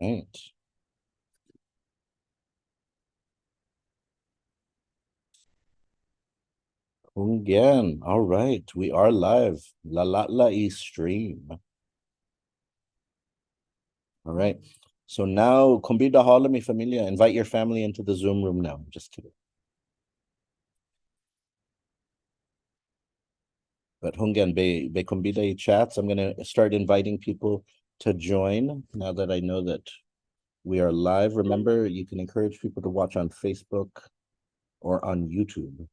Right. Again. All right. We are live. La la la stream. All right. So now, convida hola mi familia. Invite your family into the Zoom room now. Just kidding. But Hungan, be convida chats. I'm gonna start inviting people to join now that I know that we are live. Remember, you can encourage people to watch on Facebook or on YouTube.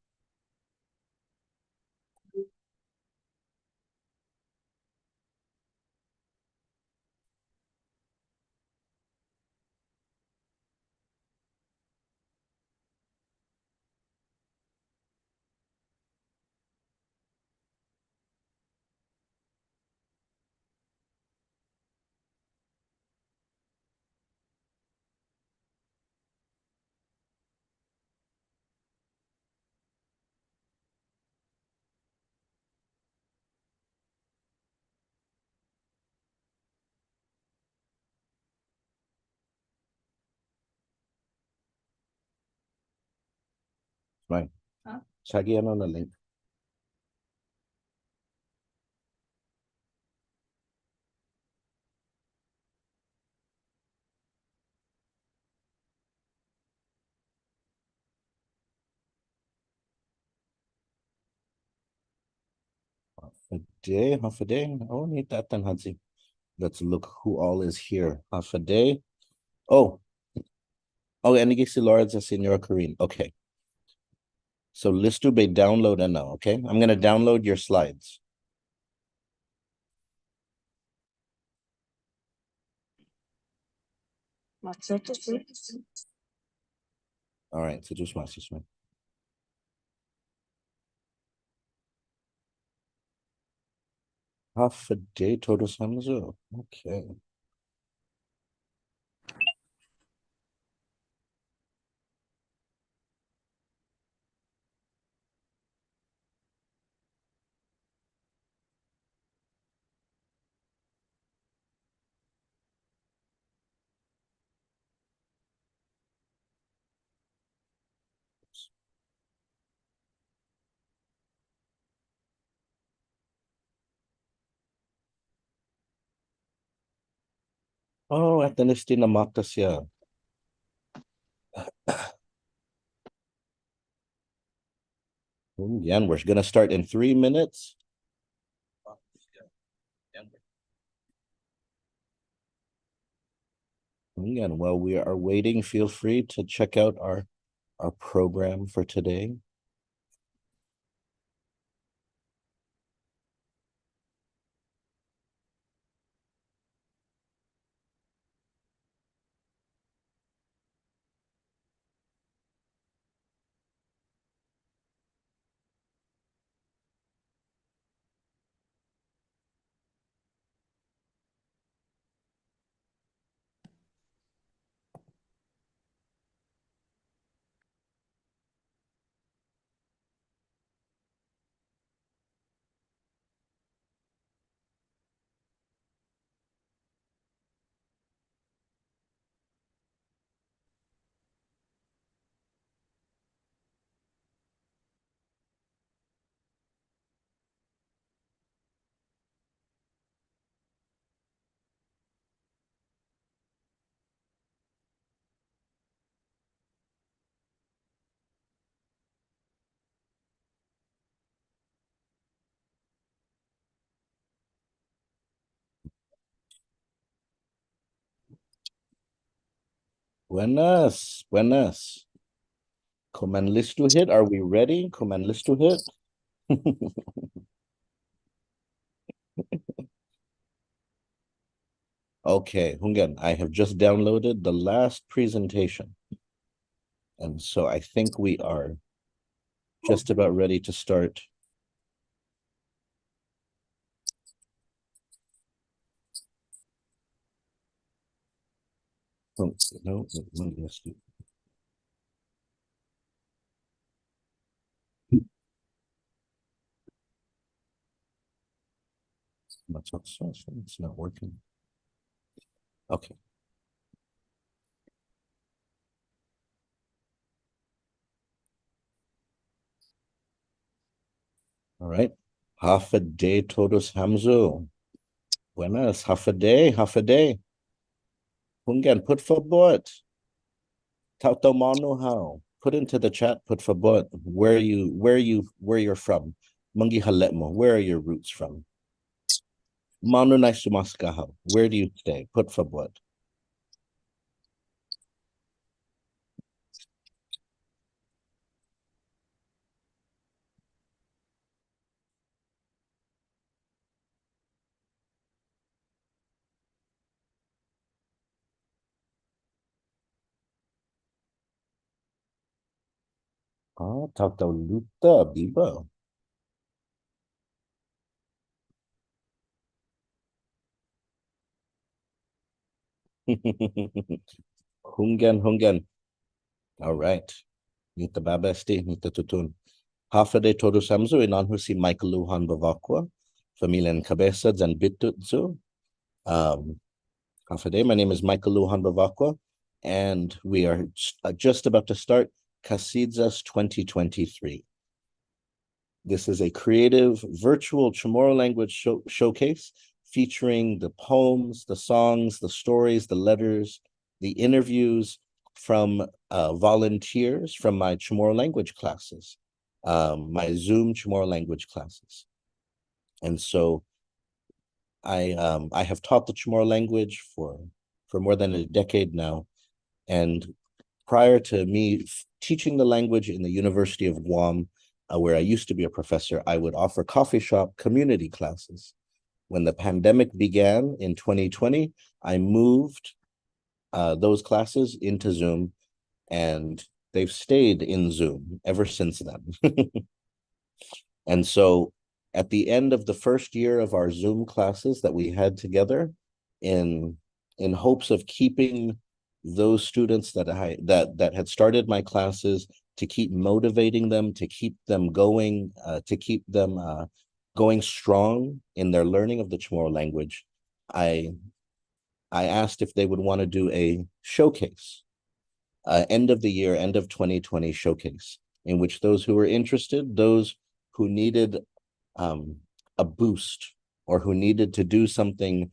Right. Chagi ano na link. Half a day. Oh, need that then, Hansi. Let's look who all is here. Half a day. Oh, and si Lord sa Senor Corinne. Okay. So listu be download and now, okay? I'm gonna download your slides. All right, so just watch this one. Half a day total samzo. Okay. Oh, at the listing na matas siya. Yan, we're gonna start in 3 minutes. Again, while we are waiting, feel free to check out our program for today. Buenas, buenas. Command list to hit. Are we ready? Command list to hit. Okay, Hungan, I have just downloaded the last presentation. And so I think we are just about ready to start. Oh, no, yes. It's not working. Okay. All right. Half a day todos Hamzu. Buenas, half a day, half a day. Hungan, put for board. Tauto mano how. Put into the chat, put for board. Where you're from. Mungi haletmo. Where are your roots from? Mano naisumaska how. Where do you stay? Put for board. Ah, tauto luta, biba. Hungan. All right. Nita babesti, nita tutun. Hafade todo samzu inanhusi Michael Lujan Bevacqua, familien cabeza and bitutzu. Hafade, my name is Michael Lujan Bevacqua, and we are just about to start Kasiyas 2023. This is a creative virtual Chamorro language showcase featuring the poems, the songs, the stories, the letters, the interviews from volunteers from my Chamorro language classes, my Zoom Chamorro language classes. And so I have taught the Chamorro language for more than a decade now. And prior to me teaching the language in the University of Guam, where I used to be a professor, I would offer coffee shop community classes. When the pandemic began in 2020, I moved those classes into Zoom, and they've stayed in Zoom ever since then. And so at the end of the first year of our Zoom classes that we had together, in hopes of keeping those students that had started my classes, to keep motivating them, to keep them going, going strong in their learning of the Chamorro language, I asked if they would want to do a showcase, end of the year, end of 2020 showcase, in which those who were interested, those who needed a boost, or who needed to do something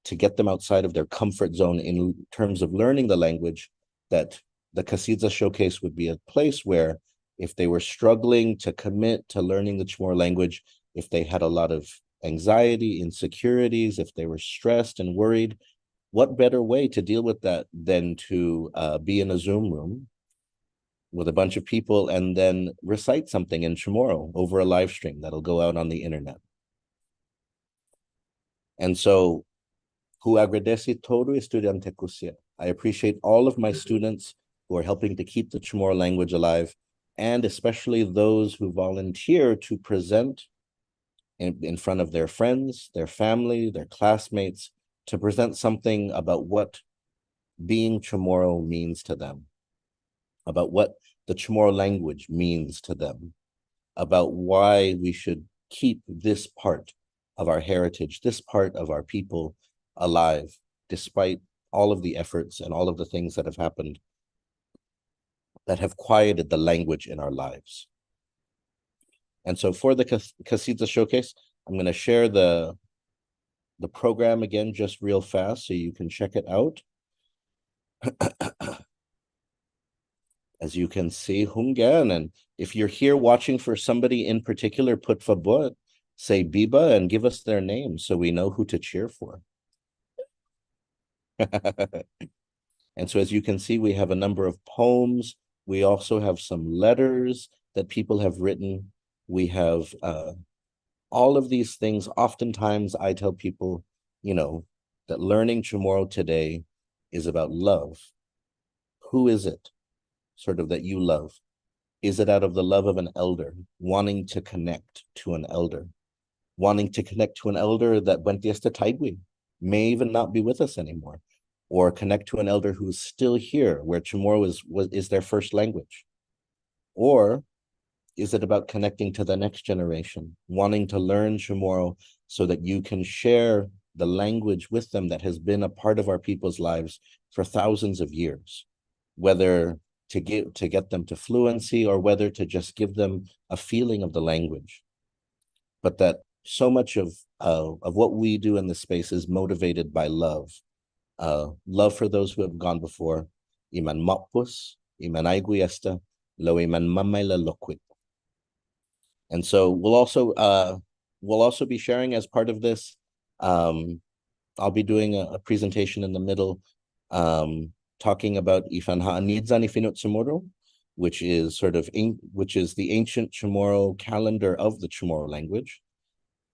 to get them outside of their comfort zone in terms of learning the language, that the Kasiyas showcase would be a place where, if they were struggling to commit to learning the Chamorro language, if they had a lot of anxiety, insecurities, if they were stressed and worried, what better way to deal with that than to be in a Zoom room with a bunch of people and then recite something in Chamorro over a live stream that'll go out on the internet. And so, who agradece todo estudiante Kasiyas. I appreciate all of my students who are helping to keep the Chamorro language alive, and especially those who volunteer to present in front of their friends, their family, their classmates, to present something about what being Chamorro means to them, about what the Chamorro language means to them, about why we should keep this part of our heritage, this part of our people alive, despite all of the efforts and all of the things that have happened that have quieted the language in our lives. And so for the Kasiyas showcase, I'm going to share the program again just real fast so you can check it out. As you can see, Hungan, and if you're here watching for somebody in particular, put fabot, say Biba, and give us their name so we know who to cheer for. And so as you can see, we have a number of poems. We also have some letters that people have written. We have all of these things. Oftentimes I tell people, that learning Chamorro today is about love. Who is it sort of that you love? Is it out of the love of an elder, wanting to connect to an elder, wanting to connect to an elder that went to Taigui, may even not be with us anymore, or connect to an elder who's still here, where Chamorro is their first language? Or is it about connecting to the next generation, wanting to learn Chamorro so that you can share the language with them that has been a part of our people's lives for thousands of years, whether to get them to fluency, or whether to just give them a feeling of the language? but that so much of what we do in this space is motivated by love. Love for those who have gone before. Iman mapus, iman aiguiesta, lo iman mamaila loquit. And so we'll also be sharing as part of this. I'll be doing a presentation in the middle, talking about Ifan Ha'anidzan Ifinut Chamorro, which is the ancient Chamorro calendar of the Chamorro language.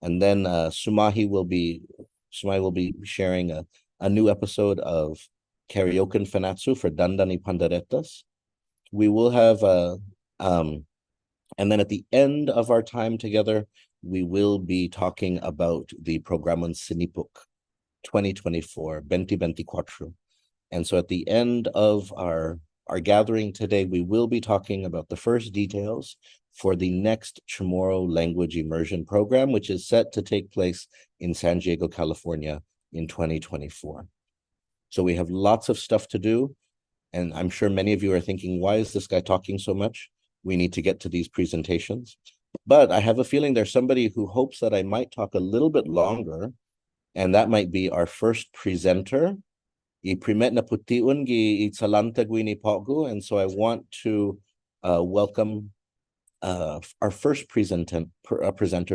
And then Sumahi will be sharing a new episode of Karaoke Fanatsu for Dandani Pandaretas. We will have and then at the end of our time together, we will be talking about the Programon Sinipuk 2024, 2024. And so at the end of our gathering today, we will be talking about the first details for the next Chamorro language immersion program, which is set to take place in San Diego, California in 2024. So we have lots of stuff to do. And I'm sure many of you are thinking, why is this guy talking so much? We need to get to these presentations. But I have a feeling there's somebody who hopes that I might talk a little bit longer, and that might be our first presenter. And so I want to welcome our first presenter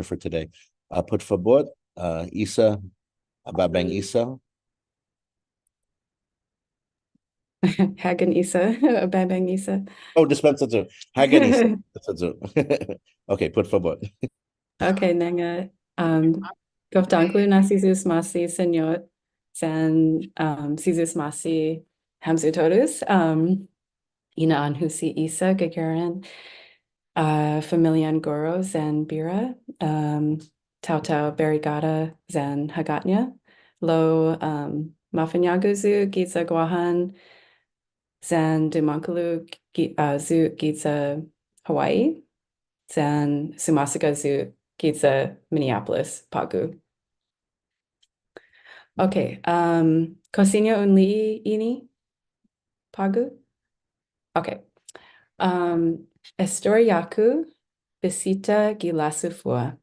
for today. Por favor, Isa, Babang Isa. Hagan Isa, Babang Isa. Oh, dispensa to. Hagan Isa. Okay, por favor. Okay, nanga. Gofdanklu na sizus masi senyot san sizus masi hamzutorus. Ina husi Isa gagaran familian goro zan bira. Tautau berigata zan hagatnya. Lo mafanyaguzu gitza guahan zan dumankalu zu gitza Hawaii. Zan Sumasaka Zoo, Gitza, Minneapolis, Pagu. Okay, Cocina unli ini, Pagu? Okay. Historiaku visita gilasufua.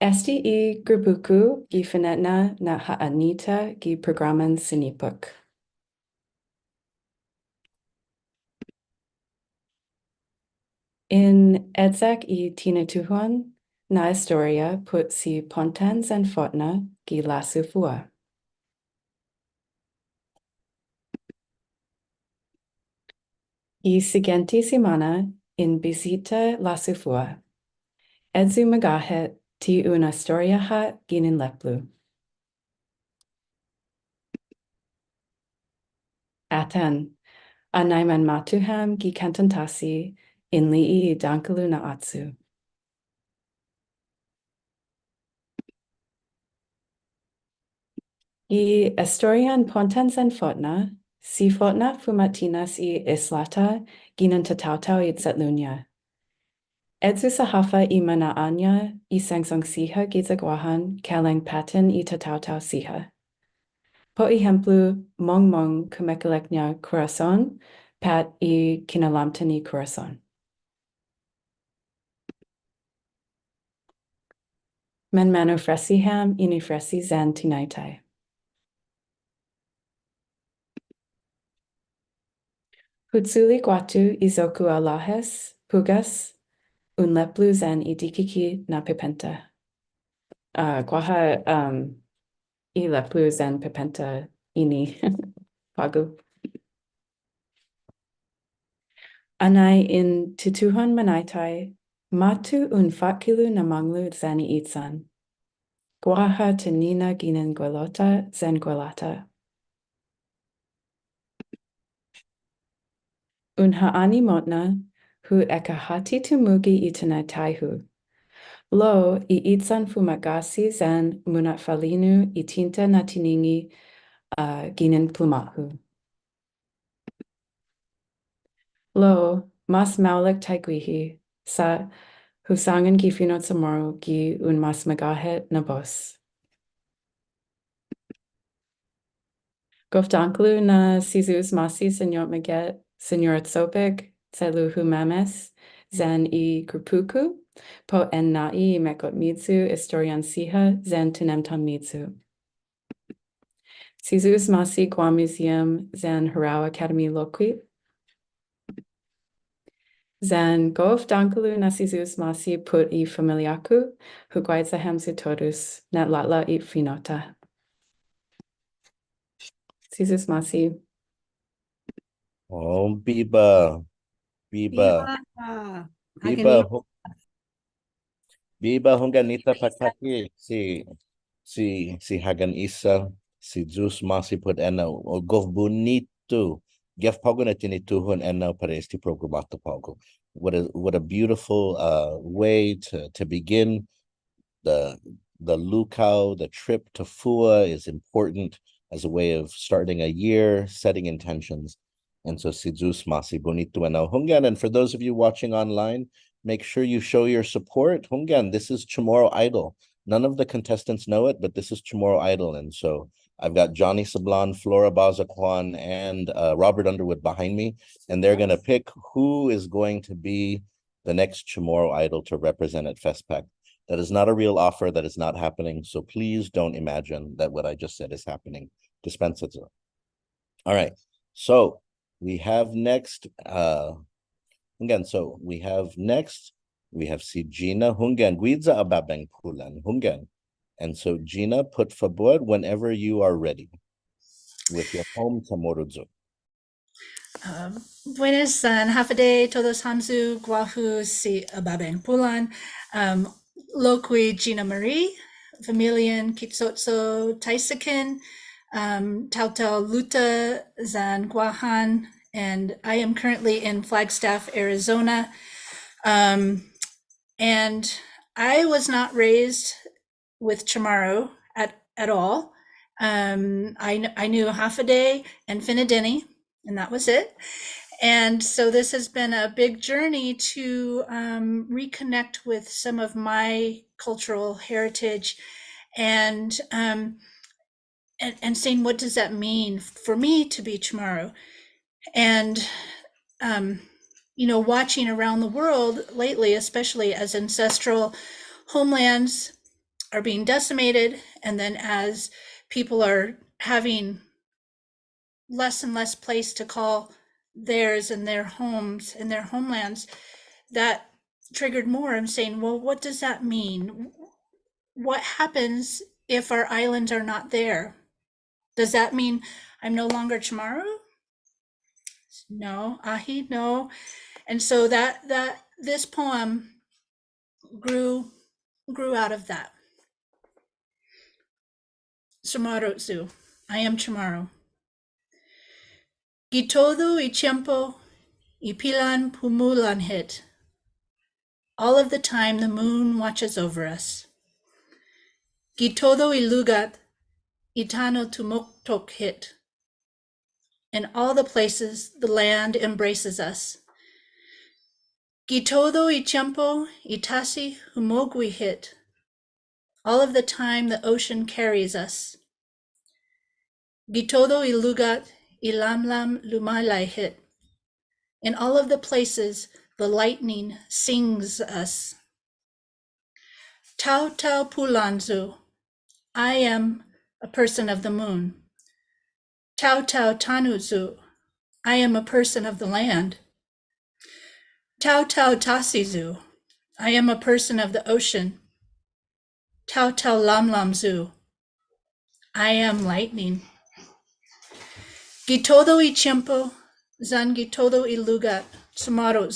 Esti I grubuku gi finetna na ha'anita gi programan sinipuk. In edzak I tinatuhuan na historia put si pontens and fotna gi lasufua. I siguiente semana in visita lasufua. Edzu magahet ti una historia ha ginin leplu. Atan, anaiman matuham gi kantantasi in li'i dankalu na atsu. I historian pontens en fotna, si fotna fumatinas I islata ginan tatautau I tsetlunya. Edzu sahafa I manaanya I sangsong siha gizagwahan kaleng patin I tatautau siha. Po ejemplo, mong kumekaleknya corazon, pat I kinalamtani corazon. Men manu fresiham ini fresi zan tinaitai. Hutsuli guatu izoku alahes, pugas, un leplu zan idikiki na pipenta. Guaha I leplu zan pipenta ini pagu. Anai in tituhan manaitai, matu un fakilu na manglu zani itsan. Guaha tenina ginen guelota zan guelata. Un haani motna, hu ekahati tumugi itana taihu. Lo I itsan fumagasi zan munatfalinu itinta natiningi ginen plumahu. Lo mas maulek taiguihi sa husangan gi finot samoro gi un mas magahet na bos. Gofdanklu na sizus masi senyor maget senyor sopig Selu humames, zan I grupuku, po en nai mekot mitsu historian siha, zan tunemton mitsu. Sizus masi Guam Museum, zan Harau Academy Loqui. Zan gof dankalu nasizus masi put I familiaku, huguaidza hamsu totus, net latla I finota. Sizus masi. Oh, Biba. Biba. Biba. Biba hunganita pataki. Si Hagan Isa. Si Zeus Masi put eno. O gov bonito. Gef pogo na tinituhon eno para este programato pogo. What a beautiful way to begin the luau, the trip to Fua is important as a way of starting a year, setting intentions. And so Sidzus Masi Bonito and Hungan. And for those of you watching online, make sure you show your support. Hungan, this is Chamorro Idol. None of the contestants know it, but this is Chamorro Idol. And so I've got Johnny Sablan, Flora Bazaquan, and Robert Underwood behind me. And they're going to pick who is going to be the next Chamorro Idol to represent at FestPac. That is not a real offer. That is not happening. So please don't imagine that what I just said is happening. Dispense it. All right. So we have next, Hungan. So we have si Gina Hungan, Guidza Ababeng Pulan, Hungan. And so Gina, put favor whenever you are ready with your home Chamoru. Buenas half a day, todos hamzu, guahu si Ababeng Pulan, loqui Gina Marie, familian Kitsotso Taisakin, Tautau Luta Zan Guahan, and I am currently in Flagstaff, Arizona. And I was not raised with Chamorro at all. I knew half a day and Finadini, and that was it. And so this has been a big journey to reconnect with some of my cultural heritage and saying, what does that mean for me to be Chamorro? And, watching around the world lately, especially as ancestral homelands are being decimated, and then as people are having less and less place to call theirs and their homes and their homelands, that triggered more. I'm saying, well, what does that mean? What happens if our islands are not there? Does that mean I'm no longer Chamorro? No, Ahi, no. And so that this poem grew out of that. Chamorro, I am Chamorro. Gitodo y tiempo y pilan pumulan hit. All of the time the moon watches over us. Gitodo y lugat itano tumoktok hit. In all the places the land embraces us. Gitodo y tiempo itasi humogui hit. All of the time the ocean carries us. Gitodo y lugat ilamlam lumalai hit. In all of the places the lightning sings us. Tau tau pulanzu, I am a person of the moon. Tau tau tanuzu, I am a person of the land. Tau tau tasizu, I am a person of the ocean. Tau tau lamlamzu, I am lightning. Gitodo y tiempo, zan gitodo y lugar, Chamorro.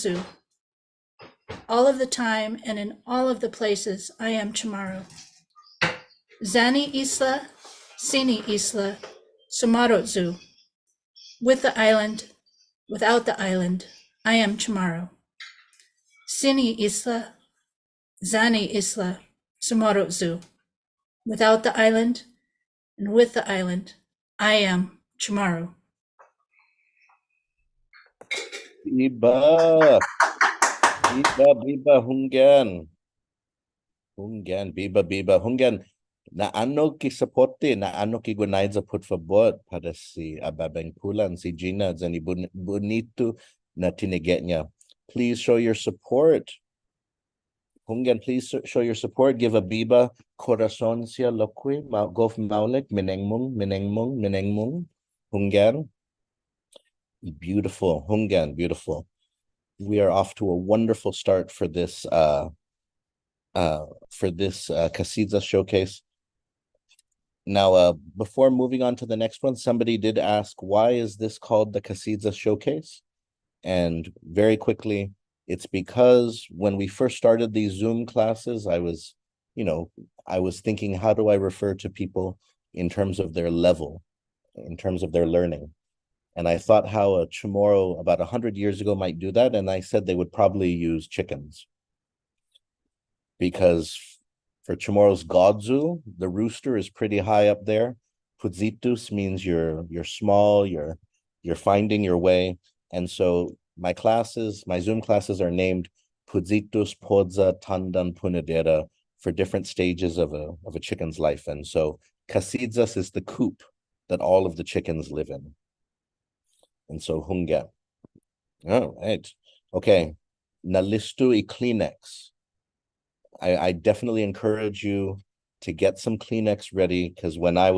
All of the time and in all of the places, I am Chamorro. Zani isla, sini isla, Chamorro. With the island, without the island, I am Chamorro. Sini isla, zani isla, Chamorro. Without the island and with the island, I am Chamorro. Biba Hungan. Biba Hungan. Na ano ki sapote, na ano ki gunay za put favor para si Ababeng Pulan, si Gina, zani bonito na tinigenya. Please show your support. Hungan, please show your support. Give a biba corazon sia lokwi gof maulik minengmung minengmung minengmung. Hungan. Beautiful. Hungan, beautiful. We are off to a wonderful start for this Kasiyas showcase. Now, before moving on to the next one, somebody did ask, why is this called the Kasiyas showcase? And very quickly, it's because when we first started these Zoom classes, I was thinking, how do I refer to people in terms of their level, in terms of their learning? And I thought how a Chamorro about 100 years ago might do that. And I said they would probably use chickens. Because for Chamorro's Godzu, the rooster is pretty high up there. Pudzitus means you're small, you're finding your way. And so my Zoom classes are named Pudzitus, Podza, Tandan, Punadera for different stages of a chicken's life. And so Kasiyas is the coop that all of the chickens live in. And so Hunga. All right. Okay. Nalistu I Kleenex. I definitely encourage you to get some Kleenex ready, because when I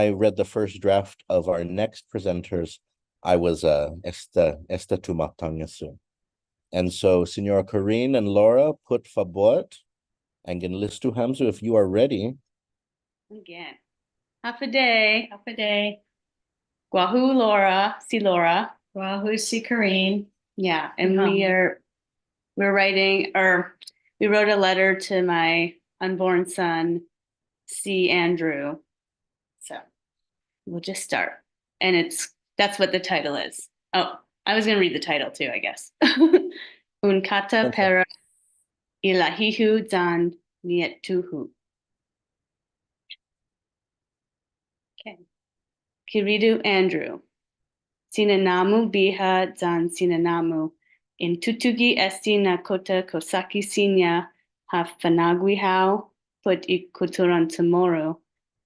read the first draft of our next presenters, I was esta tumatangasu. And so Senora Corinne and Laura, put fabot and gen listu hamzu if you are ready. Again. Half a day. Guahu Laura, si Laura. Guahu si Corinne. Yeah, and we're writing, or we wrote a letter to my unborn son, C. Andrew. So we'll just start. And that's what the title is. Oh, I was gonna read the title too, I guess. Unkata pera ilahihu dan nietuhu. Okay. Kiridu Andrew. Sinanamu biha dan sinanamu. In tutugi esti na kota kosaki sinya ha fanagwi hao put I kuturan tomorrow.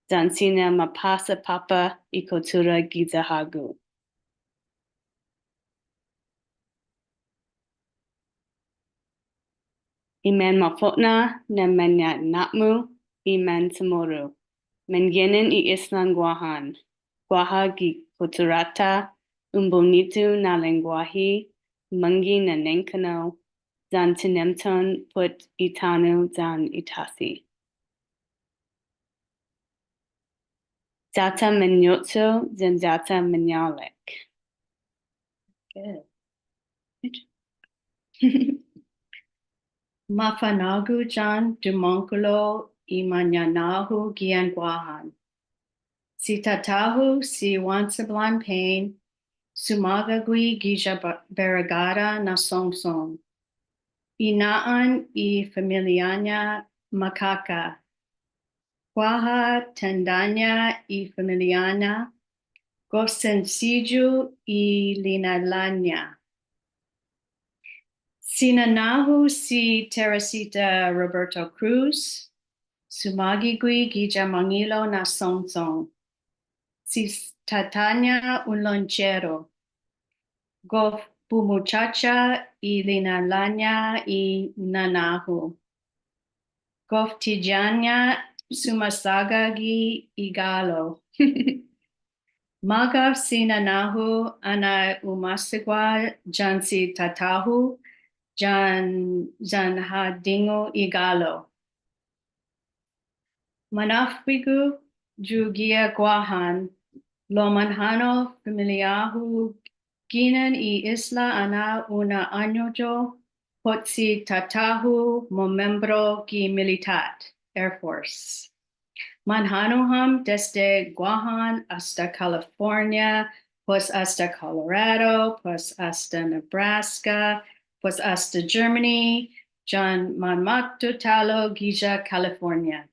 Dan sina mapasa papa I kotura gizahagu. Iman mafotna na menya natmu iman tomorrow. Mengenin I islan guahan. Guaha gi kuturata umbonitu na lenguahi. Mungi na nenkano, zan tinemton put itanu zan itasi. Zata menyotso zan zata menyalek. Good. Mafanagu jan dumonkulo imanyanahu gian guahan. Si tatahu si wansablan pain. Sumagagui gija baragada na song. Inaan I familianya makaka. Guaha tendanya I familiana. Gosensiju I linalanya. Sinanahu si Teresita Roberto Cruz. Sumagigui gija mangilo na song. Si Tatanya Ulonchero. Gof Bumuchacha I linalanya I nanahu. Gof Tijanya Sumasagagi Igalo. Magav Sinanahu Ana Umasigwa Jansi Tatahu Janhadingo Igalo. Manafwigu Jugia Guahan Lomanhano Familiahu Ginan I Isla Ana Una Añojo Potsi Tatahu Momembro Gi Militat Air Force. Manhanuham desde Guahan hasta California, pues hasta Colorado, pues hasta Nebraska, pues hasta Germany, John Manmatu Talo Gija, California.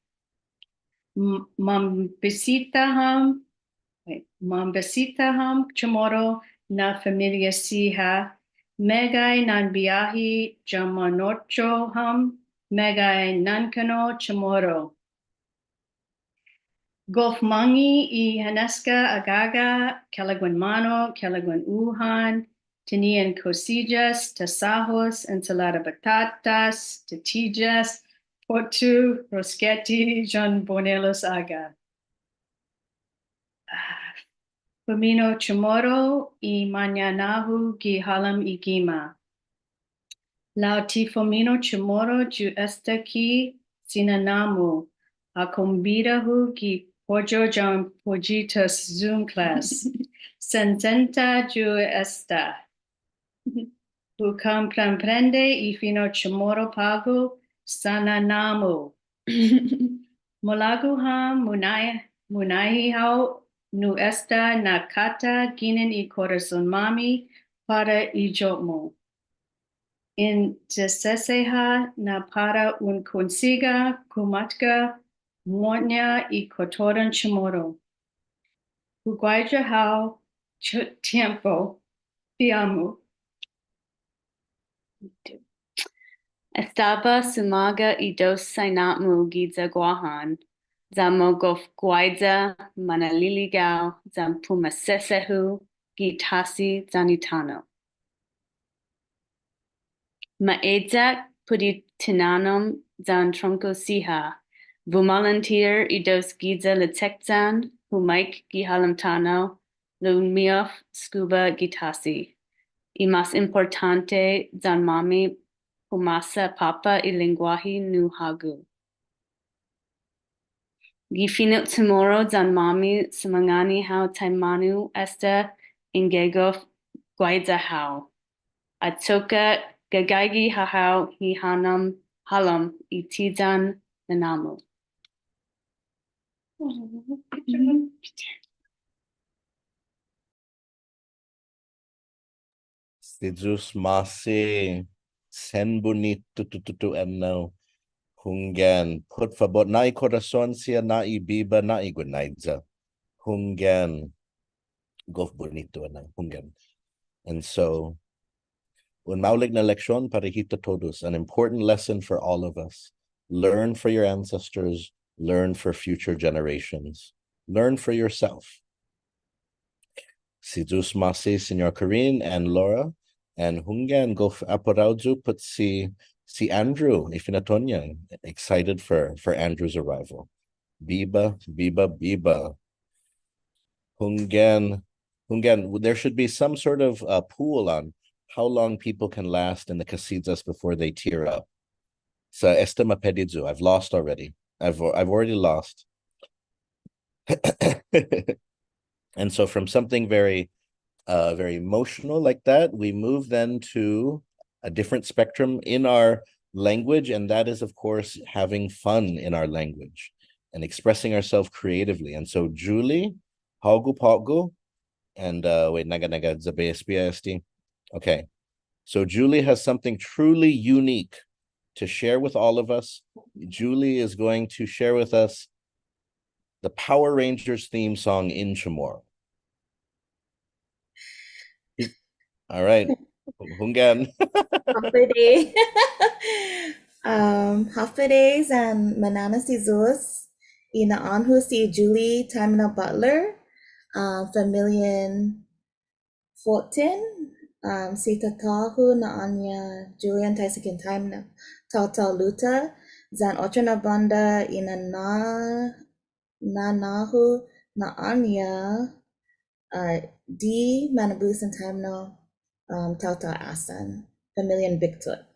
Mambisitaham Chamorro na familia Siha, Megai nan biahi Jamanocho ham, Megai nankano Chamorro. Gofmangi I Haneska Agaga, Kelagwan Mano, Kelagwan Uhan, tenían cosillas, tasajos, ensalada batatas, tortillas, portu, rosquetti, John Bonelos Aga. Fumino Chamorro y Mañanahu Gihalam Igima. Lautifomino Chamorro ju esta ki sinanamu. Akombidahu gi pojo John Pojitas Zoom class. Senzenta ju esta. Bukam prende y fino Chamorro pago sananamu. Molaguha munai hao nu esta nakata ginen y corazon mami para ijotmo. In deseseha na para un consiga kumatka monya y kotoran chamorro. Uguaja hao tiempo fiamu. Estaba sumaga y dos sainatmu giza guahan. Zamogof guaiza manaliligao zampumasesehu gitasi zanitano. Maedzak puditinanom zan tronco siha. Vumalantir y dos giza letekzan humaik gihalamtano lumiof scuba gitasi. Y más importante zan mami humasa papa y lenguaje nu hagu. Gifinut tomorrow zan mami sumangani hao taimanu esta ingegof guaiza hao. Atsoka gagaigi hahao hihanam halam itizan nanamu. Sidus masi sen bonito tu no hungan put favor na corazon sia na ibiba na igunaidza hungan gof bonito na hungan. And so un maulig na leksyon parehito todos, an important lesson for all of us. Learn for your ancestors, learn for future generations, learn for yourself. Sidus masi Senor Corinne and Laura and hungan gof aporauju put si Andrew Ifinatonya, excited for Andrew's arrival. Biba. Hungan, there should be some sort of pool on how long people can last in the Kasiyas before they tear up. So estima pedidzu, I've lost already. I've already lost. And so from something very emotional like that, we move then to a different spectrum in our language, and that is, of course, having fun in our language and expressing ourselves creatively. And so Julie, Hagu, and wait, naga zabespiasti. Okay, so Julie has something truly unique to share with all of us. Julie is going to share with us the Power Rangers theme song in Chamorro. All right, Hungan. Holiday. Holidays and Manana si Zeus. Ina Anhu si Julie Tamina Butler. Familian 14. Si Tatahu na Anya Julian Taisikin Timna. Tauta Luta. Zan Ochana Banda ina na Nahu na Anya. D Manabusan Timno. Tauta Asan. Familian Victor.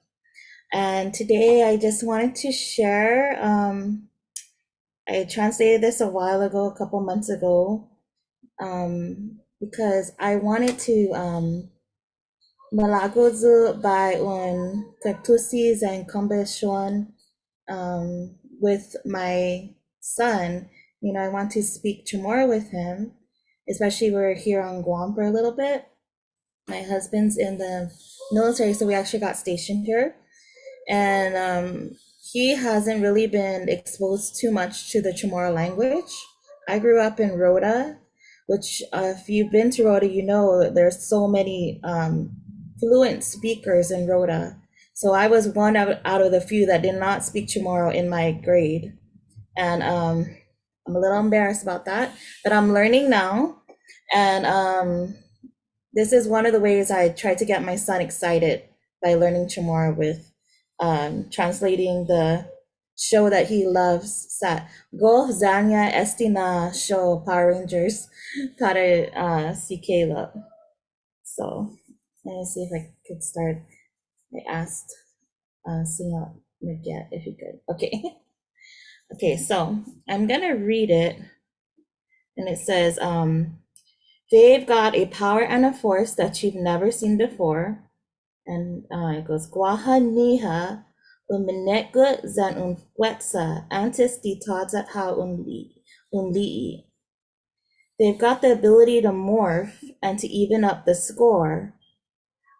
And today I just wanted to share, I translated this a while ago, a couple months ago, because I wanted to malagozu by un kaktusis and kombeshon with my son. You know, I want to speak Chamorro with him, especially we're here on Guam for a little bit. My husband's in the military, so we actually got stationed here. And he hasn't really been exposed too much to the Chamorro language. I grew up in Rota, which if you've been to Rota, you know there's so many fluent speakers in Rota. So I was one out of the few that did not speak Chamorro in my grade. And I'm a little embarrassed about that, but I'm learning now. And this is one of the ways I try to get my son excited by learning Chamorro with translating the show that he loves. Sa Go Zanya Estina show Power Rangers Tare si Caleb. So let me see if I could start. I asked Senor Miguel if he could. Okay. Okay, so I'm gonna read it. And it says, they've got a power and a force that you've never seen before. And it goes, Guaha Niha Uminegut Zan Unwetsa Antes di Tadzat Ha Unli'i. They've got the ability to morph and to even up the score.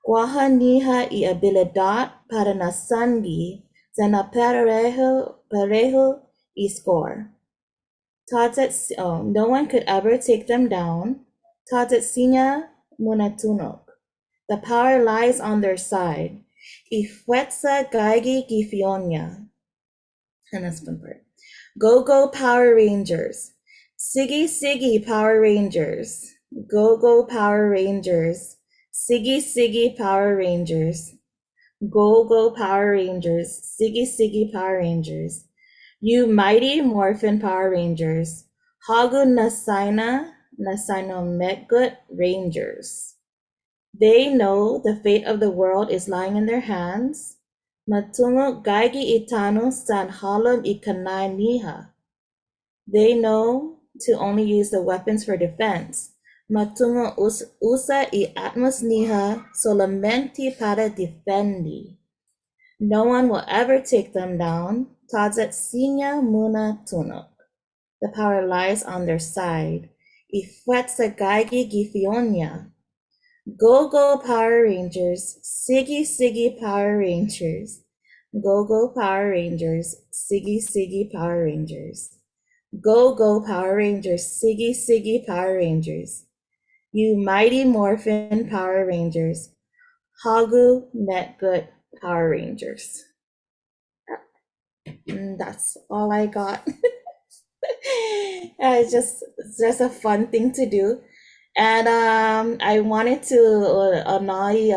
Guaha Niha I abilidad para nasangi Zana parejo I score. No one could ever take them down. Tatetsinya Munatunok. The power lies on their side. Ifwetsa Gaigi Gifionia. And that's fun part. Go Go Power Rangers. Siggy Siggy Power Rangers. Go Go Power Rangers. Siggy Siggy Power Rangers. Go Go Power Rangers. Siggy Siggy Power Rangers. You mighty Morphin Power Rangers. Hagu Nasaina Megut Rangers. They know the fate of the world is lying in their hands. Matungo Gaigi Itano San Halum Ikanai Niha. They know to only use the weapons for defense. Matungo Usa I Atmos Niha Solamente para Defendi. No one will ever take them down. Tadzat Sinya Muna Tunok. The power lies on their side. Ifwetsa Gaigi Gifionia. Go Go Power Rangers. Siggy Siggy Power Rangers. Go Go Power Rangers. Siggy Siggy Power Rangers. Go Go Power Rangers. Siggy Siggy Power Rangers. You mighty Morphin Power Rangers. Hagu Metgut Power Rangers. And that's all I got. It's just a fun thing to do. And I wanted to anai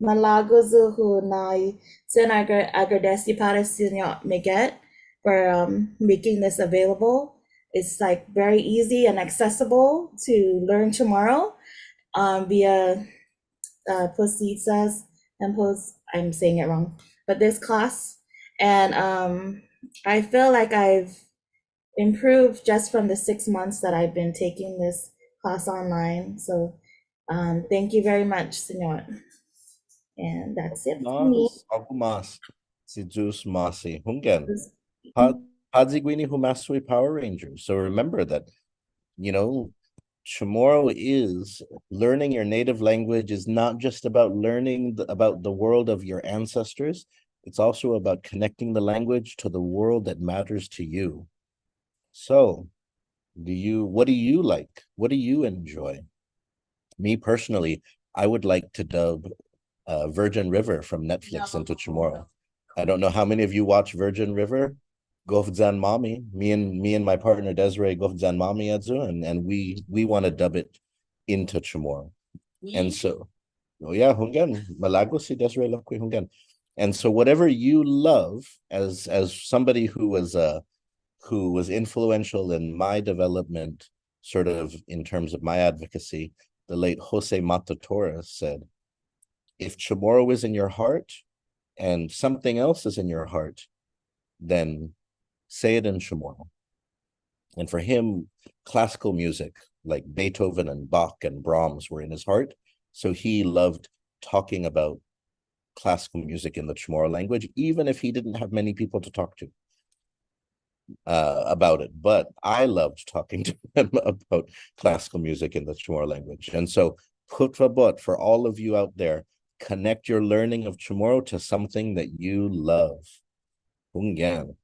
malagozu hu nai sen agradeci para Senor Miguel for making this available. It's like very easy and accessible to learn Chamorro via Postizas and I'm saying it wrong, but this class. And I feel like I've improved just from the 6 months that I've been taking this class online. So thank you very much, Senor. And that's it for me. Algumas. Si Zeus Masi. Hungen. Hadziguini Humasui Power Rangers. So remember that, you know, Chamorro is learning your native language is not just about learning about the world of your ancestors. It's also about connecting the language to the world that matters to you. So, what do you like? What do you enjoy? Me personally, I would like to dub Virgin River from Netflix into Chamorro. I don't know how many of you watch Virgin River. Gofdzan Mami, me and my partner Desiree Gofdzan Mami Adzu, and we want to dub it into Chamorro. And so, oh yeah, Hungan, Malago si Desiree Lokwe Hungan. And so whatever you love as somebody who was influential in my development, sort of in terms of my advocacy, the late Jose Mata Torres said, if Chamorro is in your heart and something else is in your heart, then say it in Chamorro. And for him, classical music like Beethoven and Bach and Brahms were in his heart. So he loved talking about classical music in the Chamorro language, even if he didn't have many people to talk to about it. But I loved talking to him about classical music in the Chamorro language. And so Putvabot, for all of you out there, connect your learning of Chamorro to something that you love. Hungan.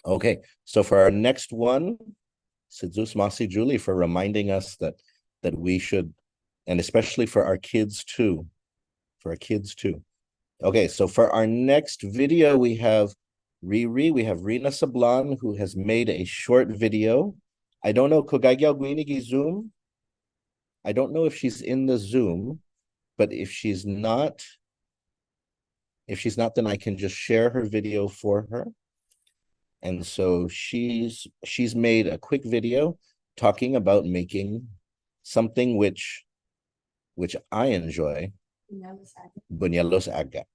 Okay, so for our next one, Sidzus Masi Julie for reminding us that we should, and especially for our kids too. Okay, so for our next video, we have Rina Sablan, who has made a short video. I don't know, Kogagyaw Gwinigi Zoom. I don't know if she's in the Zoom, but if she's not, then I can just share her video for her. And so she's made a quick video talking about making something which I enjoy, buñuelos aga.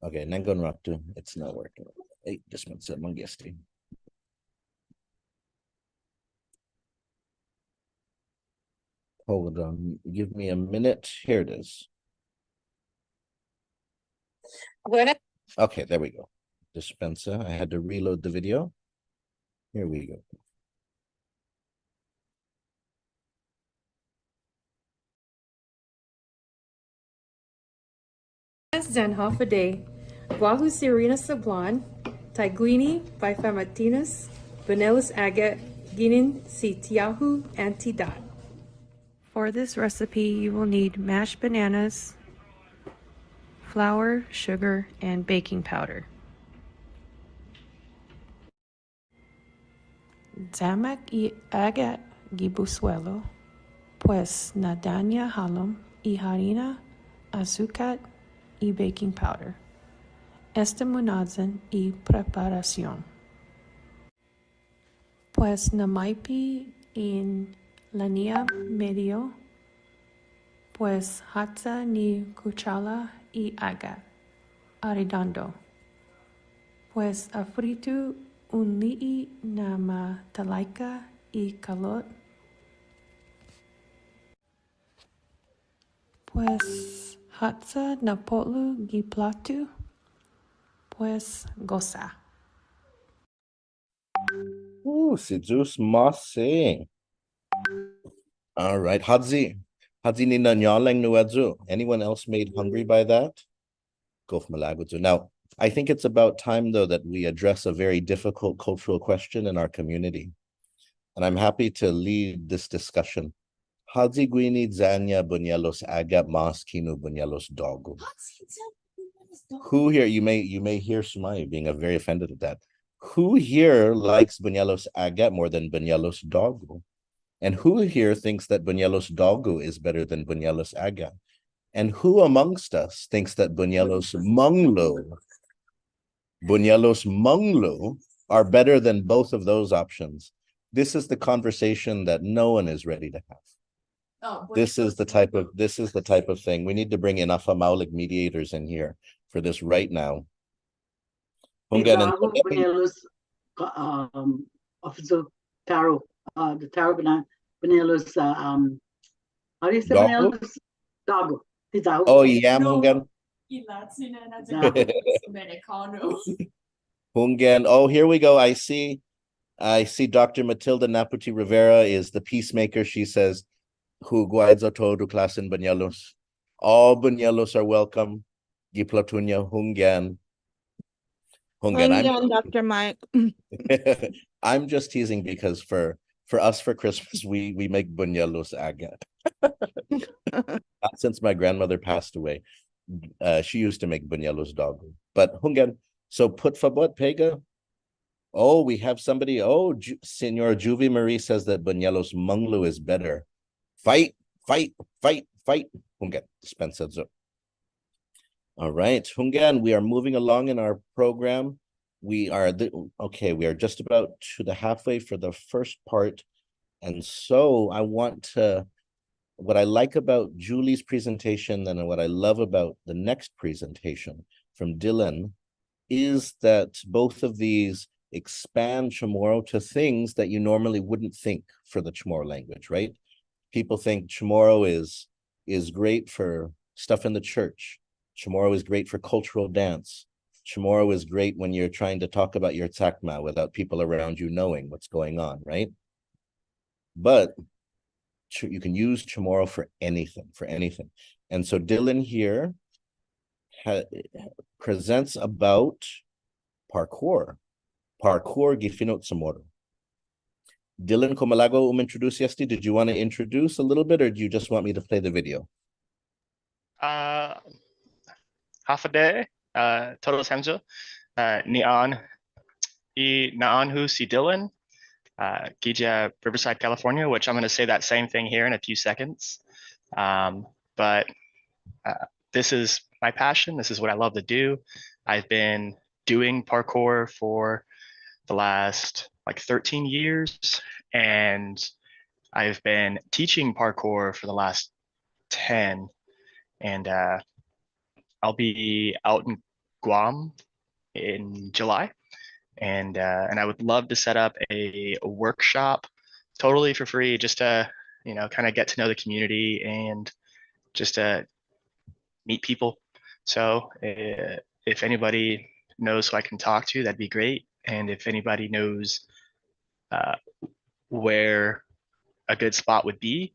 Okay, Nangon Raktu, it's not working. Hey, just one second, Mangesti. Hold on, give me a minute. Here it is. Okay, there we go. Dispensa, I had to reload the video. Here we go. Zen half a day. Guahu Serena Sablon, Taiguini by Famatinas, Vanillus agate, Ginin si Tiahu antidat. For this recipe, you will need mashed bananas, flour, sugar, and baking powder. Zamak y agate gibusuelo, pues nadanya halum y harina, azúcar y baking powder. Estimunadzan y preparación. Pues namaipi in lania medio, pues hatsa ni cuchala y aga, arredondo. Pues afritu un li'i nama talaika y kalot. Pues hatsa napotlu gi platu. Pues goza. Ooh, Sidus Mossing. All right, Hadzi ni nanyaleng nuadzu. Anyone else made hungry by that? Go for Malaguzu. Now, I think it's about time, though, that we address a very difficult cultural question in our community. And I'm happy to lead this discussion. Hadzi Guini Zanya Bunyalos Aga Mas Kinu Bunyalos Dogu. Who here, you may hear Sumai being very offended at that. Who here likes Bunyalos Aga more than Bunyalos Dogu? And who here thinks that Bunyalos Dogu is better than Bunyalos Aga? And who amongst us thinks that Bunyalos Munglo are better than both of those options? This is the conversation that no one is ready to have. This is the type of thing. We need to bring enough Amaulic mediators in here for this right now. Officer Taro, the Taro Banelos, how do you say Banelos? Dago. Oh, yeah, Hungan. Hungan. Oh, here we go. I see Dr. Matilda Naputi Rivera is the peacemaker. She says, who guaiza todo class in Banyalos. All Banyalos are welcome. Giplatunya Hungan. Hungan, Dr. Mike. I'm just teasing because for us for Christmas we make Bunyalos agat. Not since my grandmother passed away. She used to make Bunyalos dog. But Hungan, so put fabot pega. Oh, we have somebody. Oh, Senor Juvie Marie says that Bunyalos Munglu is better. Fight. Hungan, dispensa. All right, Hungan, we are moving along in our program. We are just about to the halfway for the first part. And so what I like about Julie's presentation and what I love about the next presentation from Dylan is that both of these expand Chamorro to things that you normally wouldn't think for the Chamorro language, right? People think Chamorro is great for stuff in the church. Chamorro is great for cultural dance. Chamorro is great when you're trying to talk about your tzakma without people around you knowing what's going on, right? But you can use Chamorro for anything. And so Dylan here presents about parkour gifinot Chamorro. Dylan Comalago introduce yesti. Did you want to introduce a little bit, or do you just want me to play the video? Half a day, total samjo, Nian, Naan Hu Si Dylan, Gija, Riverside, California, which I'm going to say that same thing here in a few seconds. But this is my passion. This is what I love to do. I've been doing parkour for the last like 13 years, and I've been teaching parkour for the last 10. And I'll be out in Guam in July, and I would love to set up a workshop totally for free, just to kind of get to know the community and just to meet people. So if anybody knows who I can talk to, that'd be great. And if anybody knows where a good spot would be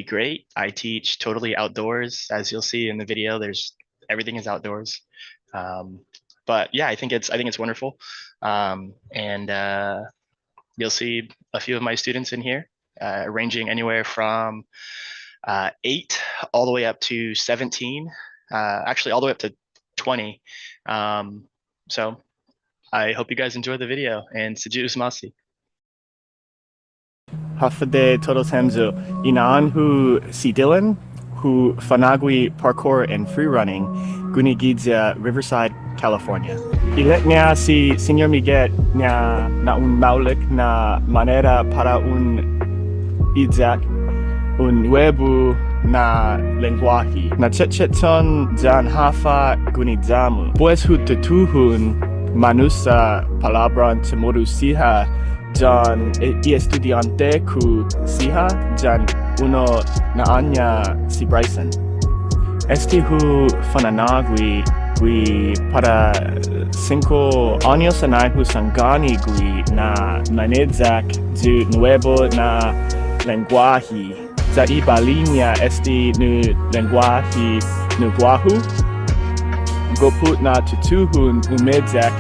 great. I teach totally outdoors, as you'll see in the video. Everything is outdoors. But yeah, I think it's wonderful. And you'll see a few of my students in here, ranging anywhere from 8 all the way up to 17, actually all the way up to 20. So I hope you guys enjoy the video, and Suju Usmasi. Hafade Total Samzo, Inaan Hu Si Dylan, Hu Fanagui Parkour and Free Running, Gunigidza, Riverside, California. Ilet niya si Senior Miguel na un maulik na manera para un idzak, un nuevo na lenguaje. Na chetcheton jan hafa gunidzamu. Pues hu tutuhun manusa palabra Chamoru siha Jan y estudiante ku siha jan uno na anya si Bryson. Esti hu fananagui gui para 5 años anay hu sangani gui na manedzak du nuevo na lenguaje. Za iba línea esti nu lenguaje nu guahu. Goput na tutuhun umedzak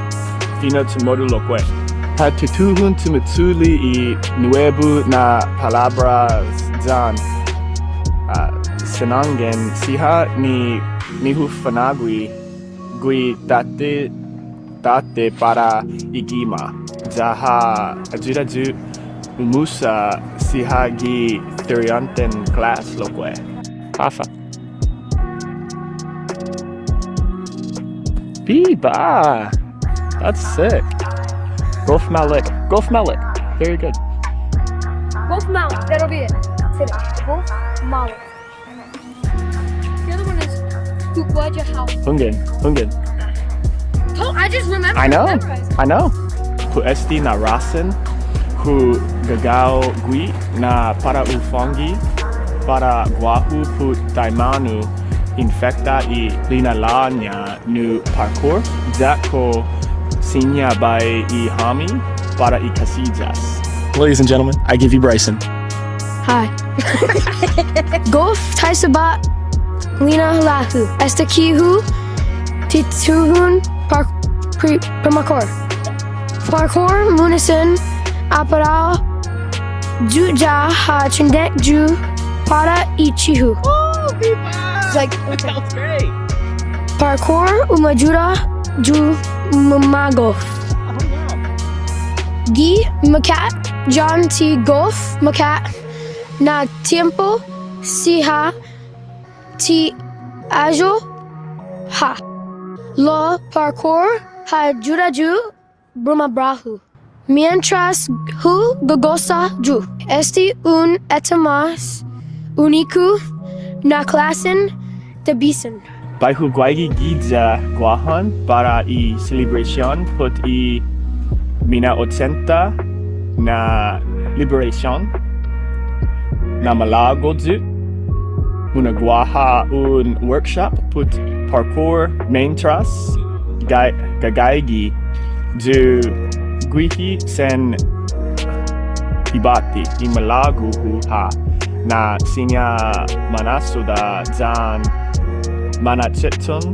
fino tumodulokwe. Ha tutuhun tumitsuli y nuevo na palabras jan senangen siha ni mihu fanagui gui date para igima jaha ajuraju umusa siha gi therianten class lokwe hafa Biba, that's sick. Golf Malik. Very good. Golf Malik. That'll be it. That's it. Golf Malik. The other one is Kukwaja House. Hungen. Oh, I just remembered. I know. Hu esti na rasen, hu gagao gui na para ufongi, para guahu pu daimanu, infecta y linalanya nu parkour, zako sinya by i hami para i Kasiyas. Ladies and gentlemen, I give you Bryson. Hi. Golf Taisaba Lina Lahu. Estakihu Tituhun Permakor. Parkour Munisin Aparal Juja Ha Chindek Ju Para Ichihu. It's like, okay. That's great. Parkour Umajura Ju Mumagof. Gi Makat John T Golf Makat Na Tiempo Siha Ti Ajo Ha Lo Parkour Ha Juraju Brumabrahu Mientras Hu Gogosa Ju Esti un etamas Uniku Na clasen de bisen. By hu guaigi gidza guahan para i celebration put i mina 80 na liberation na malagodzu una guaha un workshop put parkour main truss gagaigi du guihi sen ibati i malagu hu ha na sinya manasuda zan manachetun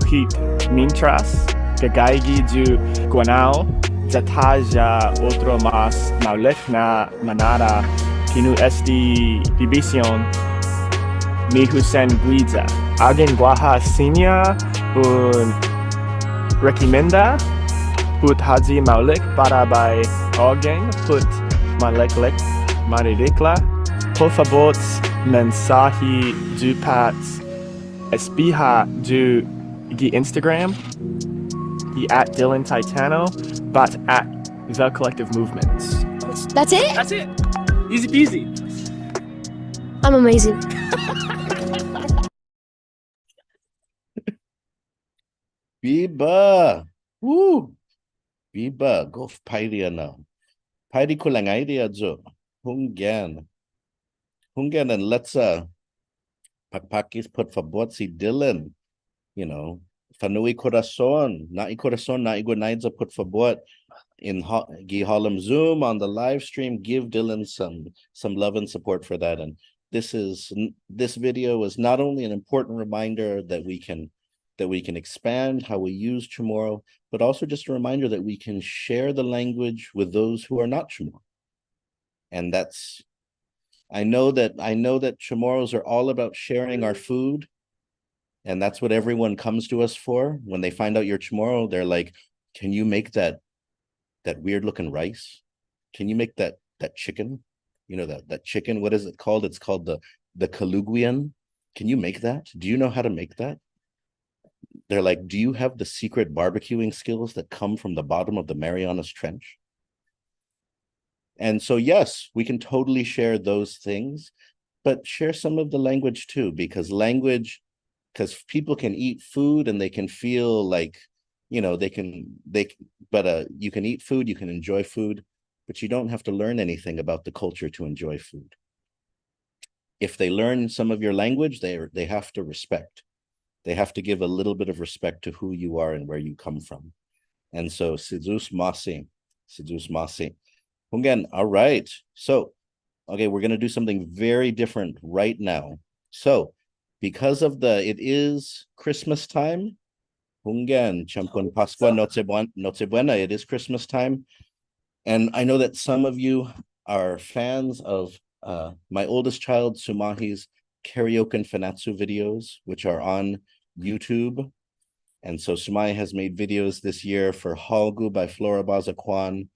hit mintras gagaigi ju guanao Zataja otro más maulek na manada pinu esti división mi Husen Guiza. Alguien guaja sinya un recomienda put haji maulek para by alguien put malek maridikla. Por favor, mensaje du pat espija du Instagram at Dylan Titano, but at The Collective Movements. That's it? That's it. Easy peasy. I'm amazing. Biba. Woo. Biba. Go Paidia now. Paidi kulang idea jo. Hungyan. And let's Pakpakis put for si Dylan. You know. Fanui corazon. Na corazon na iguanaidza put for bot in Gihalam Zoom on the live stream. Give Dylan some love and support for that. And this video is not only an important reminder that we can expand how we use Chamorro, but also just a reminder that we can share the language with those who are not Chamorro. And I know that Chamorros are all about sharing our food. And that's what everyone comes to us for. When they find out you're Chamorro, they're like, can you make that weird looking rice? Can you make that chicken? You know, that chicken, what is it called? It's called the Kaluguian. Can you make that? Do you know how to make that? They're like, do you have the secret barbecuing skills that come from the bottom of the Marianas Trench? And so, yes, we can totally share those things, but share some of the language too, because people can eat food and they can feel like, you know, you can eat food, you can enjoy food, but you don't have to learn anything about the culture to enjoy food. If they learn some of your language, they have to respect. They have to give a little bit of respect to who you are and where you come from. And so, Sidus Masi. Hungen, all right. So, okay, we're going to do something very different right now. So, because of it is Christmas time, Hungen, Champon Pascua, Noche Buena, it is Christmas time. And I know that some of you are fans of my oldest child, Sumahi's karaoke and fanatsu videos, which are on YouTube. And so Sumahi has made videos this year for Halgu by Flora Bazakwan,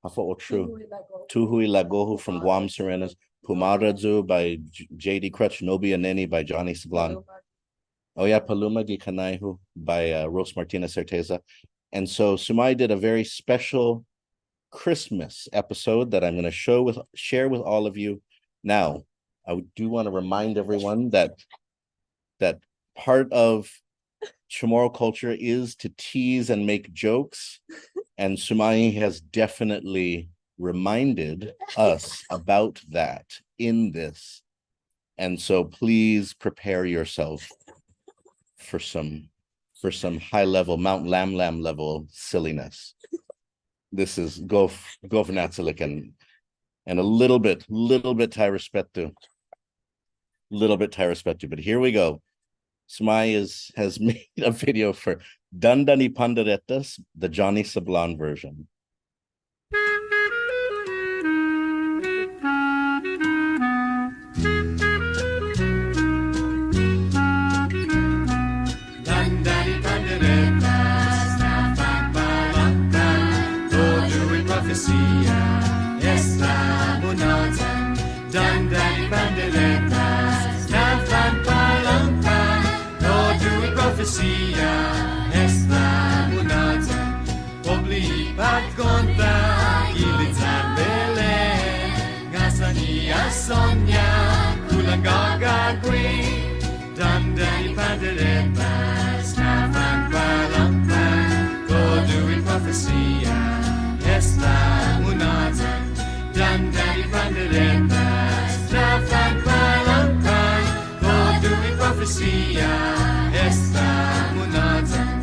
Tuhui Lagohu from Guam Serenas, Pumaradzu by J.D. Crutch, Nobi Aneni by Johnny Sablan. Oh yeah, Paluma di Kanaihu by Rose Martinez Certeza. And so Sumahi did a very special Christmas episode that I'm going to share with all of you. Now, I do want to remind everyone that part of Chamorro culture is to tease and make jokes, and Sumahi has definitely reminded us about that in this. And so please prepare yourself for some high level, Mount Lam level silliness. This is Gof Natsulik and a little bit Thai respect to. But here we go. Sumahi has made a video for Dandani Pandaretas, the Johnny Sablan version. Dandani Pandaretas, na pagbalangkan, tudu'y prophesia, esta munatan. Dandani Pandaretas, na pagbalangkan, tudu'y prophesia, esta munatan. Oblipat kontra, gilid sa Belen, ngasa niya Sonia, kulang gagagwin. Dandani Pandaretas, na pagbalangkan, tudu'y prophesia, esta munatan. Dandani Pandaretas, na pagbalangkan, tudu'y prophesia, esta munatan.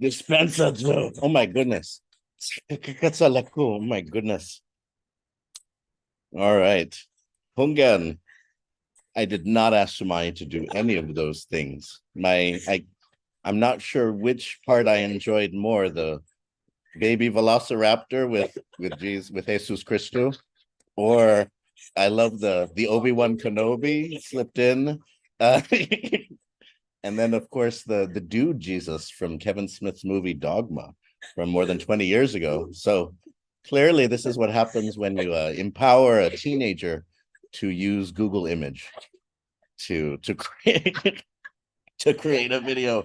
Dispensa Joe. Oh my goodness. Oh my goodness. All right. Hungan. I did not ask Sumaya to do any of those things. I'm not sure which part I enjoyed more, the baby velociraptor with Jesus Christo, or I love the Obi-Wan Kenobi slipped in. And then of course the dude Jesus from Kevin Smith's movie Dogma from more than 20 years ago. So clearly this is what happens when you empower a teenager to use Google Image to create to create a video.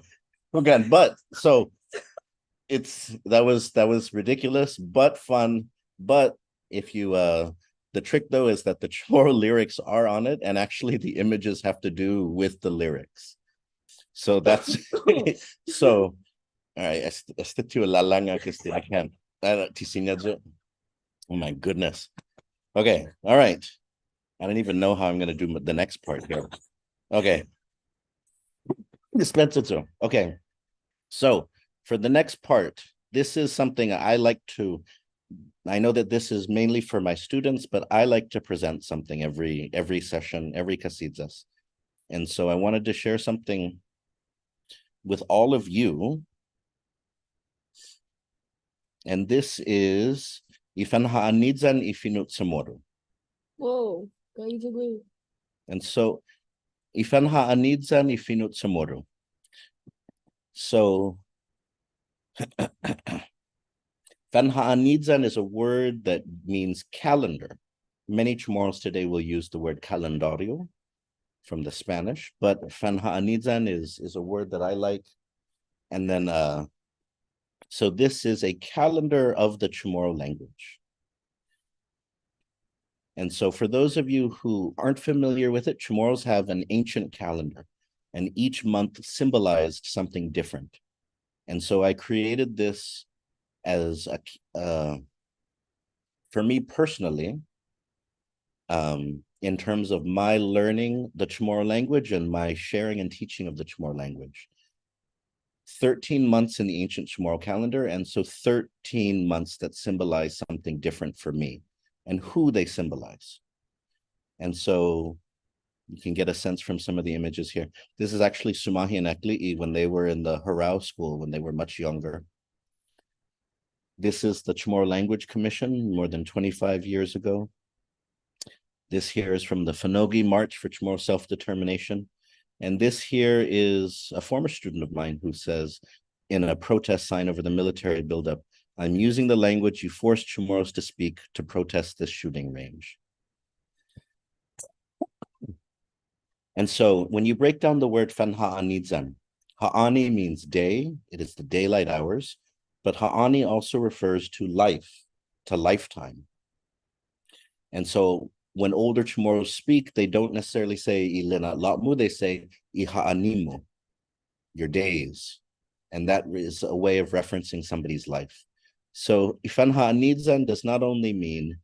Again, but so that was ridiculous but fun. But if you the trick though is that the Chamorro lyrics are on it, and actually the images have to do with the lyrics. So that's so all right. I can't. Oh my goodness. Okay, all right. I don't even know how I'm gonna do the next part here. Okay. Okay. So for the next part, this is something I like to. I know that this is mainly for my students, but I like to present something every session, every Kasiyas. And so I wanted to share something with all of you. And this is Ifan Ha'anidzan Ifinut Chamoru. Whoa. And so Ifan Ha'anidzan Ifinut Chamoru. So Fan Ha'anidzan is a word that means calendar. Many Chamorros today will use the word calendario from the Spanish, but Fan Ha'anidzan is a word that I like. And then, so this is a calendar of the Chamorro language. And so for those of you who aren't familiar with it, Chamorros have an ancient calendar, and each month symbolized something different. And so I created this as for me personally, in terms of my learning the Chamorro language and my sharing and teaching of the Chamorro language. 13 months in the ancient Chamorro calendar, and so 13 months that symbolize something different for me and who they symbolize. And so you can get a sense from some of the images here. This is actually Sumahi and Ekli'i when they were in the Harao school, when they were much younger. This is the Chamorro Language Commission more than 25 years ago. This here is from the Fanogi March for Chamorro Self-Determination. And this here is a former student of mine who says in a protest sign over the military buildup, "I'm using the language you forced Chamorros to speak to protest this shooting range." And so when you break down the word Fan Ha'anidzan, Ha'ani means day, it is the daylight hours, but Ha'ani also refers to life, to lifetime. And so when older Chamorros speak, they don't necessarily say Ilena Latmu, they say Iha'animu, your days. And that is a way of referencing somebody's life. So Ifan Ha'anidzan does not only mean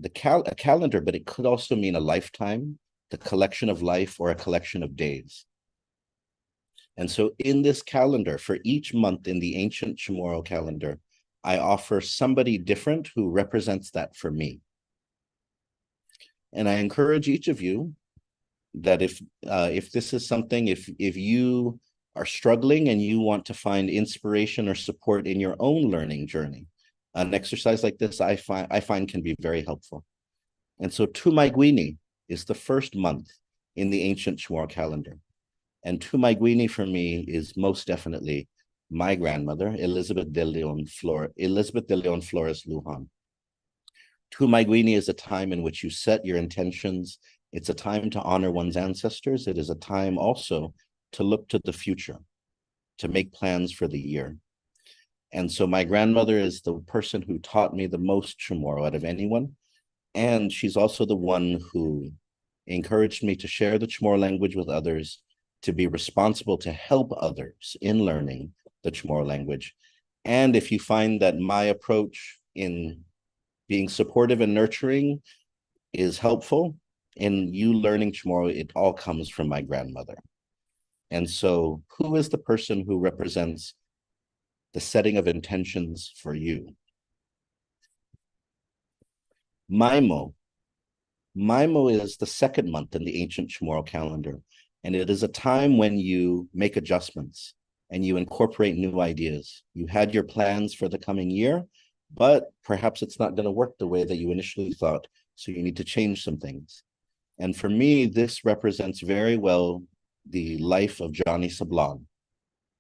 a calendar, but it could also mean a lifetime, the collection of life, or a collection of days. And so in this calendar, for each month in the ancient Chamorro calendar, I offer somebody different who represents that for me. And I encourage each of you that if this is something, if you are struggling and you want to find inspiration or support in your own learning journey, an exercise like this I find can be very helpful. And so Tumaiguini is the first month in the ancient Chamorro calendar. And Tumaiguini for me is most definitely my grandmother, Elizabeth de Leon Flores Lujan. Tumaiguini is a time in which you set your intentions. It's a time to honor one's ancestors. It is a time also to look to the future, to make plans for the year. And so my grandmother is the person who taught me the most Chamorro out of anyone. And she's also the one who encouraged me to share the Chamorro language with others, to be responsible to help others in learning the Chamorro language. And if you find that my approach in being supportive and nurturing is helpful in you learning Chamorro, it all comes from my grandmother. And so who is the person who represents the setting of intentions for you. Maimo. Maimo is the second month in the ancient Chamorro calendar, and it is a time when you make adjustments and you incorporate new ideas. You had your plans for the coming year, but perhaps it's not going to work the way that you initially thought, so you need to change some things. And for me, this represents very well the life of Johnny Sablon,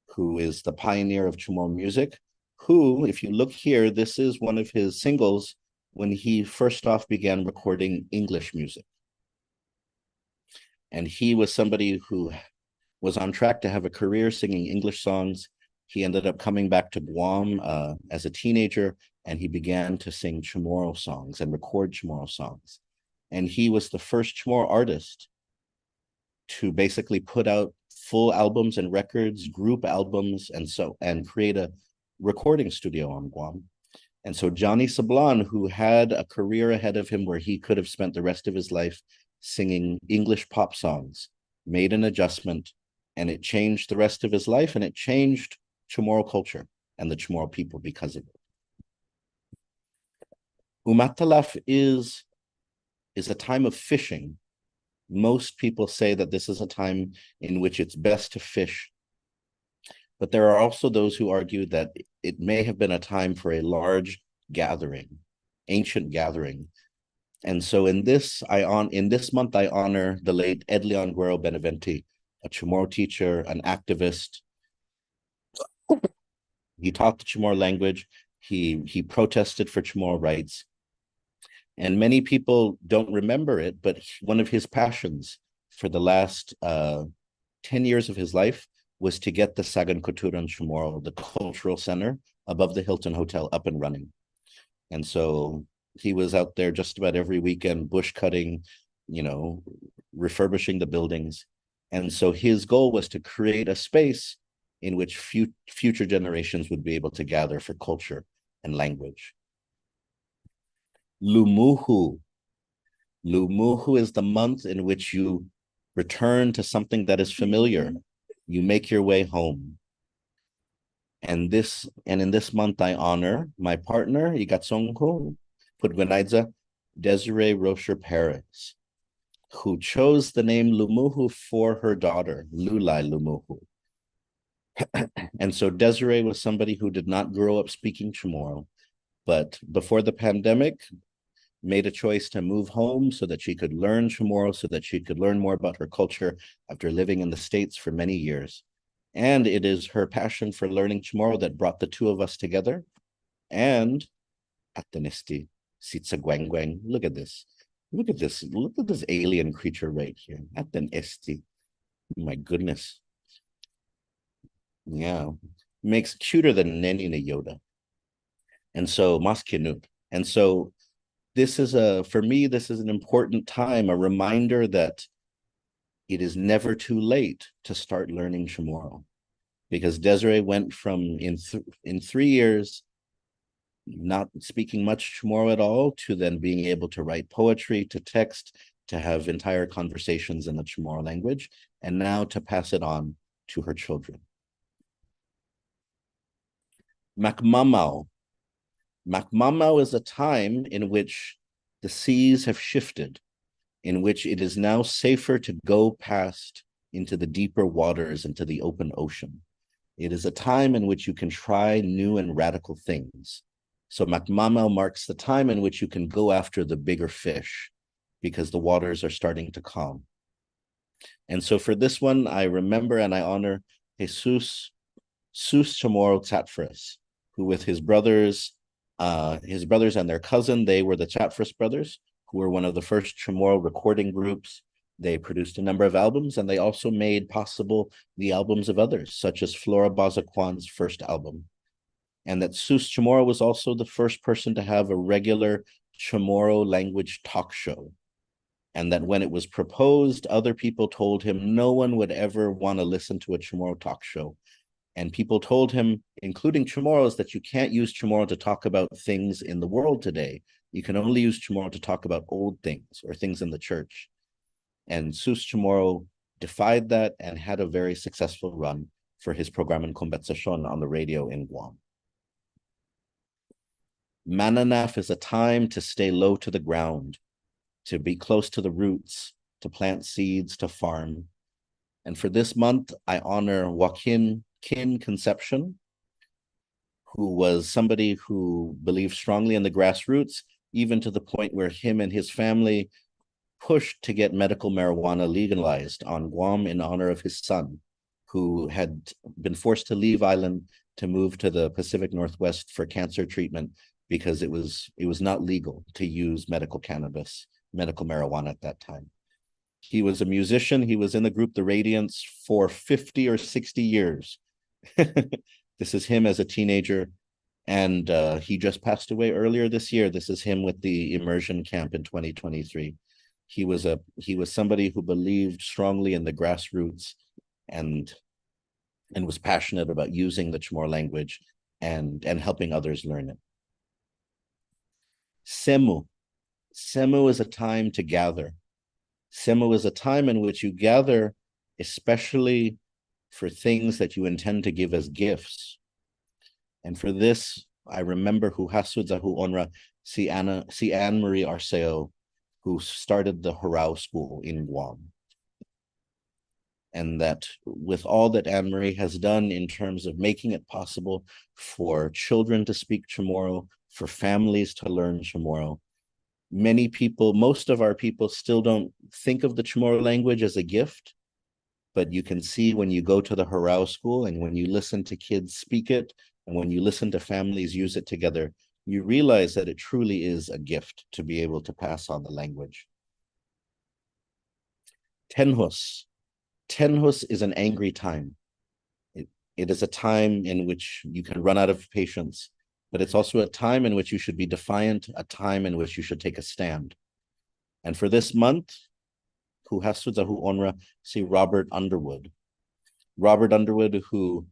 who is the pioneer of Chamorro music, who, if you look here, this is one of his singles when he first off began recording English music. And he was somebody who was on track to have a career singing English songs. He ended up coming back to Guam as a teenager, and he began to sing Chamorro songs and record Chamorro songs. And he was the first Chamorro artist to basically put out full albums and records, group albums, and create a recording studio on Guam. And so Johnny Sablon, who had a career ahead of him where he could have spent the rest of his life singing English pop songs, made an adjustment, and it changed the rest of his life, and it changed Chamorro culture and the Chamorro people because of it. Umatalaf is a time of fishing. Most people say that this is a time in which it's best to fish. But there are also those who argue that it may have been a time for a large gathering, ancient gathering. And so in this month, I honor the late Edleon Guerrero Benavente, a Chamorro teacher, an activist. He taught the Chamorro language. He protested for Chamorro rights. And many people don't remember it, but one of his passions for the last 10 years of his life was to get the Sagan Koturan Chamorro, the cultural center above the Hilton Hotel, up and running. And so he was out there just about every weekend, bush cutting, refurbishing the buildings. And so his goal was to create a space in which future generations would be able to gather for culture and language. Lumuhu. Lumuhu is the month in which you return to something that is familiar. You make your way home. And in this month, I honor my partner, Igatsongko Pudgunaidza, Desiree Rocher Perez, who chose the name Lumuhu for her daughter, Lulai Lumuhu. And so Desiree was somebody who did not grow up speaking Chamorro, but before the pandemic, made a choice to move home so that she could learn Chamorro, so that she could learn more about her culture after living in the States for many years. And it is her passion for learning Chamorro that brought the two of us together. And Atanisti, Sitsa Gwangwang, look at this. Look at this alien creature right here. Atanisti. My goodness. Yeah. Makes cuter than Neni na Yoda. And so Maskinut. And so for me, this is an important time, a reminder that it is never too late to start learning Chamorro. Because Desiree went from, in 3 years, not speaking much Chamorro at all, to then being able to write poetry, to text, to have entire conversations in the Chamorro language, and now to pass it on to her children. Makmamau. Makmamau is a time in which the seas have shifted, in which it is now safer to go past into the deeper waters, into the open ocean. It is a time in which you can try new and radical things. So Makmamau marks the time in which you can go after the bigger fish because the waters are starting to calm. And so for this one, I remember and I honor Jesus Chamorro Tzatfres, who with his brothers and their cousin, they were the Tzatfres brothers, who were one of the first Chamorro recording groups. They produced a number of albums, and they also made possible the albums of others, such as Flora Bazaquan's first album. And that Sus Chamorro was also the first person to have a regular Chamorro language talk show. And that when it was proposed, other people told him no one would ever want to listen to a Chamorro talk show. And people told him, including Chamorros, that you can't use Chamorro to talk about things in the world today. You can only use Chamorro to talk about old things or things in the church. And Sus Chamorro defied that and had a very successful run for his program in Conversacion on the radio in Guam. Mananaf is a time to stay low to the ground, to be close to the roots, to plant seeds, to farm. And for this month, I honor Joaquin Kin Concepcion, who was somebody who believed strongly in the grassroots, even to the point where him and his family pushed to get medical marijuana legalized on Guam in honor of his son, who had been forced to leave island to move to the Pacific Northwest for cancer treatment because it was not legal to use medical cannabis, medical marijuana at that time. He was a musician. He was in the group The Radiants for 50 or 60 years. This is him as a teenager, and he just passed away earlier this year. This is him with the immersion camp in 2023. He was somebody who believed strongly in the grassroots and was passionate about using the Chamorro language and helping others learn it. Semu. Semu is a time to gather. Semu is a time in which you gather, especially for things that you intend to give as gifts. And for this, I remember Huhasud Zahu Onra si Anne Marie Arceo, who started the Harao School in Guam. And that with all that Anne Marie has done in terms of making it possible for children to speak Chamorro, for families to learn Chamorro, many people, most of our people still don't think of the Chamorro language as a gift, but you can see when you go to the Harao School and when you listen to kids speak it, and when you listen to families use it together, you realize that it truly is a gift to be able to pass on the language. Tenhus. Tenhus is an angry time. It is a time in which you can run out of patience, but it's also a time in which you should be defiant, a time in which you should take a stand. And for this month, Huhasudzahu Onra, see Robert Underwood. Robert Underwood, who,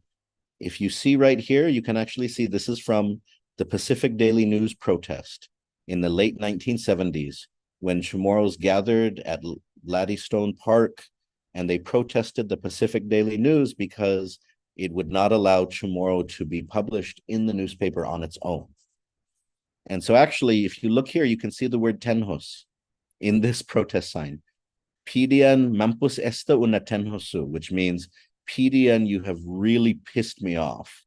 if you see right here, you can actually see this is from the Pacific Daily News protest in the late 1970s, when Chamorros gathered at Laddystone Park and they protested the Pacific Daily News because it would not allow Chamorro to be published in the newspaper on its own. And so actually, if you look here, you can see the word tenhos in this protest sign. Pidian mampus esta una tenhosu, which means, Pidian, you have really pissed me off.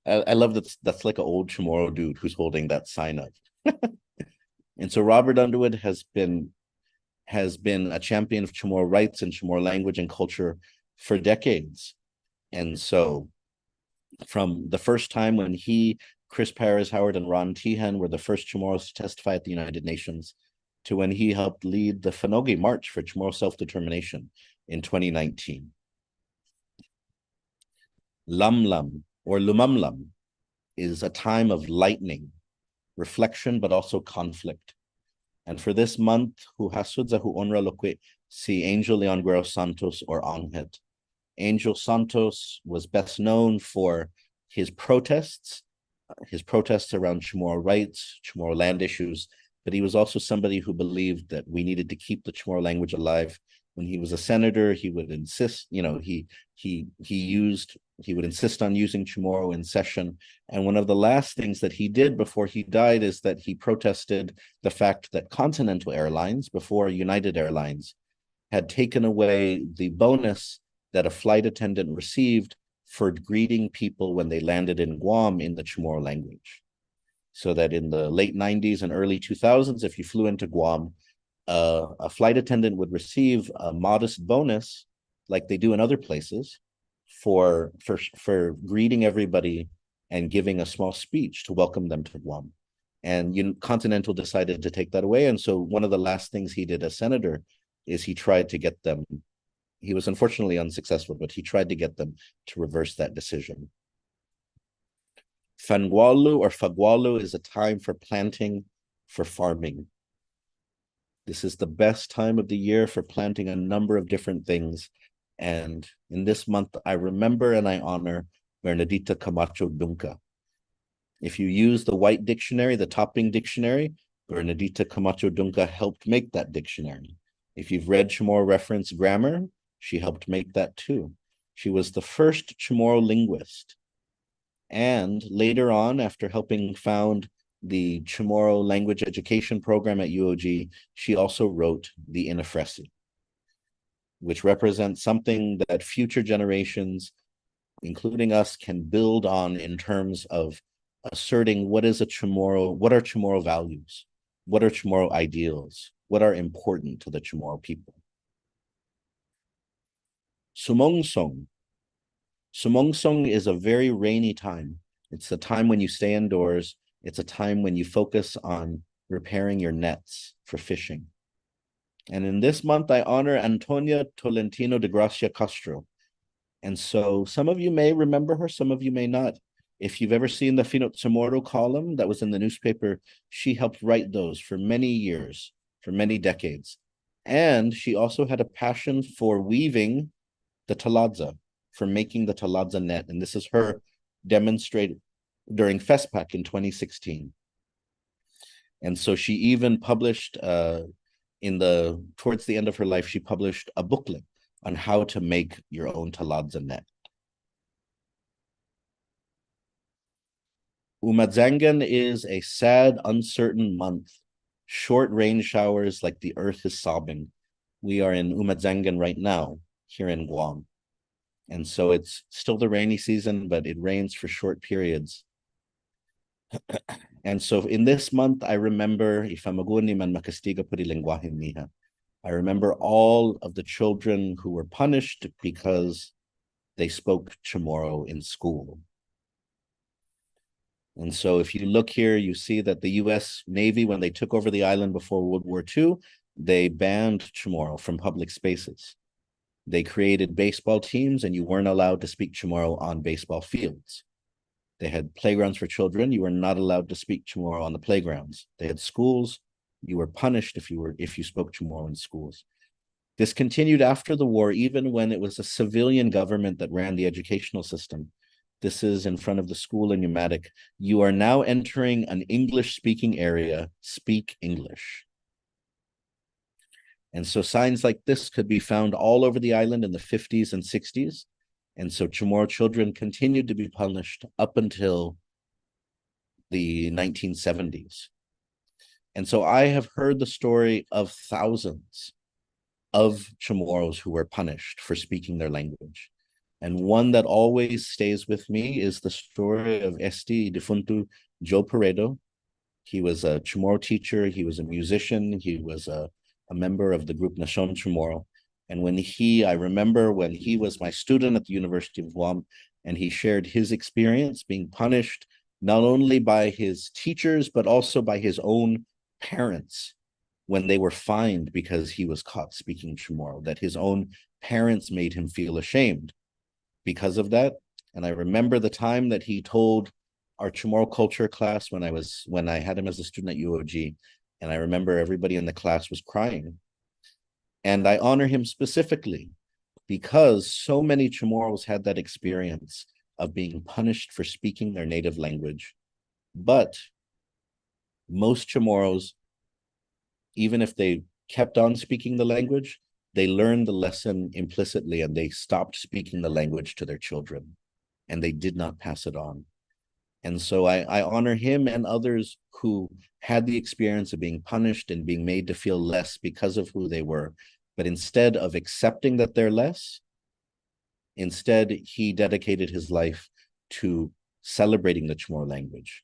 I love that that's like an old Chamorro dude who's holding that sign up. And so Robert Underwood has been a champion of Chamorro rights and Chamorro language and culture for decades. And so from the first time when he, Chris Perez Howard, and Ron Tehan were the first Chamorros to testify at the United Nations, to when he helped lead the Whanaogi March for Chamorro self-determination in 2019. Lamlam, or Lumamlam, is a time of lightning, reflection, but also conflict. And for this month, Huhasudzahu Onra Lokwe si Angel Leon Guerrero Santos, or Anghet. Angel Santos was best known for his protests around Chamorro rights, Chamorro land issues, but he was also somebody who believed that we needed to keep the Chamorro language alive. When he was a senator, he would insist, he would insist on using Chamorro in session. And one of the last things that he did before he died is that he protested the fact that Continental Airlines, before United Airlines, had taken away the bonus that a flight attendant received for greeting people when they landed in Guam in the Chamorro language. So that in the late 90s and early 2000s, if you flew into Guam, a flight attendant would receive a modest bonus, like they do in other places, for greeting everybody and giving a small speech to welcome them to Guam. And Continental decided to take that away. And so one of the last things he did as senator is he tried to get them, he was unfortunately unsuccessful, but he tried to get them to reverse that decision. Fangualu or Fagualu is a time for planting, for farming. This is the best time of the year for planting a number of different things. And in this month, I remember and I honor Bernadita Camacho Dunca. If you use the white dictionary, the Topping Dictionary, Bernadita Camacho Dunca helped make that dictionary. If you've read Chamorro reference grammar, she helped make that too. She was the first Chamorro linguist And later on, after helping found the Chamorro language education program at UOG, she also wrote the Inafresi, which represents something that future generations, including us, can build on in terms of asserting what is a Chamorro, what are Chamorro values, what are Chamorro ideals, what are important to the Chamorro people. Sumongsong. Sumongsong is a very rainy time. It's a time when you stay indoors. It's a time when you focus on repairing your nets for fishing. And in this month, I honor Antonia Tolentino de Gracia Castro. And so some of you may remember her, some of you may not. If you've ever seen the Finot Chamorro column that was in the newspaper, she helped write those for many years, for many decades. And she also had a passion for weaving the taladza, for making the taladza net. And this is her demonstrated during FESPAC in 2016. And so she even published, towards the end of her life, she published a booklet on how to make your own taladza net. Umadzangan is a sad, uncertain month. Short rain showers like the earth is sobbing. We are in Umadzangan right now, here in Guam. And so it's still the rainy season, but it rains for short periods. And so in this month, I remember, I remember all of the children who were punished because they spoke Chamorro in school. And so if you look here, you see that the US Navy, when they took over the island before World War II, they banned Chamorro from public spaces. They created baseball teams, and you weren't allowed to speak Chamorro on baseball fields. They had playgrounds for children. You were not allowed to speak Chamorro on the playgrounds. They had schools. You were punished if you spoke Chamorro in schools. This continued after the war, even when it was a civilian government that ran the educational system. This is in front of the school in Pneumatic. You are now entering an English-speaking area. Speak English. And so signs like this could be found all over the island in the 50s and 60s. And so Chamorro children continued to be punished up until the 1970s. And so I have heard the story of thousands of Chamorros who were punished for speaking their language. And one that always stays with me is the story of Esti Defuntu Joe Peredo. He was a Chamorro teacher. He was a musician. He was a member of the group Nashon Chamorro. And I remember when he was my student at the University of Guam, and he shared his experience being punished not only by his teachers, but also by his own parents when they were fined because he was caught speaking Chamorro, that his own parents made him feel ashamed because of that. And I remember the time that he told our Chamorro culture class when I had him as a student at UOG, and I remember everybody in the class was crying. And I honor him specifically because so many Chamorros had that experience of being punished for speaking their native language. But most Chamorros, even if they kept on speaking the language, they learned the lesson implicitly and they stopped speaking the language to their children, and they did not pass it on. And so I honor him and others who had the experience of being punished and being made to feel less because of who they were. But instead of accepting that they're less, instead he dedicated his life to celebrating the Chamorro language.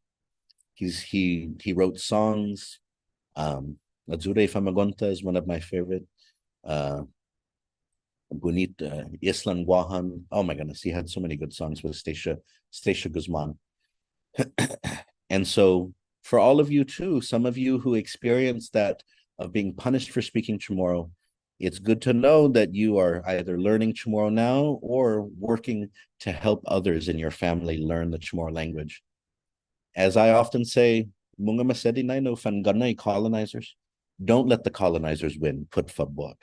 He wrote songs. Azure Famagonta is one of my favorite. Gunit Islan Wahan. Oh my goodness, he had so many good songs with Stacia Guzman. And so for all of you too, some of you who experienced that of being punished for speaking Chamorro, it's good to know that you are either learning Chamorro now or working to help others in your family learn the Chamorro language. As I often say, mga masedi na no fan ganay colonizers. Don't let the colonizers win. Put fabot.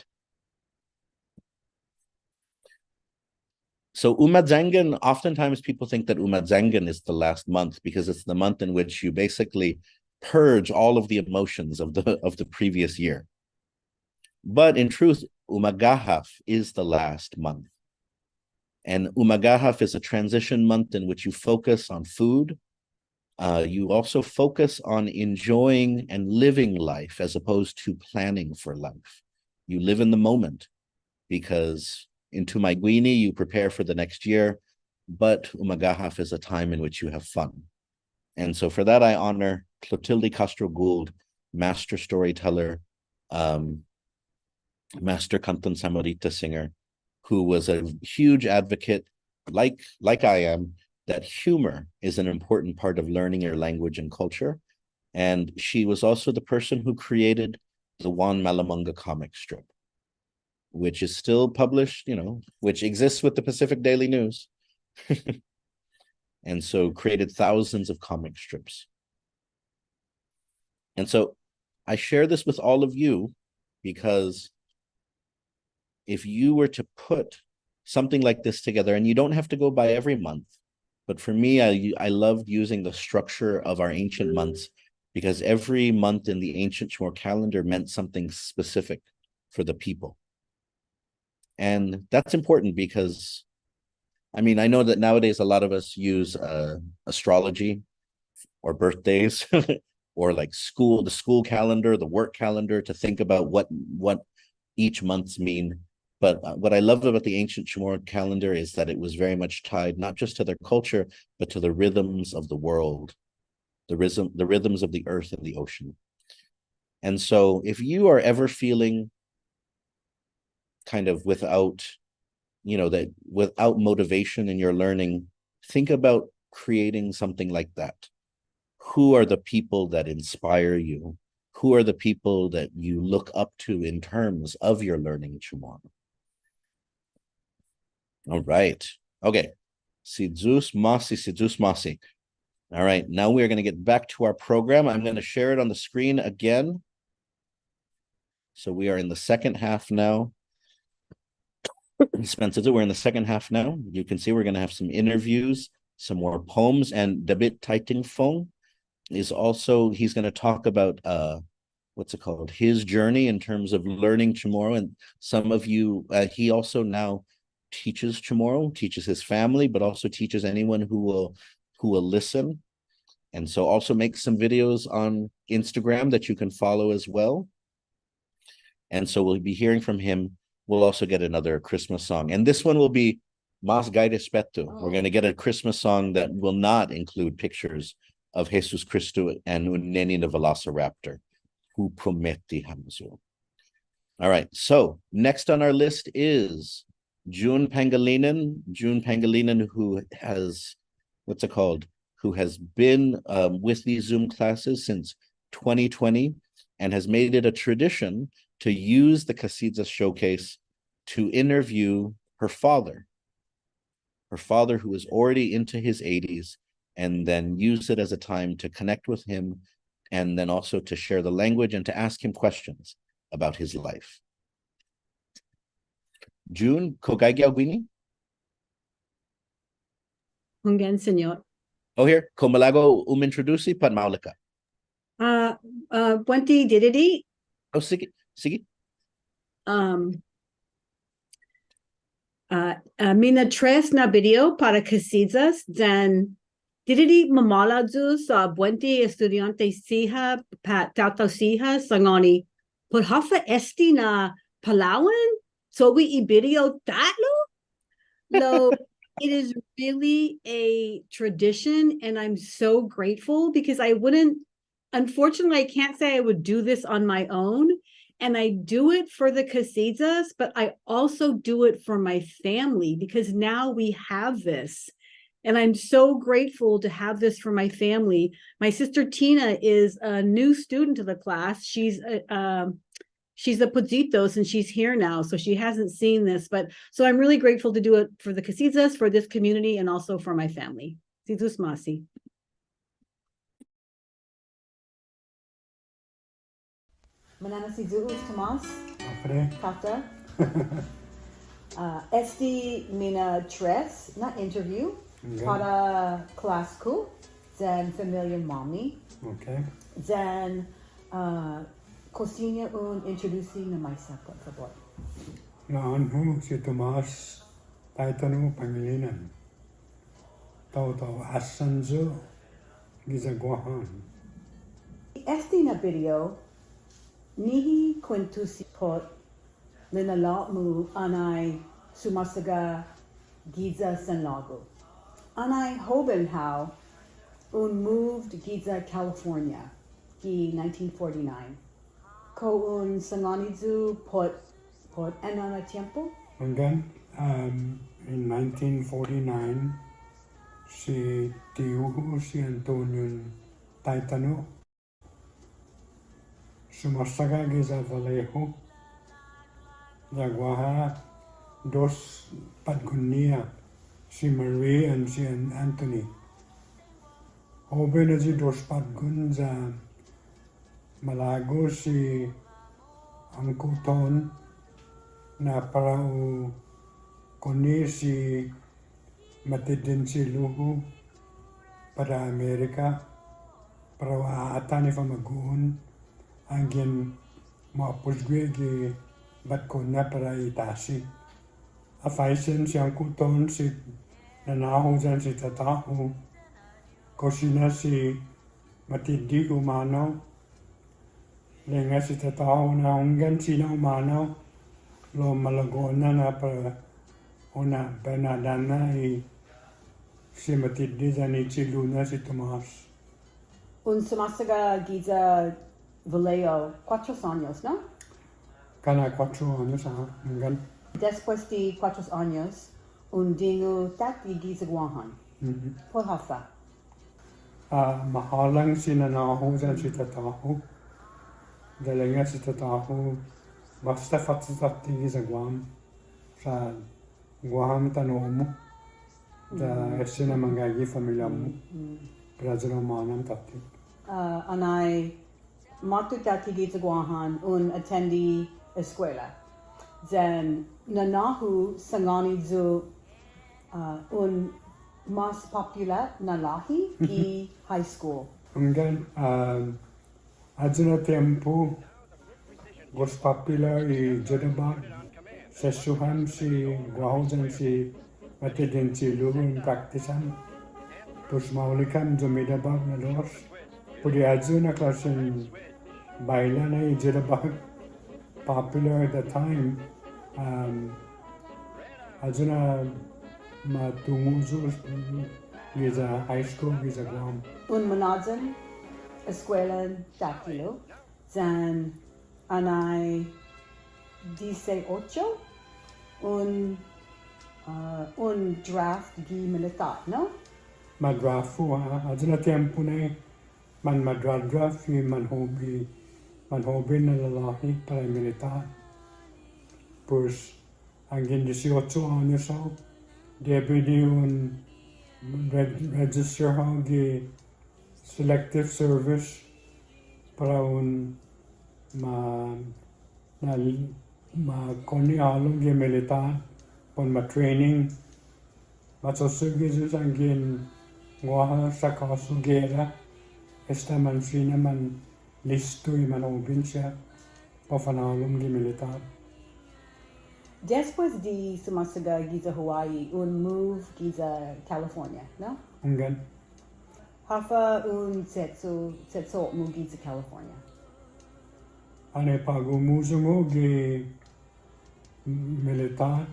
So Umadzangan, oftentimes people think that Umadzangan is the last month because it's the month in which you basically purge all of the emotions of the previous year. But in truth, Umagahaf is the last month. And Umagahaf is a transition month in which you focus on food. You also focus on enjoying and living life as opposed to planning for life. You live in the moment because in Tumaiguini, you prepare for the next year, but Umagahaf is a time in which you have fun. And so for that, I honor Clotilde Castro Gould, master storyteller, master Kantan Samarita singer, who was a huge advocate, like I am, that humor is an important part of learning your language and culture. And she was also the person who created the Juan Malamunga comic strip, which is still published, which exists with the Pacific Daily News. And so created thousands of comic strips. And so I share this with all of you because if you were to put something like this together, and you don't have to go by every month, but for me, I loved using the structure of our ancient months because every month in the ancient Chamorro calendar meant something specific for the people. And that's important because, I know that nowadays a lot of us use astrology or birthdays or like the school calendar, the work calendar to think about what each month's mean. But what I love about the ancient Chamorro calendar is that it was very much tied not just to their culture, but to the rhythms of the world, the rhythms of the earth and the ocean. And so if you are ever feeling kind of without motivation in your learning, think about creating something like that. Who are the people that inspire you? Who are the people that you look up to in terms of your learning Chamorro? All right. Okay. Sidzus Masi. All right. Now we're going to get back to our program. I'm going to share it on the screen again. So we are in the second half now. Spencer, we're in the second half now. You can see we're going to have some interviews, some more poems, and David Taitingfong is also, he's going to talk about his journey in terms of learning Chamorro. And some of you, he also now teaches Chamorro, teaches his family, but also teaches anyone who will listen. And so also makes some videos on Instagram that you can follow as well. And so we'll be hearing from him. We'll also get another Christmas song. And this one will be Mas Gai Respeto. We're going to get a Christmas song that will not include pictures of Jesus Cristo and Uneni the Velociraptor, who prometi Hamzu. All right. So next on our list is June Pangilinan, who has, who has been with these Zoom classes since 2020 and has made it a tradition to use the Kasiyas showcase to interview her father who is already into his 80s, and then use it as a time to connect with him and then also to share the language and to ask him questions about his life. June, Kogagi Alguini? Hungen, senor. Oh, here. Komalago introduci pan maulika. Buenti dididi. Oh, sige. Mina tres na video para Kasiyas, dan dididi mamaladu sa buenti estudiante siha tauto siha sangoni por hafa esti na Palawan. So we video tatlo. Lo, it is really a tradition, and I'm so grateful because unfortunately, I can't say I would do this on my own. And I do it for the Kasiyas, but I also do it for my family because now we have this. And I'm so grateful to have this for my family. My sister Tina is a new student to the class. She's a Pozitos, and she's here now, so she hasn't seen this. But so I'm really grateful to do it for the Kasiyas, for this community, and also for my family. Sidzus Masi. Manana Sidzus Tomas. Kata. Esti mina tres na interview para class ko, then familiar mommy. Okay. Then cocina introducing na myself, por favor. Naan si Tomas taitanu Pangilinan. Tau asanzo giza guahan. Esti na video, nihi kwentusi pot linalot mu anay sumasaga Giza San Lago. Anay hoben how moved Giza, California, gi 1949. Ko sanganizu pot enana tiempo. And then in 1949, si Tiuhu si Antonio Taitano sumasaga giza Vallejo Jaguaha dos Patgunia si Marie and si Anthony. Hobe na si dos Patgun za Malago si Uncle Ton na parao koni si matidin si Luhu para Amerika para aata ni Famagun angin maapusgwe gi batkona para itasi. Afaisin si Uncle Ton si nanahu dyan si Tatahu kosina si matidi umano lenga si Tatahu na hunggan sina umano lo malagona na para una penadana y si matidi dyan si Luna si Tomas. Sumasaga Giza Vallejo 4 años, ¿no? Kana 4 años, hanggan. Después de 4 años, dingo tati Giza Guahan. Por hafa. Mahalang sinanahu dyan si Tatahu. Dalinga si Tatahu basta fatitati sa Guam. Sa Guam tanomo. Da esina mangagi familya mo. Brazil manam tati. Anay matu tati Giza Guahan attendi escuela. Then nanahu sangani zu mas popular na lahi ki high school. Hanggang aduna tempo gos popular i Jedabag sa suhan si Guahojan si matidin si Luhun praktisan. Terus maulikan Jedabag na dos. Pudi aduna klasin baila na i Jedabag popular at the time. Aduna matumuzo giza high school giza Guam. Manadzan escuela dakilo. Then anay 18 un draft gi militar, no? Madrafu aduna tempo na man madradraft man hobi na lalaki para militar. Pues angin 18 años ho, deputy un register ho gi selective service para un ma koni along gi militar pon ma training matsosugi angin ngwa sa kasu gera esta man sina man listo i man obin siya pafanalong gi militar. Después de Sumasaga Giza Hawaii, move Giza California, no? Hanggan. Hafa setso mu Giza California. Ane pagumuzo mo gi militar.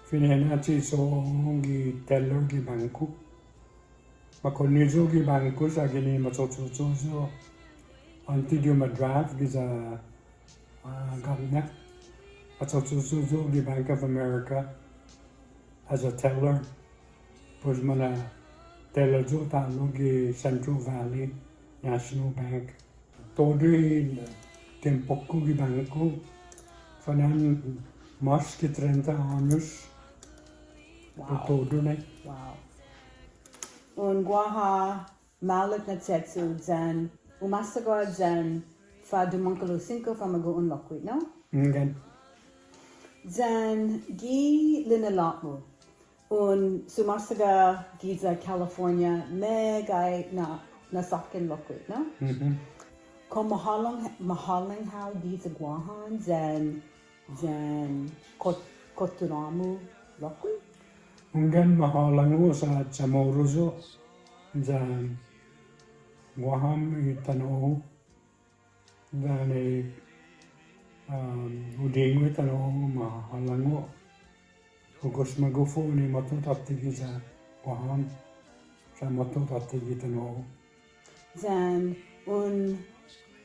Finena so gi teller gi bangku. Makonizo gi bangku sa gini matsotsozo. Antidio madraf giza governor. Matsotsozo gi Bank of America as a teller. Pues mana teller zo talo gi Central Valley National Bank. Todo tempo gi banco. Fanan más que 30 años. Wow. Todo na. Wow. Guaha malak na tsetsu zan umasaga zan fa dumankalo 5 fa mag-uun lokwit, no? Hanggan. Zan gi linalakmo. Sumasaga Giza California megay na nasakin lokwit, no? Kung mahalang how Giza Guahan zan Koturamu Lokwi. Hunggan mahalangu sa Chamoru zo. Dan Guaham i Tanoho. Dan udingu i Tanoho mahalangu. Hugos magufu ni matutaptigi sa Guaham. Sa matutaptigi Tanoho. Then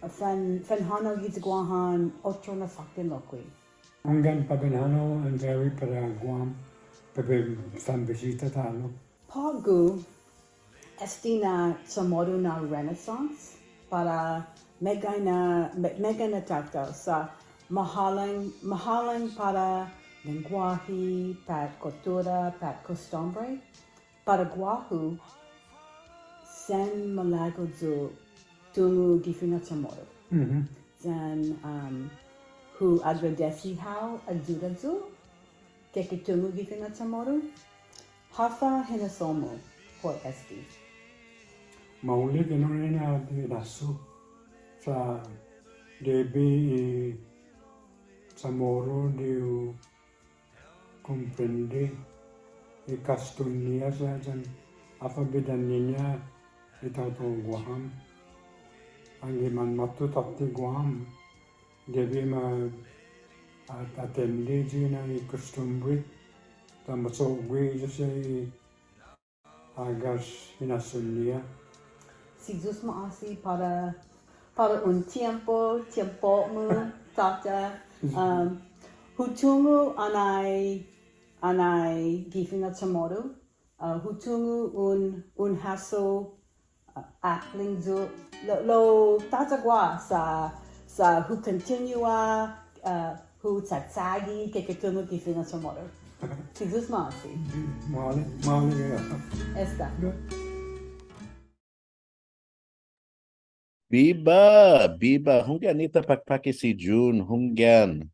fan hano git Guahan otro na sakin Lokwi. Hunggan pabenhano and very para Guam. Pepe fan visita talo. Pagu estina Chamoru na Renaissance para mega na tactile sa mahalang para lenguaje, para cultura, para costumbre, para Guahu sen malago zo tungu gifina Chamoru. Then who agradeci how ajuda zo que tungu gifina Chamoru. Hafa hinasomo por esti. Mauli que no era de nasu. Sa debe Chamoru de comprende e castonia sa jan alfabetaninya itaw to Guam. Ang man matu tapti Guam. Debe ma atende jina e costumbre. Tamaso gwe jose agas inasonia. Si Zeus maasi para un tiempo mu tata hutungu anai gifina Chamoru hutungu un haso akling zo lo tata gua sa hu continua hu tsatsagi que tungu gifina Chamoru. Si Zeus maasi. Mali ya. Esta. Biba, hunganita pakpaki si June, hungan.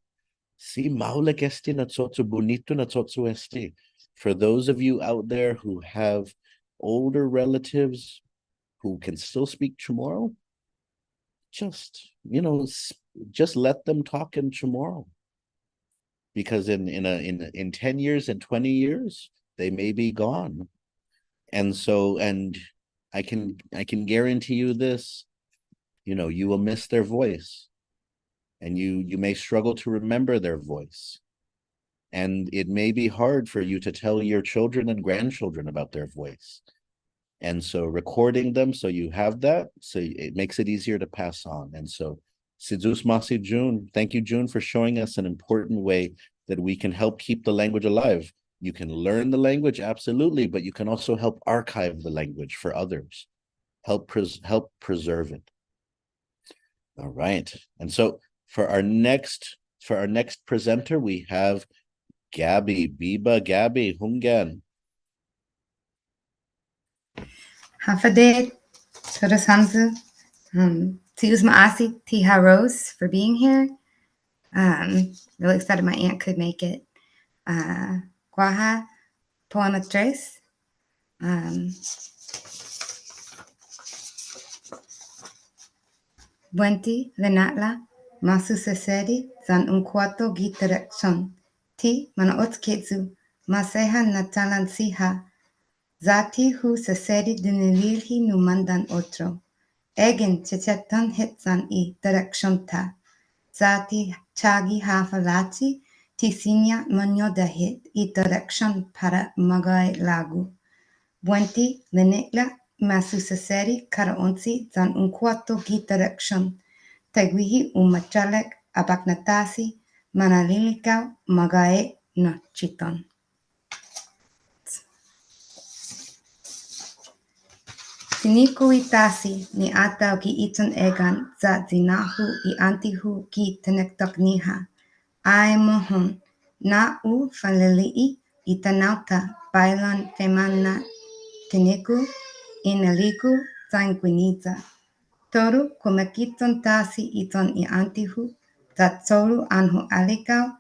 Si maula esti na tsotsu bonito na tsotsu esti. For those of you out there who have older relatives who can still speak Chamorro, just let them talk in Chamorro. Because in 10 years and 20 years, they may be gone. And I can guarantee you this, you will miss their voice, and you may struggle to remember their voice. And it may be hard for you to tell your children and grandchildren about their voice. And so recording them so you have that, so it makes it easier to pass on. And so Sidzus Masi June, thank you, June, for showing us an important way that we can help keep the language alive. You can learn the language, absolutely, but you can also help archive the language for others, help preserve it. All right. And so for our next presenter, we have Gabby. Gabby, Hungan. Hafade, Todos Hamza, Tius Maasi, Tiha Rose for being here. Really excited my aunt could make it. Guaha, Poema Tres. Buenti, Lenatla, Masu Sesedi, Zan Unquato Gitarekson. Ti, Manaot Ketsu, Maseha Natalan Siha. Zati hu sesedi dinililhi numandan otro. Egen chechetan hitzan I direction ta. Zati chagi hafalati tisinya manyo dahit I direction para magai lagu. Buenti lenekla masu sesedi karaonsi zan unquato gi direction. Tegwihi umachalek abaknatasi manalilikau magai na chiton. Sinikuitasi ni atau ki iton egan za zinahu I antihu ki tenektok niha. Ai mohon na u falelii itanauta bailan femana teniku inaliku sanguiniza. Toru kumekiton tasi iton I antihu za tsolu anhu alikau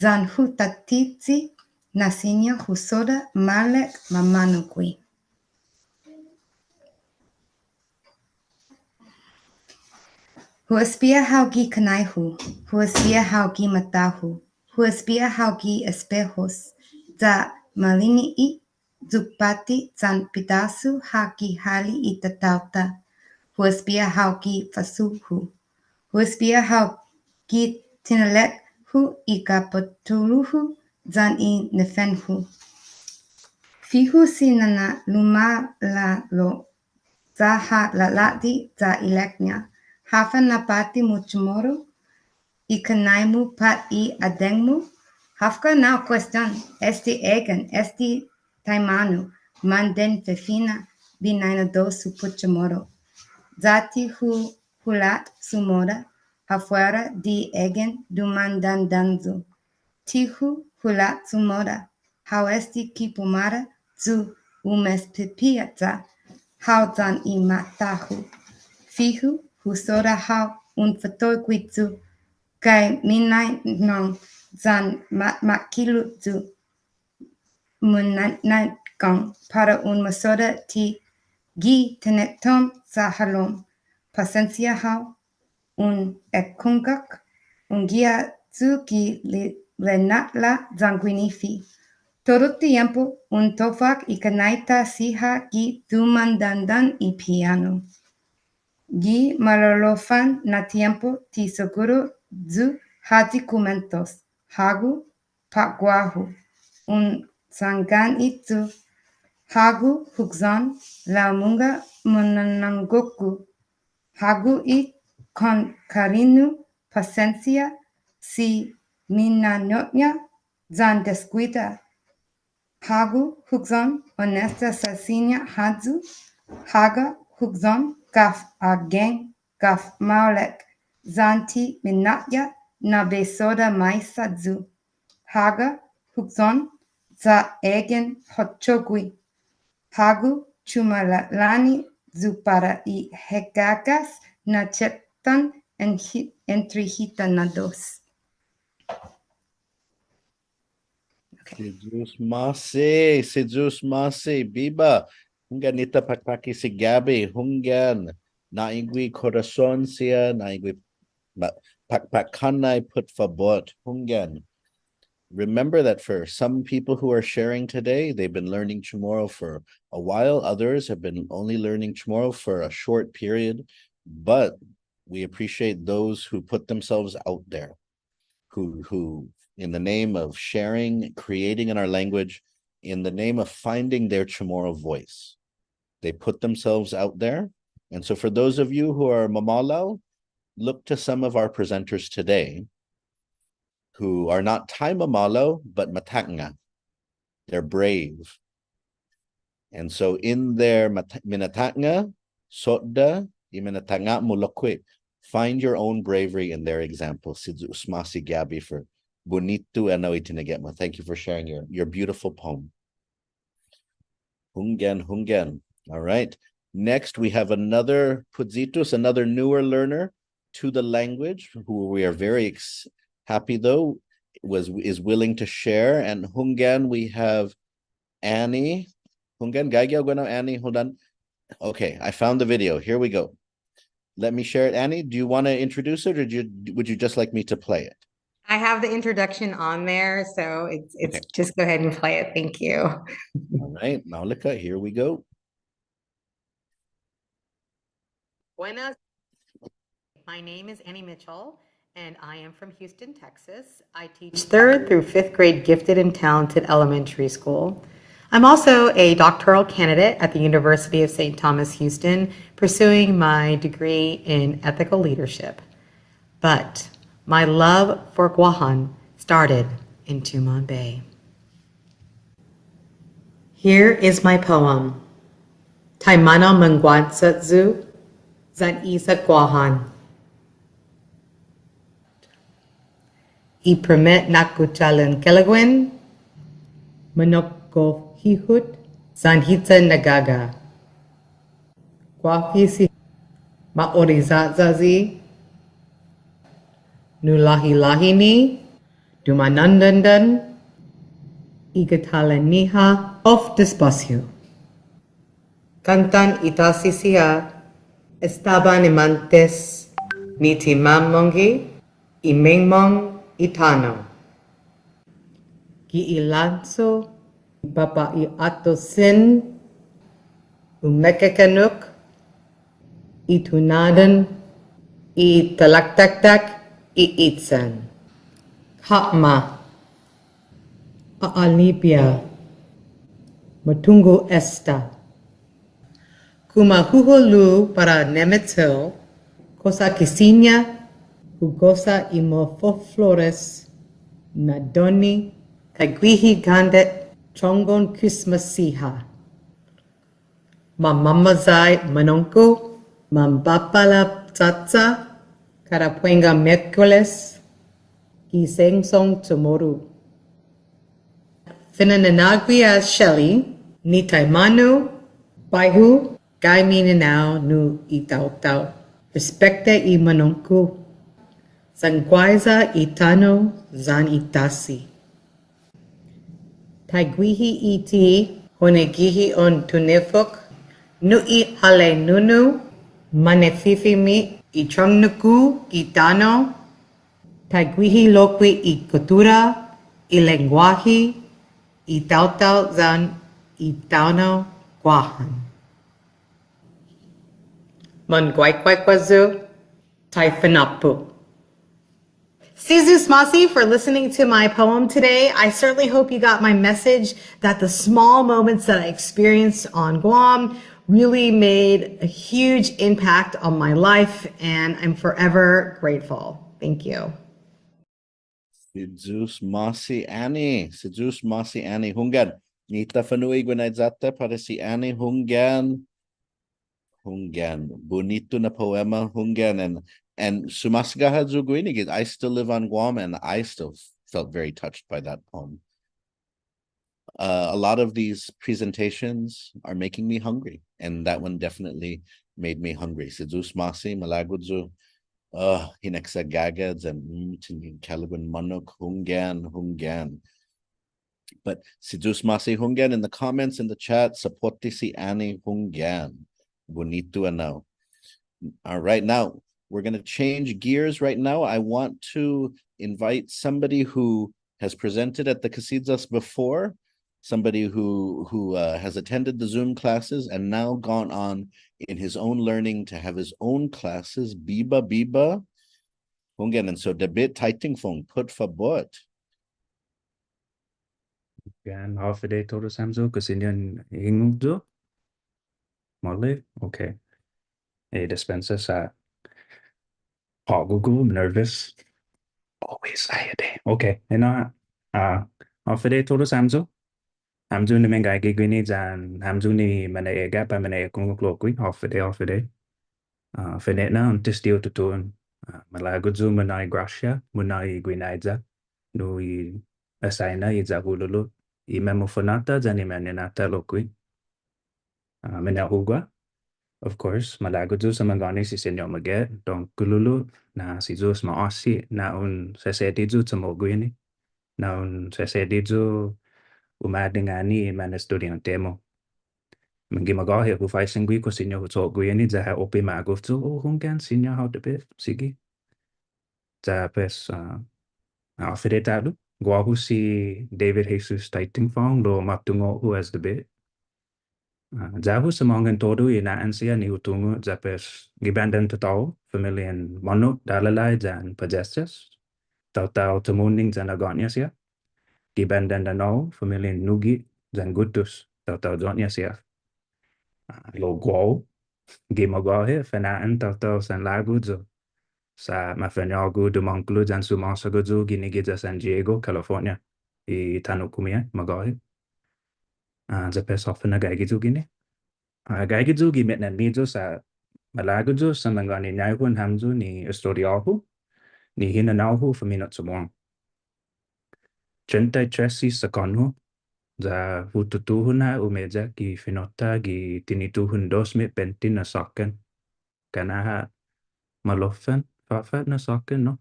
zanhu tatitsi nasinya husoda malek mamanukui. Huaspia hau gi kanaihu, huaspia hau gi matahu, huespia hauki espejos, za malini'i, zupati zan pidasu haki hali itatauta, huespia hauki fasuhu, huespia hauki tinalet hu ikapotuluhu zan I nefenhu. Fihu sinana luma la lo za ha la lati za ileknya, hafa napati muchumoro, ikanaimu pat I adengmu, hafka na cuestión, esti egan, esti taimanu, manden fefina, binaina dosu puchumoro. Zati hu hulat sumoda, afuera di egen dumandandanzu. Tihu hulat sumoda, how esti kipumara, zu umes pipiata, how zan I matahu. Fihu husoda how un fatoiquitzu, kai minai non zan makilu zu munanat kong para un masoda ti gi tenetom sa halom. Paciencia how un ekungak un guia zu ki lenat la zanguinifi. Todo tiempo un tofak y kanaita siha gi dumandandan y piano. Gi malolofan na tiempo ti seguro zu hati kumentos, hagu pakwahu, un sangan itu, hagu hukzon, la munga munanangoku, hagu I con carinu, paciencia, si minanotnya, zan descuida, hagu hukzon, honesta sasinya hadzu, haga hukzon, gaf agen, gaf maulek, zanti minatya, na besoda maisadzu, haga hukzon, za egen hochogui, hagu chumalalani zu para I hegagas na chetan entre hita na dos. Sejus Mase, Biba, Hunganita Pakpaki si Gabi, Hungan, Naingui Corazon sia, Naingui Pakpakanai put fabot, Hungan. Remember that for some people who are sharing today, they've been learning Chamorro for a while. Others have been only learning Chamorro for a short period, but we appreciate those who put themselves out there, who in the name of sharing, creating in our language, in the name of finding their Chamorro voice, they put themselves out there. And so for those of you who are Mamalao, look to some of our presenters today who are not Thai Mamalo, but Matanga. They're brave. And so in their Minatanga, Sotda, Iminatanga Mulokwe, find your own bravery in their example. Sidzu Usmasi Gabi for Bunitu Anoitinagetma. Thank you for sharing your beautiful poem. Hungan. All right. Next, we have another Pudzitus, another newer learner to the language, who we are very happy though is willing to share. And Hungan, we have Annie. Hungan, Annie, hold on. Okay, I found the video. Here we go. Let me share it. Annie, do you want to introduce it, or would you just like me to play it? I have the introduction on there, so it's okay. Just go ahead and play it. Thank you. All right, Maulika, here we go. Buenas. My name is Annie Mitchell, and I am from Houston, Texas. I teach 3rd through 5th grade gifted and talented elementary school. I'm also a doctoral candidate at the University of St. Thomas, Houston, pursuing my degree in ethical leadership. But my love for Guahan started in Tumon Bay. Here is my poem, Taimano Mengwansatzu, Zan Isa Guahan. I permit nakuchalan kelagwin, manoko hihut, sanhita nagaga. Guafisi maorizazazi, nulahi lahini, dumanandandan, igatalaniha of despacio. Kantan itasisia, estaban imantes, nitimamongi, imengmong itano. Giilanso, Baba I Atosin, Umekakanuk, Itunadan, I Talaktaktak, I Itsan. Hapma, Aalipia, Matungo Esta. Kumahuhulu para Nemetil, Cosa Kisinya, Hugosa Imofo Flores, Nadoni, Kagwihi Gandet, Chongon Christmasiha. Mamamazai Manonko, Mambapala Tsatsa, Carapuenga Miércoles, Giseng Song Chamoru. Finananagwia Shelley, Nitaimanu, Baihu, Gai Minanao nu Itautau. Respecte I Manonko, Zanguaiza Itano Zan Itasi. Taiguihi iti honegihi on tunifuk, nui hale nunu, manefifimi itrangnuku itano, taiguihi loqui I cultura, I lenguaje, I tautau zan itano guahan. Mon guaiquaiquazu, taifanapu. Sizus Masi for listening to my poem today. I certainly hope you got my message that the small moments that I experienced on Guam really made a huge impact on my life, and I'm forever grateful. Thank you. Sidus Masi Annie. Sidus Masi Annie. Hungan. Nita fanui gwanaidzata para si Annie Hungan. Hungan. Bonito na poema Hungan. And Sumasgaha Zuguinigit. I still live on Guam and I still felt very touched by that poem. A lot of these presentations are making me hungry. And that one definitely made me hungry. Sidus Masi, Malagudzu. Hineksa Gagads and Calagun Manuk, Hungan. But Sidus Masi Hungan in the comments in the chat, Sapoti si Ani Hungan. Bonito now. All right, now we're going to change gears right now. I want to invite somebody who has presented at the Kasiyas before, somebody who has attended the Zoom classes and now gone on in his own learning to have his own classes. Biba. Hungan, and so debit tighting phone put for bot. Gan half a day total Samsung Kasinian Ingdo. Molly, okay. A dispenser sa Google nervous. Always I a day. Okay. And half a day total Samsung. Hamzu ni mengai gigwini jan hamzu ni mana ega pa mana kung klokwi half a day. Fenet na on testio tutun. Malagudzu manai gracia munai gwinaidza no I asaina idza hululu I memofonata jan imenenata lokwi. Menahugwa. Of course, malagudzu sa mangani si senyo maget don kululu na si Zeus maasi na un sesedizu tamogwini na un sesedizu umadingani man estudiante mo. Mengimagahe ku fai singwi ko sinyo to gwini za ha opi maguftu hungan sinyo how to be sigi. Za pes afidetadu gwahu si David Jesus Tighting Fong lo matungo who has the bit. Jahu semangan todo ina ansia ni utungu zapes gibandan totoo familian monut dalalai jan pajestes tau temuning jan agonias ya gibandan danau familian nugi jan gutus tau jonias ya lo go gimagohe fanaan tau san lagu zo sa mafanyagu de manglu jan sumasa gozo ginigi ja San Diego California I tanukumia magohe zapes ofena gaigizu gini Gaigizu gimet na nijo sa malagujo sa mangani nyaiwan hamzu ni historiahu ni hinanahu faminat sumong. 33 secondu za hututuhun na umeja ki finota gi tinituhun 2020 na sokken. Kanaha malofen fafat na sokken no.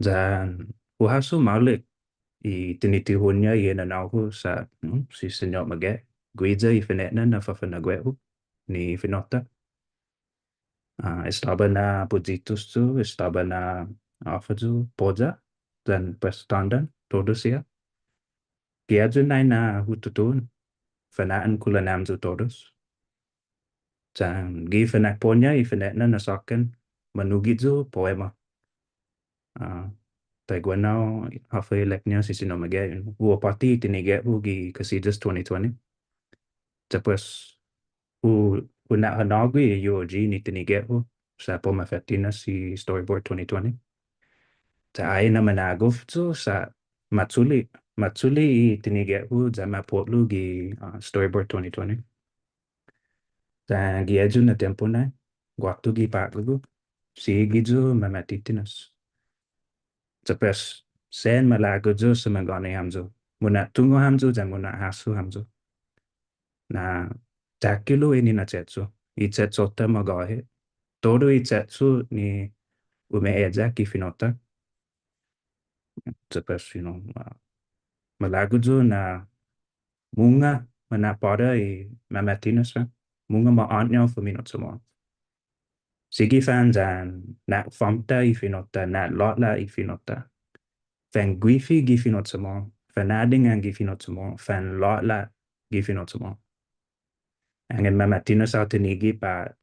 Zan uhasu malik I tinituhunnya hinanahu sa si senyor mage. Guiza I finetna na fafanagwehu ni finota. Estaba na pujitus tu, estaba na afazu poja dan pestandan todo siya. Giajunay na hututun, fanaan kulanamzu todos. Tan gi fanak ponya ifanetna nasaken manugidzu poema. Taiguanao hafe leknya si sinomage huo party tinige gi Kasiyas 2020. Después una hanagui UOG ni tinige sa poma fatina si storyboard 2020. Ta ay na managufzo sa Matsuli tinige za mapotlu gi storyboard 2020. Ta giaju na tempo na waktu gi paklu si gizu mamatitinas. Tapos sen malagujo sa magani hamzo. Muna tungo hamzo dan muna hasu hamzo. Na takilu ini na tetsu. Itetsu ta magahe. Todo itetsu ni umeedza ki finota. Tapos, malagujo na munga manapada mamatinas fa. Munga maantnya faminot semua. Sigi fan dan na famta ifinota, na lotla ifinota. Fan guifi gifinot semua. Fanading ang gifinot semua. Fan lotla gifinot semua. Angin mamatinas sa tinigi pa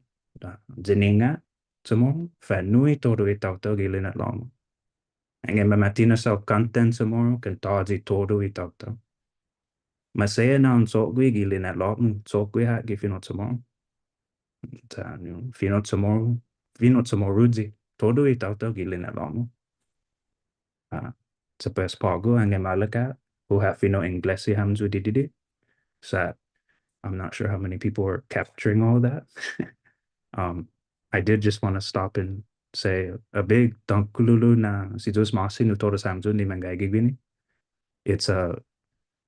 zeninga semua. Fan nui todo itauto gilinat long. Angin mamatinas sa content semua. Kan taji todo itauto. Masaya na ang sokwi gilinat long. Sokwi ha gifinot semua. Finot semua rudzi. Todo itauto gilinat long. Sa pago ang malaka who have English hamzu dididi. So I'm not sure how many people are capturing all that. I did just want to stop and say a big tangkululu na si Diyos masi no todos hamzu ni mangagigini. It's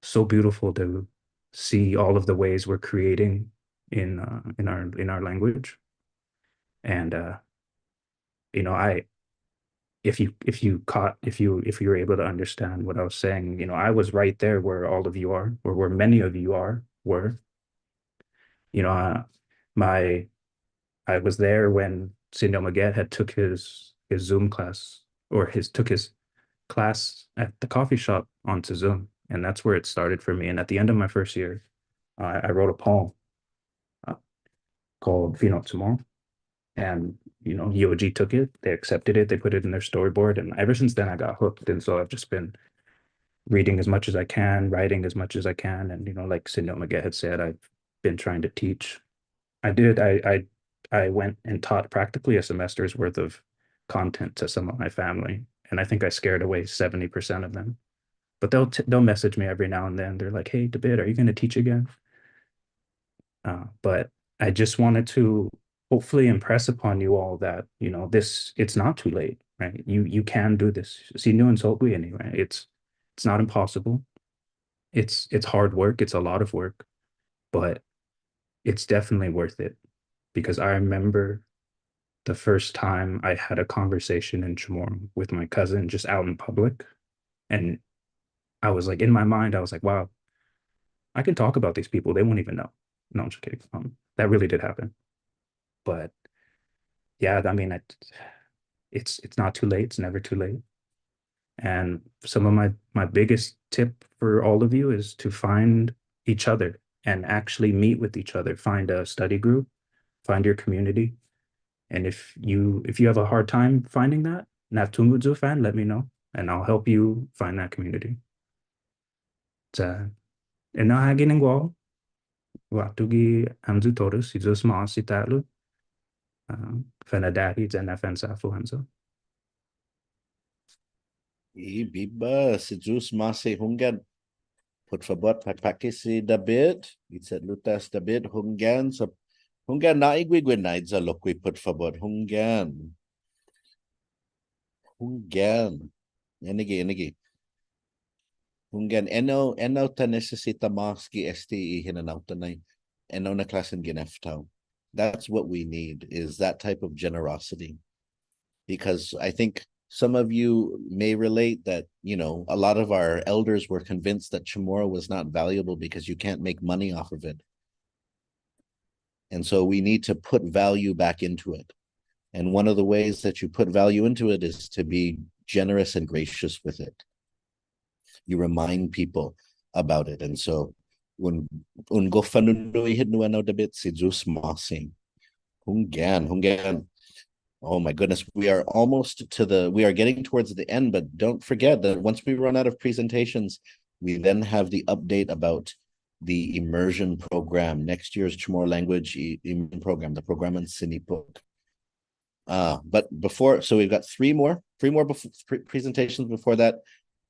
so beautiful to see all of the ways we're creating in our language. And if you were able to understand what I was saying, I was right there where all of you are, or where many of you were. I was there when Senor Maget had took his Zoom class, or took his class at the coffee shop onto Zoom, and that's where it started for me. And at the end of my first year, I wrote a poem called Finot Tomorrow. And, UOG took it, they accepted it, they put it in their storyboard. And ever since then, I got hooked. And so I've just been reading as much as I can, writing as much as I can. And, like Senor Maget had said, I've been trying to teach. I went and taught practically a semester's worth of content to some of my family. And I think I scared away 70% of them. But they'll message me every now and then. They're like, hey, David, are you going to teach again? But I just wanted to hopefully impress upon you all that, it's not too late, right? You can do this. Right? It's not impossible. It's hard work. It's a lot of work, but it's definitely worth it. Because I remember the first time I had a conversation in Chamoru with my cousin just out in public. And I was like, in my mind, I was like, wow, I can talk about these people. They won't even know. No, I'm just kidding. That really did happen. But yeah, I mean, it's not too late. It's never too late. And some of my biggest tip for all of you is to find each other and actually meet with each other. Find a study group, find your community. And if you have a hard time finding that, Natungudzu fan, let me know, and I'll help you find that community. And now hagin ngwao, waktu gi hamzu todos, si Diyos maasi talo, fanadahi dyan na fansafu hamzo. Biba, si Diyos maasi hungan. Por favor, pakisi David. Itset lutas David hungan. So hungan na igwigwinaid sa lokwi, por favor. Hungan. Enigi. Hungan, eno ta necesita mas ki STE hinanaw tanay. Eno na klasen gineftaw. That's what we need, is that type of generosity. Because I think some of you may relate that, a lot of our elders were convinced that Chamorro was not valuable because you can't make money off of it. And so we need to put value back into it. And one of the ways that you put value into it is to be generous and gracious with it. You remind people. about it. And so un go fanunui hit nuano debit si jus masim. Hungan. Oh my goodness, we are getting towards the end, but don't forget that once we run out of presentations, we then have the update about the immersion program, next year's Chamorro language immersion program, the program in Sinipuk. But before, so we've got three more presentations before that.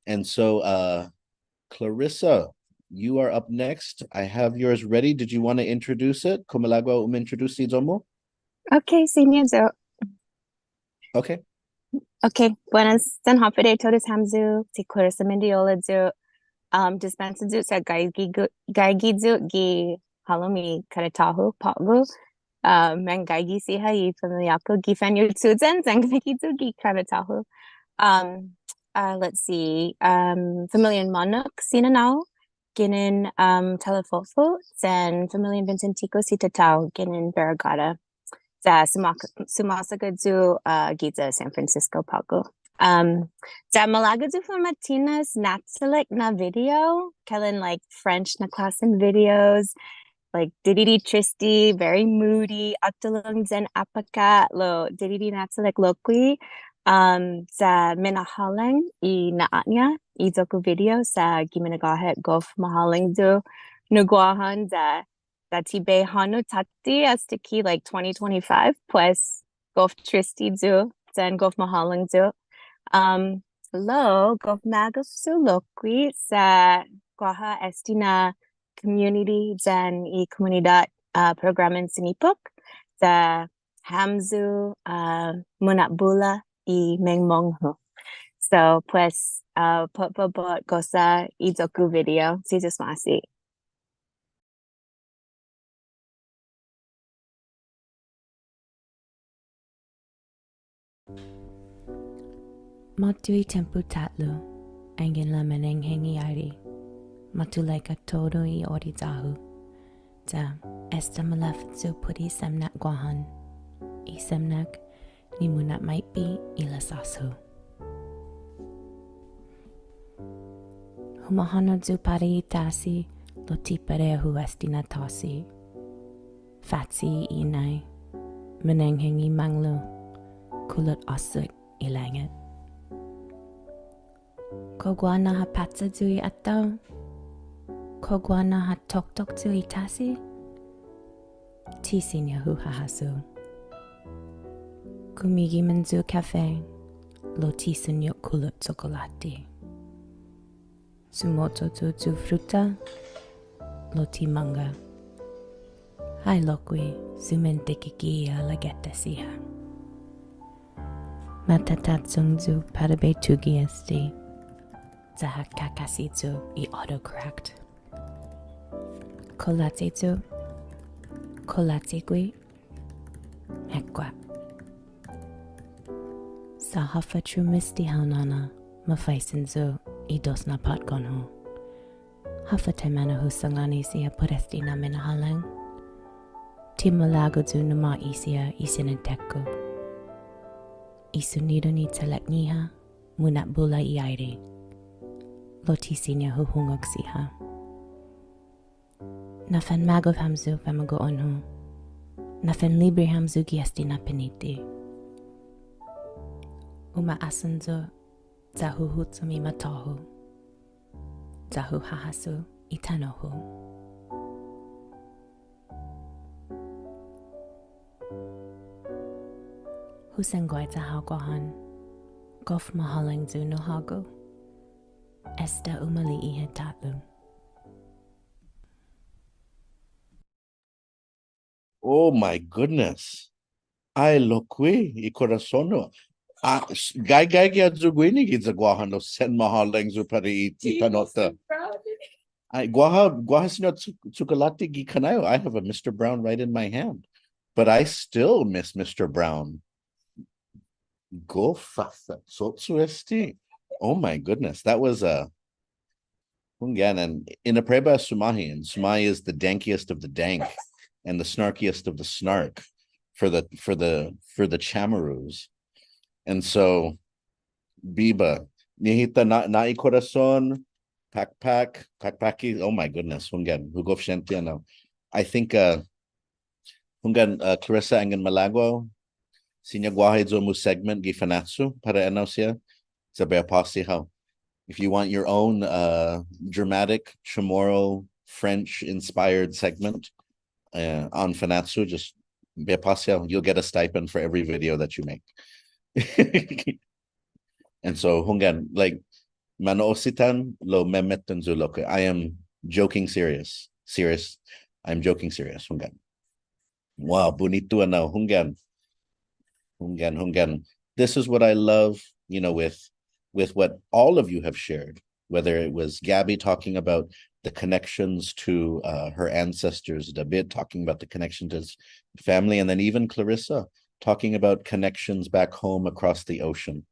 And so Clarissa, you are up next. I have yours ready. Did you want to introduce it? Kumalagwa introduce Zomo? Okay, senior zo. Okay. Okay, buenas dan hopede todos hamzu, si Clarissa Mendiola zo, dispensa zo sa gaigi zo gi halomi karatahu pagu, men gaigi si hai familiako gi fanyu tsuzen, zang gaigi zo gi karatahu. Let's see, familian monok sinanao, ginin telefofo, zen familian Vincentico si tatao, ginin Barragata. Sa Sumasagadzu Giza San Francisco Pago. Sa Malagadzu for Martinez Natsalek na video, Kellen like French na class in videos, like Dididi Tristi, very moody, Octolung Zen Apaka, lo Dididi Natsalek Lokwi, sa Minahaleng I Naatnya, Izoku video, sa Giminagahet Gof Mahaleng do Nuguahan, Tibe Hanu Tati as to key like 2025, pues Gof Tristi do, then Gof Mahalang do. Lo Gof Magasu Lokwi sa Guaha Estina community, then I comunidad program in Sinipuk, the Hamzu Munatbula I Mengmonghu. So pues pot gosa Izoku video, si just masi. Matui tempu tatlu, angin la meneng hengi ari. Matulaika todo I orizahu. Ta esta malafitsu puri semnak guahan. I semnak ni munat might be ilasasu. Humahana zu pari tasi, loti parehu estina tasi. Fatsi inai, meneng hengi manglu, kulut asuk ilanget. Kogwana ha patsa zui atau? Kogwana ha tok zui tasi? Tisin yahu hahasu. Kumigi menzu cafe, lo tisin yok kulut sokolati. Sumoto tu fruta, lo ti manga. Hai lokwi, sumentikiki la getta siha. Matatatsung zu parabe tugi esti. Zahak kakasitsu I autocorrect. Kolatitsu, kolatigui, ekwa. Sahafa trumisti haunana, mafaisinzu I dosna patgonho. Hafa temana husangani siya puresti na minahalang. Timalago zu numa isia isinentekko. Isunido ni telekniha, munat bula I aire. Lotisinya huhungok siha. Nafen magov hamzu famago onhu. Nafen libre hamzu giesti na peniti. Uma asanzo zahu hutsumi matohu. Zahu hahasu itanohu. Husengoi zahau gohan. Gof mahalang zu no hago. Esta umali ihetatlu. Oh my goodness. Ay lokwi I corazono. Gai gia zuguini giza guahano sen mahaleng zupari itanota. I guaha sino tsukalati gi kanayo. I have a Mr. Brown right in my hand, but I still miss Mr. Brown. Go fasa sotsu esti. Oh my goodness, that was Hungan and in a preba Sumahi, and Sumahi is the dankiest of the dank and the snarkiest of the snark for the Chamarus. And so Biba, Nihita Nai Corazon, Pakpaki. Oh my goodness. Hungan, Hugof Shentiano. I think Hungan Clarissa Angan Malagua, Sinya Guahedzo mu segment Gifanatsu, para Enosia, Zabea Pasi how. If you want your own dramatic Chamorro French inspired segment on Fanatsu, just Bepasia, you'll get a stipend for every video that you make. And so Hungan, like Manoositan lo memetan zuloke. I am joking serious. I'm joking serious. Hungan. Wow, bonito now. Hungan. This is what I love, with what all of you have shared, whether it was Gabby talking about the connections to her ancestors, David talking about the connection to his family, and then even Clarissa talking about connections back home across the ocean.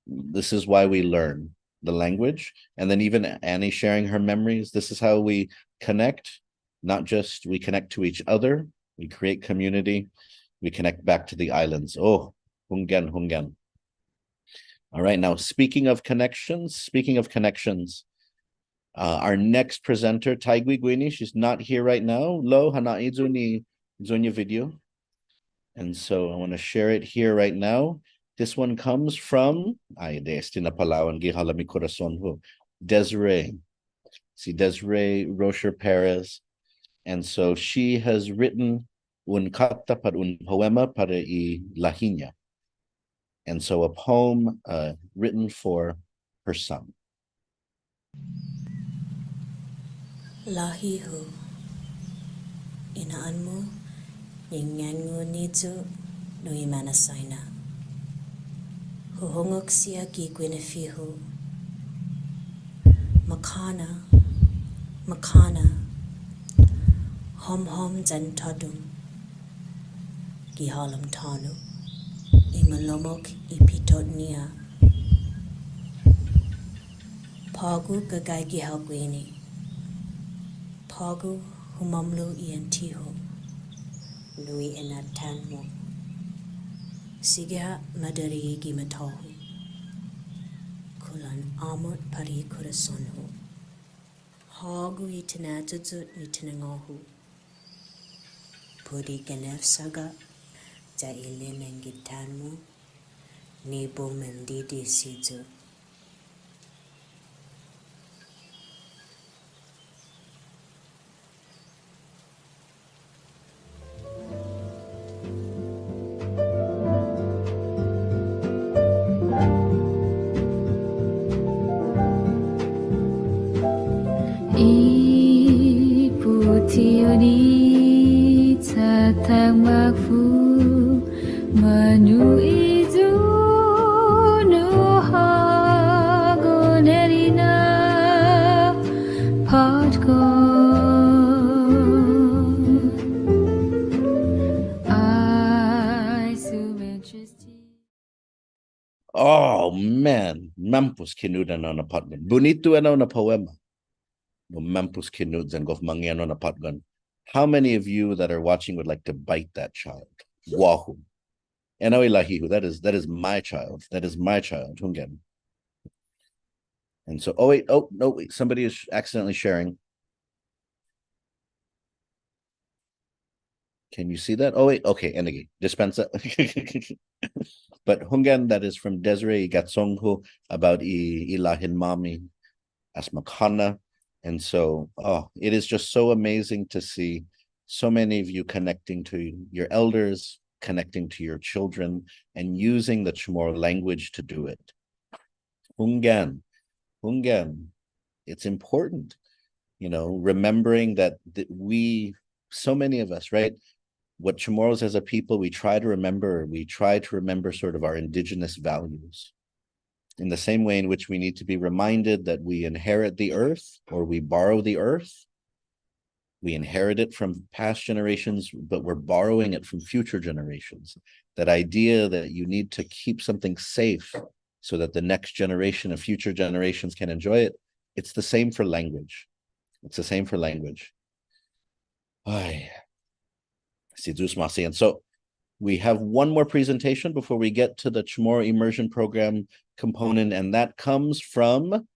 This is why we learn the language. And then even Annie sharing her memories. This is how we connect, not just we connect to each other, we create community, we connect back to the islands. Oh, Hungan. All right, now speaking of connections, our next presenter, Taigui Gwini, she's not here right now. Lo hanaizu ni zonya video. And so I want to share it here right now. This one comes from Desiree. See, Desiree Rocher Perez. And so she has written un kata para un poema para I Lahinya. And so a poem written for her son. Lahihu inaanmu nyinyangu nitu nui manasaina. Huhongok siya ki gwinifihu. Makana hom jan todum gihalam tanu imalomok ipitot niya. Pagu gagai gihagwini. Pagu humamlu iantihu. Nui inatanmu. Siga madari gimatohu. Kulan amot pari kurasonhu. Hagu itinatuzut itinangohu. Puri ganef saga. Ja ilinengitanmu. Nibo mendidi sizu. Tioni tatang makfu manu izu nuhago nerina patko I Oh man, Mampus kinudan on a potgun. Bonito and on a poema. No Mampus kinuds and gof mangian on a potgun. How many of you that are watching would like to bite that child? Wahoo. Enawi lahihu. That is my child. That is my child. Hungan. And so, wait, somebody is accidentally sharing. Can you see that? Oh, wait, okay, Enegi, dispensa. But Hungan, that is from Desiree Gatsonghu about Ilahin Mami Asmakana. And so, it is just so amazing to see so many of you connecting to your elders, connecting to your children, and using the Chamorro language to do it. Hungan, it's important, remembering that so many of us, right? What Chamorros as a people, we try to remember sort of our indigenous values. In the same way in which we need to be reminded that we inherit the earth or we borrow the earth. We inherit it from past generations, but we're borrowing it from future generations. That idea that you need to keep something safe so that the next generation of future generations can enjoy it. It's the same for language. And so we have one more presentation before we get to the Chamorro immersion program component, and that comes from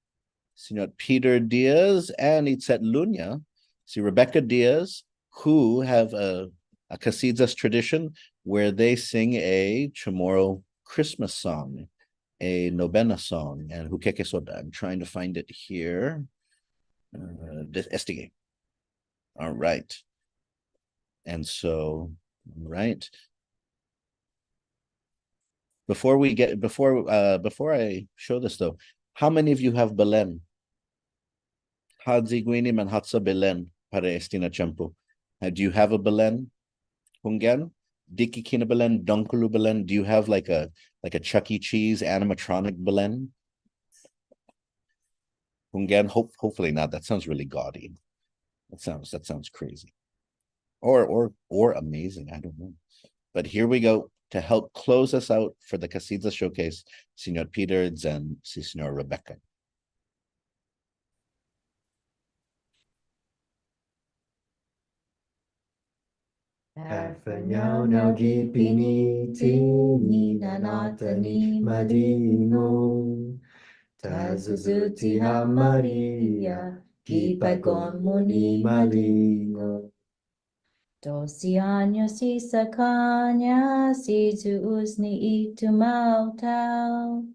Senor Peter Diaz, and Itzet Lunya, see Rebecca Diaz, who have a Kasiyas tradition where they sing a Chamorro Christmas song, a novena song, and Hukeke Soda. I'm trying to find it here. Estige. All right. And so, right. Before I show this though, how many of you have Belen? Hadzi Gwini man hatsa Belen para Estina Champu. Do you have a Belen? Hungan? Diki Kina Belen, Dunkulu Belen. Do you have like a Chuck E. Cheese animatronic Belen? Hungan? Hopefully not. That sounds really gaudy. That sounds crazy. Or amazing. I don't know. But here we go. To help close us out for the Kasiyas showcase, Senor Peter and Senor Rebecca. Alfanyao nao gipini tini nanatani madino. Tazuzuti ha Maria, kipagon muni malingo. 12 años y sacañas y tus ni y tu mautau.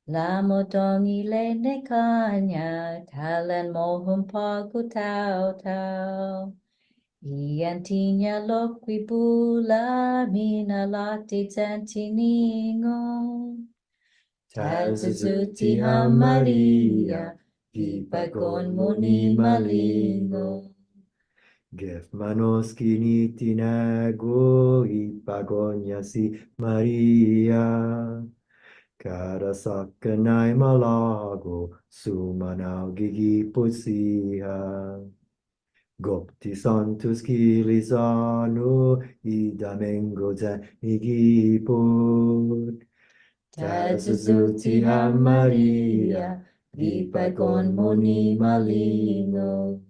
La modong y le ne caña, talan mohum pagu tau tau. Y antinya loquibula mina lati tantiningo. Tazuzuti ha Maria, kipagon muni malingo. Gef manos kini tinago ipagonya si Maria. Karasakanay malago sumanao gigipusiha. Gopti santus kilizano idamengo za igiput. Tazuzuti ha Maria, ipagon muni malingo.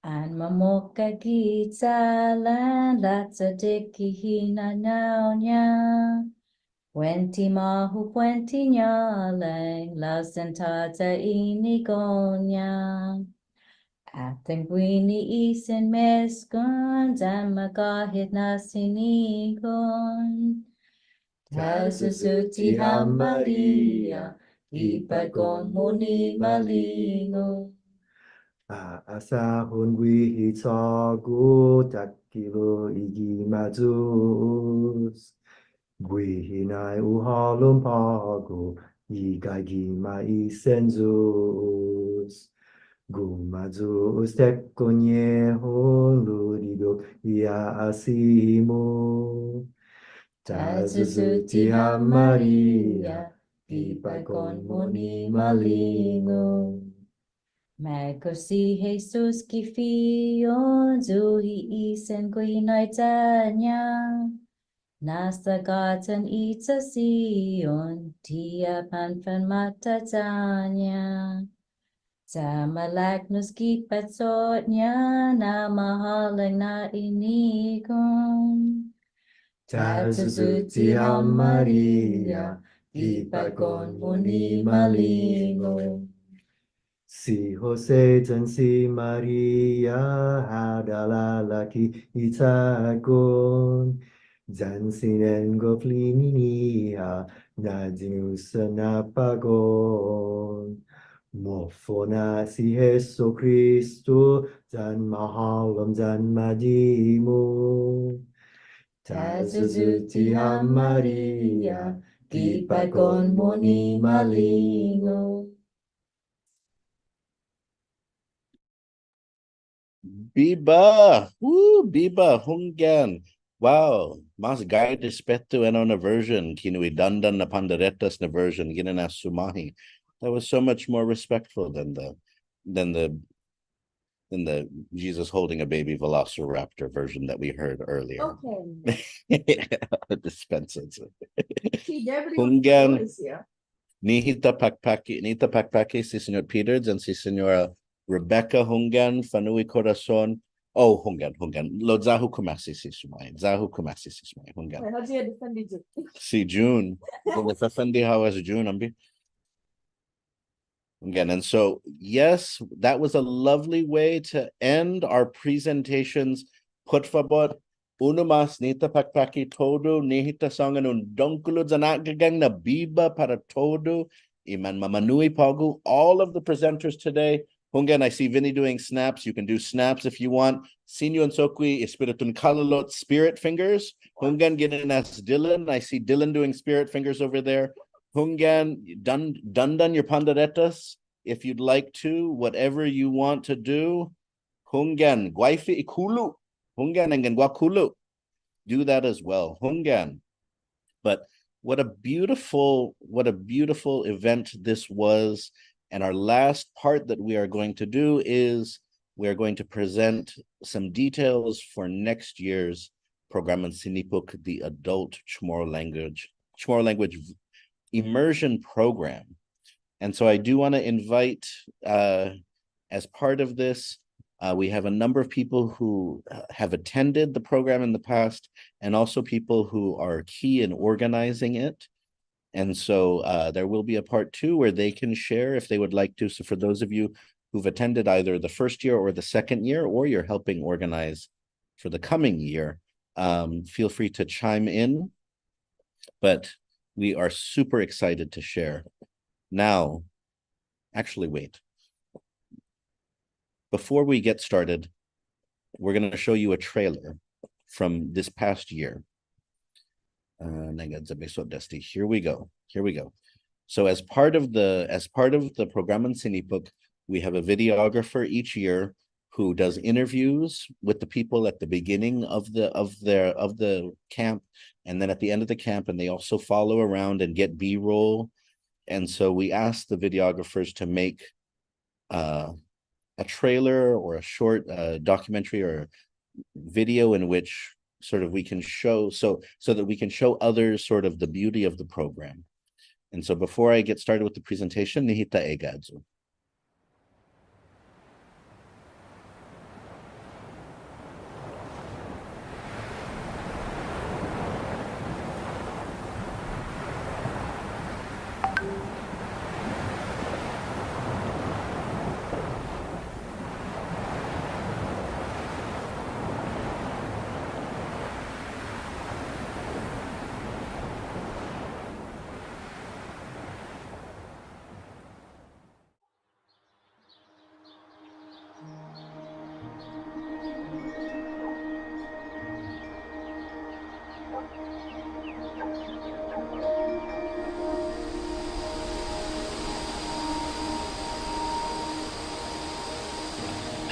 And mamoka gitsalan latsadiki hina naunya. Puenti mahu puenti nyalang lasentata inigonya. Atenguini isen meskun damagahit na sinigon. Tazuzuti ha Maria, ipagon muni malingo. Asahun wihitago takilo igimazus. Gwihinai uhalum pago igagima isenzus. Gumazus tekonyehon ludigo ia asimo. Tazuzuti ha Maria, ipagon muni malingo. Magosi Jesus kifion zuhi isen guinaitanya. Nasa gatan ita sion tia panfan matatanya. Sa malaknus kipatsotnya na mahalang na inigon. Tazuzuti ha Maria, ipagon muni malingo. Si Jose dan si Maria adalah laki itagon. Dan sinengo flininia nadinus napagon. Mofona si Yesu Kristo dan mahalam dan madimu. Tazuzuti ha Maria, ipagon muni malingo. Biba, Biba, Hungan. Wow, mas guide respeto and on a version, kinui dandan na panderetas na version, ginana sumahi. That was so much more respectful than the Jesus holding a baby velociraptor version that we heard earlier. Okay. Dispensas. Hungan. Nihita pakpaki, si Senor Peters and si Senora Rebecca Hungan, Fanui Corazon. Oh, Hungan. Lo Zahu Kumasi si Sumay. Zahu Kumasi si Sumay. Hungan. Si June. Fafandi how was June, Ambi? Again, and so, yes, that was a lovely way to end our presentations. Por favor, uno más nita pakpaki todo, nihita sangan un donkulo zanagagang na biba para todo, iman mamanui pagu, all of the presenters today. Hungan, I see Vinny doing snaps. You can do snaps if you want. Sinyo and Sokwi, Espiritun Kalalot, spirit fingers. Hungan, Ginas Dylan. I see Dylan doing spirit fingers over there. Hungan, done your panderetas, if you'd like to, whatever you want to do. Hungan, guaifi ikulu. Hungan and guakulu. Do that as well. Hungan. But what a beautiful event this was. And our last part that we are going to do is we are going to present some details for next year's program in Sinipuk, the adult Chamorro language immersion program. And so I do want to invite, as part of this, we have a number of people who have attended the program in the past, and also people who are key in organizing it. And so there will be a part 2 where they can share if they would like to. So for those of you who've attended either the first year or the second year, or you're helping organize for the coming year, feel free to chime in. But we are super excited to share. Now, actually, wait. Before we get started, we're going to show you a trailer from this past year. Here we go. So as part of the program in Sinipuk, we have a videographer each year who does interviews with the people at the beginning of the camp, and then at the end of the camp, and they also follow around and get B-roll. And so we asked the videographers to make a trailer or a short documentary or video in which sort of we can show so that we can show others sort of the beauty of the program. And so before I get started with the presentation, Nihita Egadzu.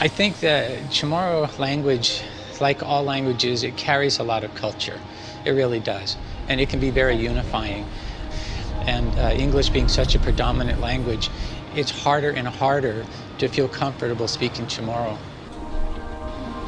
I think the Chamorro language, like all languages, it carries a lot of culture. It really does. And it can be very unifying. And English being such a predominant language, it's harder and harder to feel comfortable speaking Chamorro.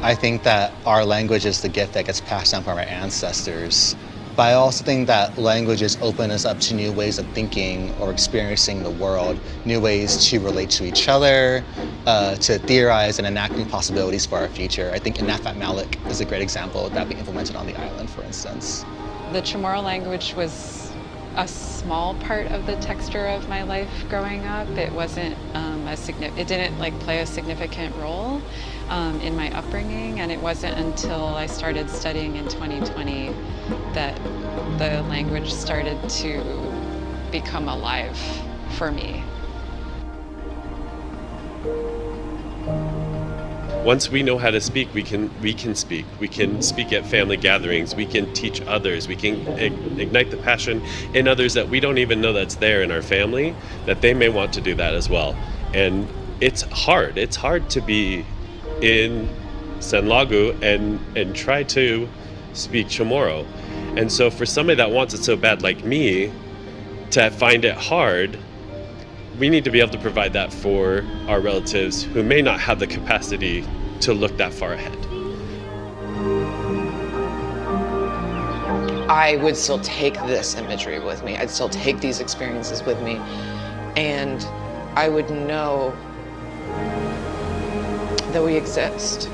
I think that our language is the gift that gets passed down from our ancestors. But I also think that languages open us up to new ways of thinking or experiencing the world, new ways to relate to each other, to theorize and enacting possibilities for our future. I think Inafat Malik is a great example of that being implemented on the island, for instance. The Chamorro language was a small part of the texture of my life growing up. It wasn't it didn't play a significant role in my upbringing, and it wasn't until I started studying in 2020 that the language started to become alive for me. Once we know how to speak, we can speak. We can speak at family gatherings. We can teach others. We can ignite the passion in others that we don't even know that's there in our family, that they may want to do that as well. And it's hard. It's hard to be in San Lagu and try to speak Chamorro. And so for somebody that wants it so bad like me, to find it hard, we need to be able to provide that for our relatives who may not have the capacity to look that far ahead. I would still take this imagery with me. I'd still take these experiences with me, and I would know that we exist.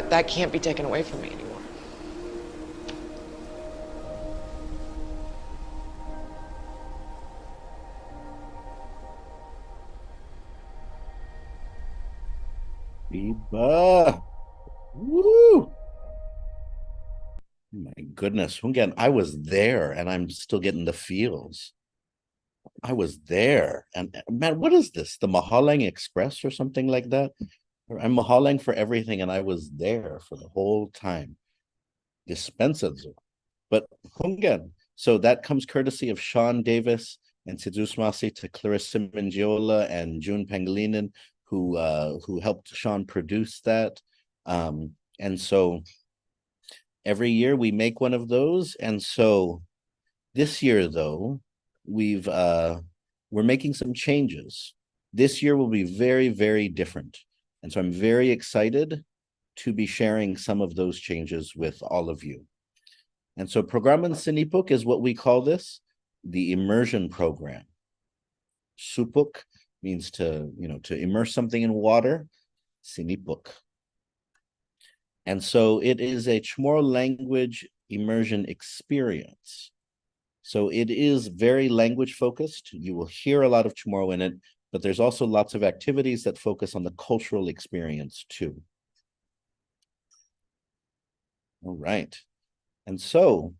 That can't be taken away from me anymore. Biba. Woo! My goodness, Hungan, I was there and I'm still getting the feels. I was there. And man, what is this? The Mahalang Express or something like that? I'm Mahalang for everything, and I was there for the whole time. Dispensazo. But Hungan, so that comes courtesy of Sean Davis and Sidusmasi to Clarissa Mingiola and June Pangilinan, who helped Sean produce that. And so every year we make one of those. And so this year, though, we're making some changes. This year will be very, very different. And so I'm very excited to be sharing some of those changes with all of you. And so Programan Sinipuk is what we call this, the immersion program. Supuk means to immerse something in water, Sinipuk. And so it is a Chamorro language immersion experience. So it is very language focused. You will hear a lot of Chamorro in it, but there's also lots of activities that focus on the cultural experience too. All right. And so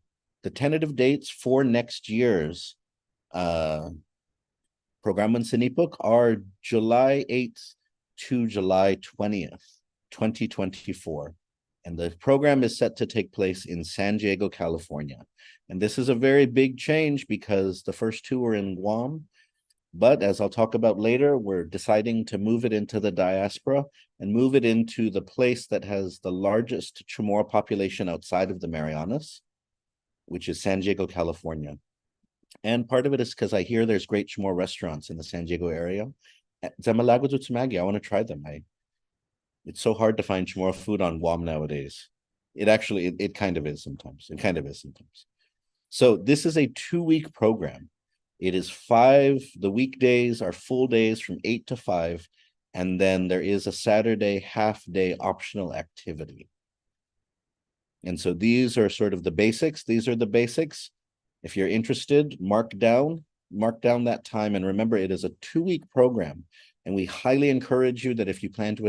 the tentative dates for next year's Programan Sinipuk are July 8th to July 20th, 2024. And the program is set to take place in San Diego, California. And this is a very big change because the first two were in Guam. But as I'll talk about later, we're deciding to move it into the diaspora and move it into the place that has the largest Chamorro population outside of the Marianas, which is San Diego, California. And part of it is because I hear there's great Chamorro restaurants in the San Diego area. Zamalago Tutsumagi, I want to try them. It's so hard to find Chamorro food on Guam nowadays. It kind of is sometimes. It kind of is sometimes. So this is a 2-week program. It is 5, the weekdays are full days from 8 to 5, and then there is a Saturday half-day optional activity. And so these are sort of the basics. These are the basics. If you're interested, mark down that time. And remember, it is a 2-week program. And we highly encourage you that if you plan to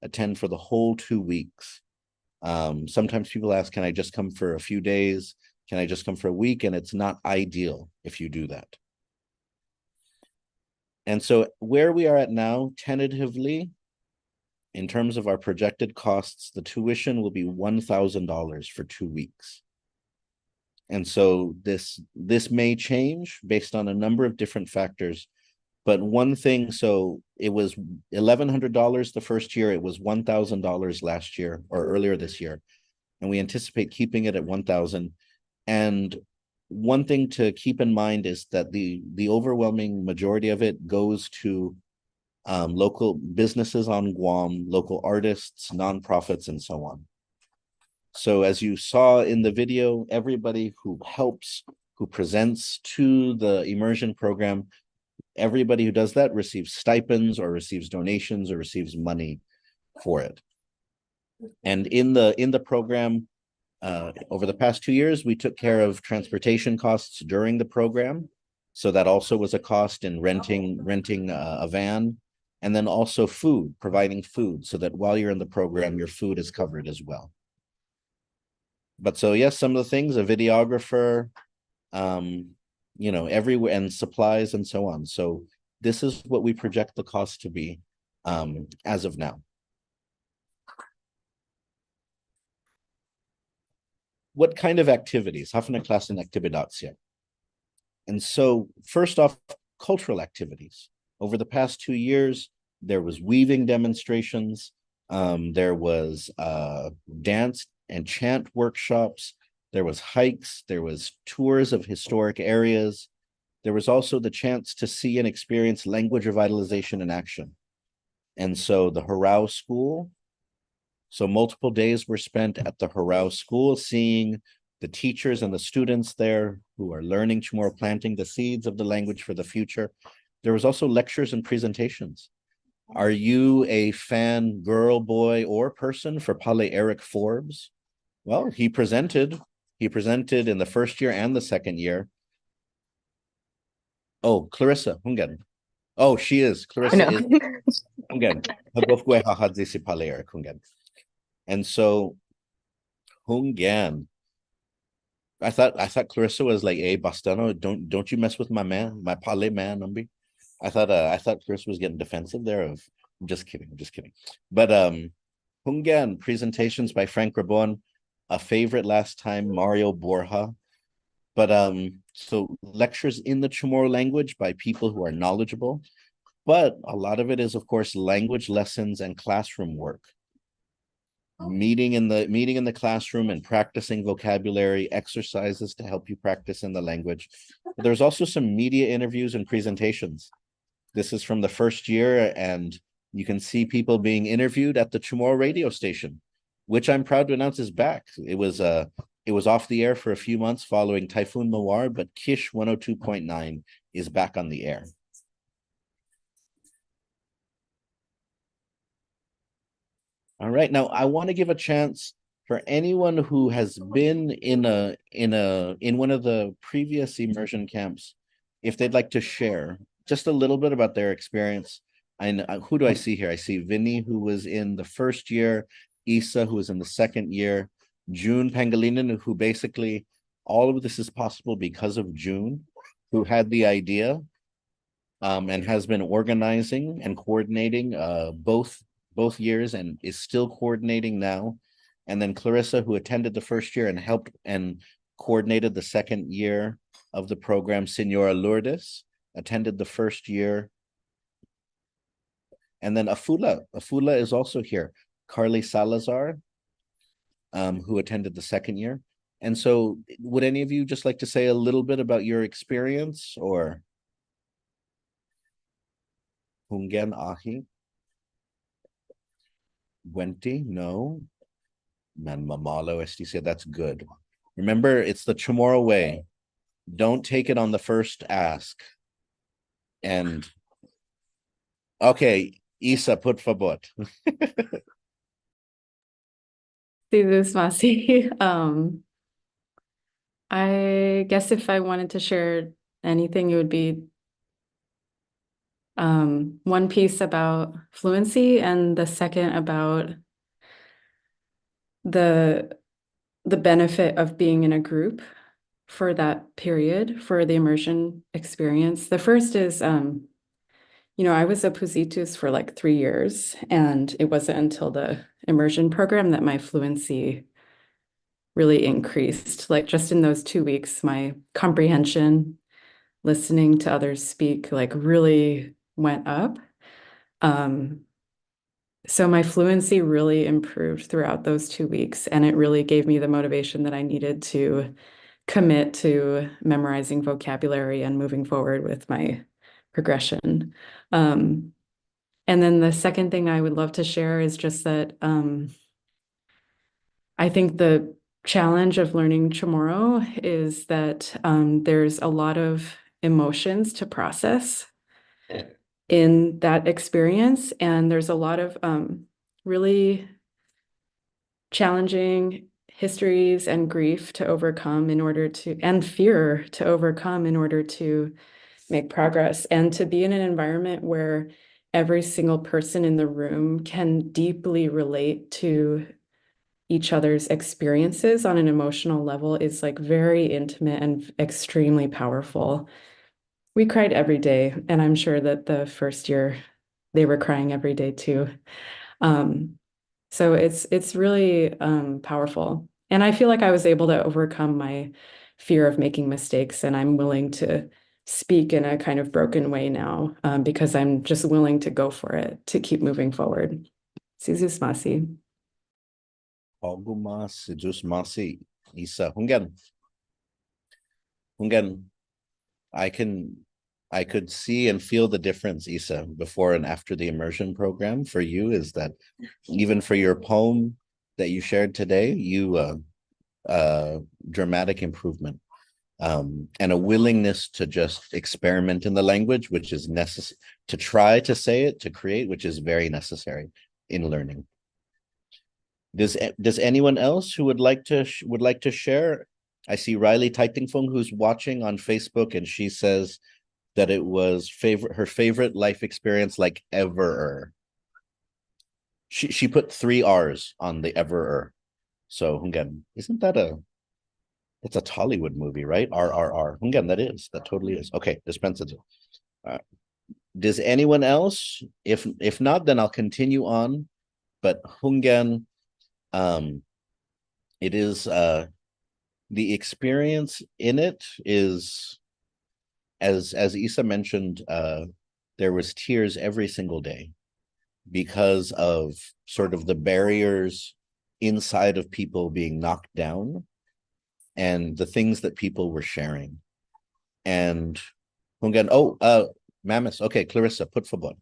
attend for the whole 2 weeks. Sometimes people ask, can I just come for a few days? Can I just come for a week? And it's not ideal if you do that. And so where we are at now, tentatively, in terms of our projected costs, the tuition will be $1,000 for 2 weeks. And so this may change based on a number of different factors. But one thing, so it was $1,100 the first year, it was $1,000 last year or earlier this year. And we anticipate keeping it at $1,000. And one thing to keep in mind is that the overwhelming majority of it goes to local businesses on Guam, local artists, nonprofits, and so on. So as you saw in the video, everybody who helps, who presents to the immersion program, everybody who does that receives stipends or receives donations or receives money for it. And in the program, over the past 2 years, we took care of transportation costs during the program. So that also was a cost in renting a van, and then also food, providing food, so that while you're in the program, your food is covered as well. But so yes, some of the things, a videographer, everywhere, and supplies and so on. So this is what we project the cost to be as of now. What kind of activities? Hafnaklassen actividatia. And so first off, cultural activities. Over the past 2 years, there was weaving demonstrations, there was dance and chant workshops, there was hikes, there was tours of historic areas. There was also the chance to see and experience language revitalization in action. And so the Harau School, so multiple days were spent at the Harau School, seeing the teachers and the students there who are learning Chamorro, planting the seeds of the language for the future. There was also lectures and presentations. Are you a fan, girl, boy, or person for Pale Eric Forbes? Well, he presented in the first year and the second year. Oh, Clarissa Hungan. Oh, she is. Clarissa is. Hungen. Hagofgwe hahadzi si paler Hungen. And so Hungen. I thought Clarissa was like, "Hey, Bastano, don't you mess with my man, my pale man, Umbi." I thought Clarissa was getting defensive there. I'm just kidding. But Hungen presentations by Frank Rabon, a favorite last time, Mario Borja. But so lectures in the Chamorro language by people who are knowledgeable, but a lot of it is, of course, language lessons and classroom work. Meeting in the classroom and practicing vocabulary exercises to help you practice in the language. But there's also some media interviews and presentations. This is from the first year, and you can see people being interviewed at the Chamorro radio station, which I'm proud to announce is back. It was off the air for a few months following Typhoon Mawar, but Kish 102.9 is back on the air. All right, now I want to give a chance for anyone who has been in one of the previous immersion camps, if they'd like to share just a little bit about their experience. And who do I see here? I see Vinny, who was in the first year, Isa, who was in the second year, June Pangilinan, who basically all of this is possible because of June, who had the idea and has been organizing and coordinating both years and is still coordinating now. And then Clarissa, who attended the first year and helped and coordinated the second year of the program. Senora Lourdes attended the first year. And then Afula is also here. Carly Salazar, who attended the second year. And so would any of you just like to say a little bit about your experience, or Hungen Ahi? Wenti? No. Man Mamalo Esti said that's good. Remember, it's the Chamorro way. Don't take it on the first ask. And okay, Isa, put fabot. See this, Masi. I guess if I wanted to share anything, it would be one piece about fluency and the second about the benefit of being in a group for that period, for the immersion experience. The first is, I was a Pusitus for like 3 years, and it wasn't until the immersion program that my fluency really increased. Like just in those 2 weeks, my comprehension, listening to others speak, like really went up. So my fluency really improved throughout those 2 weeks, and it really gave me the motivation that I needed to commit to memorizing vocabulary and moving forward with my progression. And then the second thing I would love to share is just that I think the challenge of learning Chamorro is that there's a lot of emotions to process in that experience, and there's a lot of really challenging histories and grief to overcome and fear to overcome in order to make progress, and to be in an environment where every single person in the room can deeply relate to each other's experiences on an emotional level is like very intimate and extremely powerful. We cried every day, and I'm sure that the first year they were crying every day too. So it's really powerful. And I feel like I was able to overcome my fear of making mistakes, and I'm willing to speak in a kind of broken way now because I'm just willing to go for it, to keep moving forward. Sizus Masi. Algumas Sizus Masi. Isa. Hungen. I could see and feel the difference, Isa, before and after the immersion program for you, is that even for your poem that you shared today, you dramatic improvement. And a willingness to just experiment in the language, which is necessary, to try to say it, to create, which is very necessary in learning. Does anyone else who would like to share? I see Riley Taitingfung, who's watching on Facebook, and she says that it was her favorite life experience like ever. She put 3 R's on the ever. So Hungan, isn't that it's a Tollywood movie, right? RRR. Hungan, that totally is. Okay, dispensa. Does anyone else? If not, then I'll continue on. But Hungan, it is the experience in it is, as Isa mentioned, there was tears every single day because of sort of the barriers inside of people being knocked down and the things that people were sharing. And Hungan, Mamis, okay, Clarissa, put for one.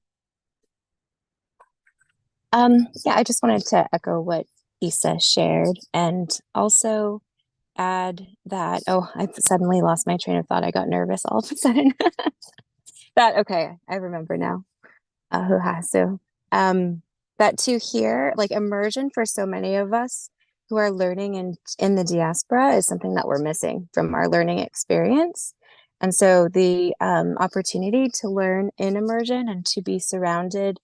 Yeah, I just wanted to echo what Isa shared and also add that, I suddenly lost my train of thought. I got nervous all of a sudden. Okay, I remember now. Who has to? That to hear, like, immersion for so many of us who are learning in the diaspora is something that we're missing from our learning experience. And so the opportunity to learn in immersion and to be surrounded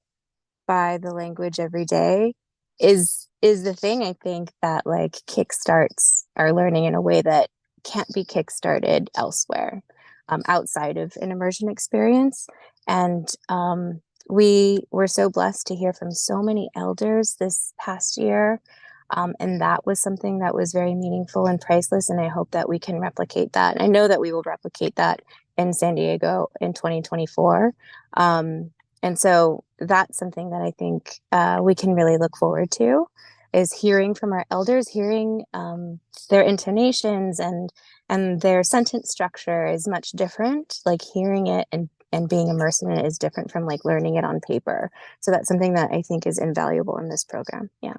by the language every day is the thing, I think, that like kickstarts our learning in a way that can't be kickstarted elsewhere, outside of an immersion experience. And we were so blessed to hear from so many elders this past year. And that was something that was very meaningful and priceless. And I hope that we can replicate that. I know that we will replicate that in San Diego in 2024. And so that's something that I think we can really look forward to, is hearing from our elders, hearing their intonations and their sentence structure is much different. Like hearing it and being immersed in it is different from like learning it on paper. So that's something that I think is invaluable in this program. Yeah.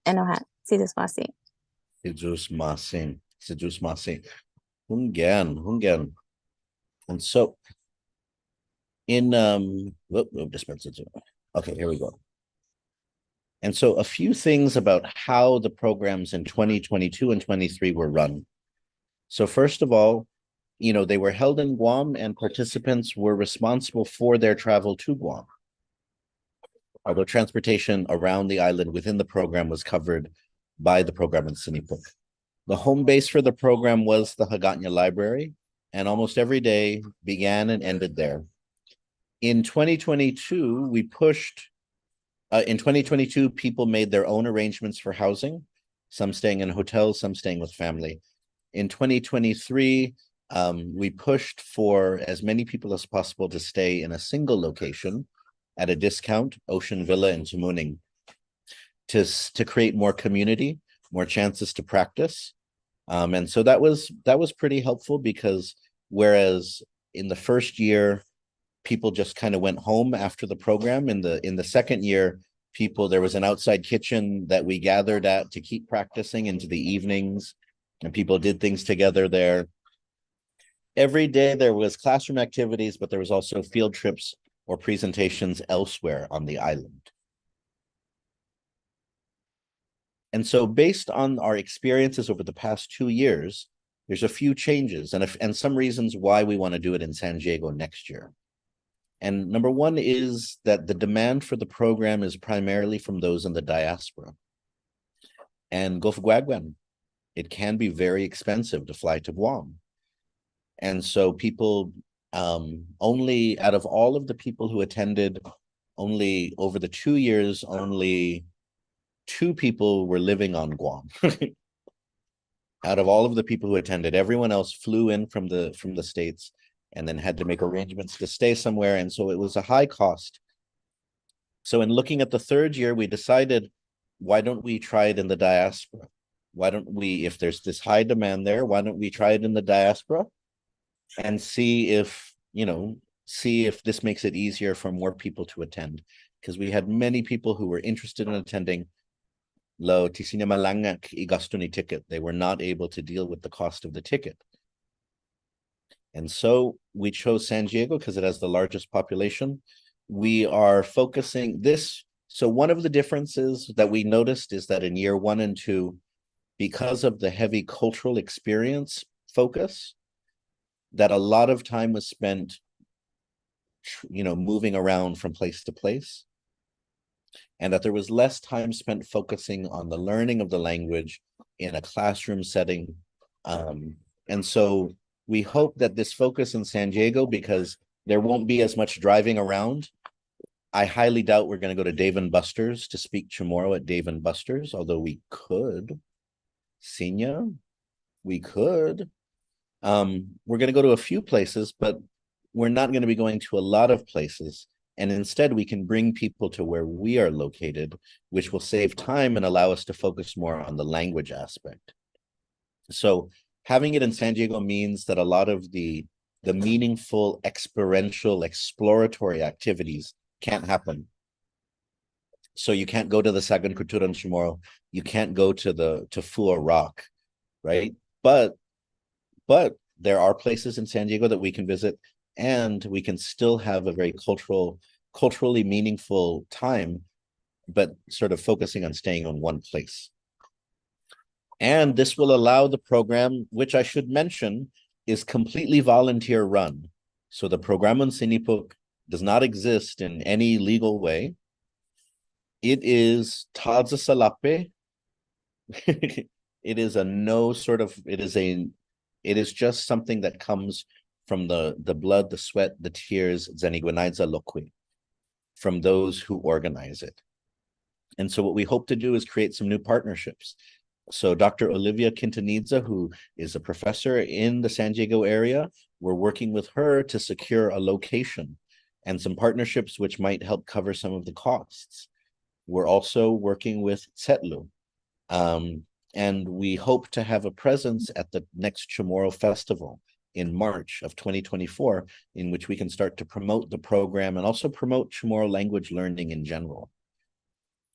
Enohat, Sidus Masi. Sidus Masi. Hungan. And so in okay, here we go. And so a few things about how the programs in 2022 and 23 were run. So first of all, they were held in Guam and participants were responsible for their travel to Guam. Although transportation around the island within the program was covered by the program in Sinipuk. The home base for the program was the Hagåtña Library, and almost every day began and ended there. In 2022, we pushed, in 2022, people made their own arrangements for housing, some staying in hotels, some staying with family. In 2023, we pushed for as many people as possible to stay in a single location at a discount, Ocean Villa in Tumuning, to create more community, more chances to practice. And so that was pretty helpful, because whereas in the first year, people just kind of went home after the program, in the second year, there was an outside kitchen that we gathered at to keep practicing into the evenings, and people did things together there. Every day there was classroom activities, but there was also field trips or presentations elsewhere on the island. And so based on our experiences over the past 2 years, there's a few changes and some reasons why we want to do it in San Diego next year. And number one is that the demand for the program is primarily from those in the diaspora. And Gofguagwan, it can be very expensive to fly to Guam. And so people, only out of all of the people who attended, only over the 2 years, only 2 people were living on Guam. Out of all of the people who attended, everyone else flew in from the States and then had to make arrangements to stay somewhere. And so it was a high cost. So in looking at the third year, we decided, why don't we try it in the diaspora? Why don't we, if there's this high demand there, why don't we try it in the diaspora and see if this makes it easier for more people to attend? Because we had many people who were interested in attending. Lo tisina malangak igastuni ticket. They were not able to deal with the cost of the ticket. And so we chose San Diego because it has the largest population. We are focusing this. So one of the differences that we noticed is that in year 1 and 2, because of the heavy cultural experience focus, that a lot of time was spent, moving around from place to place. and that there was less time spent focusing on the learning of the language in a classroom setting. And so we hope that this focus in San Diego, because there won't be as much driving around. I highly doubt we're going to go to Dave and Buster's to speak Chamorro at Dave and Buster's, although we could. Senior, we could. We're going to go to a few places, but we're not going to be going to a lot of places. And instead, we can bring people to where we are located, which will save time and allow us to focus more on the language aspect. So having it in San Diego means that a lot of the meaningful, experiential, exploratory activities can't happen. So you can't go to the Sagan Kulturan Chamorro, you can't go to Fua Rock, right? But there are places in San Diego that we can visit, and we can still have a very culturally meaningful time, but sort of focusing on staying on one place. And this will allow the program, which I should mention is completely volunteer run. So the Programon Sinipuk does not exist in any legal way. It is Tadza Salape. It is a no sort of, it is just something that comes from the blood, the sweat, the tears, Zaniguanaidza Lokwi, from those who organize it. And so what we hope to do is create some new partnerships. So Dr. Olivia Quintanilla, who is a professor in the San Diego area, we're working with her to secure a location and some partnerships which might help cover some of the costs. We're also working with Tsetlu, and we hope to have a presence at the next Chamorro Festival in March of 2024, in which we can start to promote the program and also promote Chamorro language learning in general.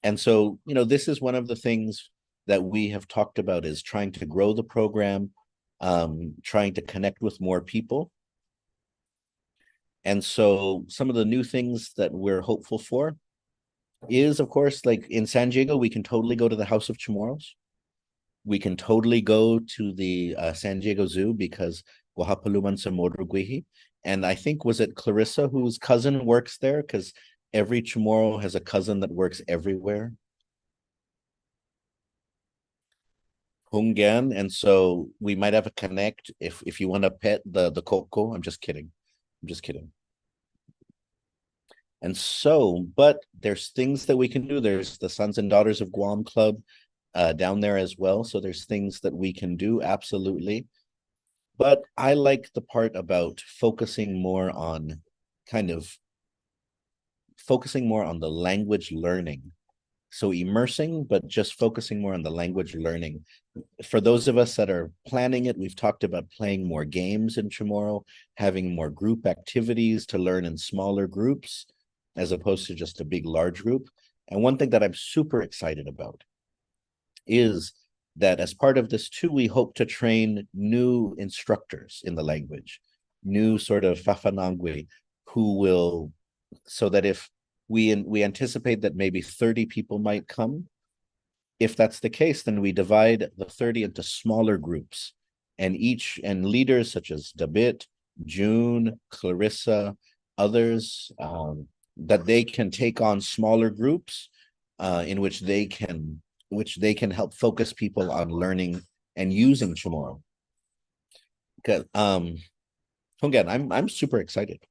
And so, you know, this is one of the things that we have talked about, is trying to grow the program, trying to connect with more people. And so some of the new things that we're hopeful for is, of course, like in San Diego, we can totally go to the House of Chamorros. We can totally go to the San Diego Zoo, because Wahapaluman Samodruguihi. And I think, was it Clarissa whose cousin works there? Because every Chamorro has a cousin that works everywhere. Hungan, and so we might have a connect if you want to pet the coco. I'm just kidding. And so, but there's things that we can do. There's the Sons and Daughters of Guam Club down there as well. So there's things that we can do, absolutely. But I like the part about focusing more on the language learning. So immersing, but just focusing more on the language learning. For those of us that are planning it, we've talked about playing more games in Chamorro, having more group activities to learn in smaller groups, as opposed to just a big, large group. And one thing that I'm super excited about is that as part of this too, we hope to train new instructors in the language, new sort of Fafanangwe, who will, so that if we anticipate that maybe 30 people might come. If that's the case, then we divide the 30 into smaller groups, and leaders such as Dabit, June, Clarissa, others, that they can take on smaller groups in which they can help focus people on learning and using Chamorro. Okay, again, I'm super excited.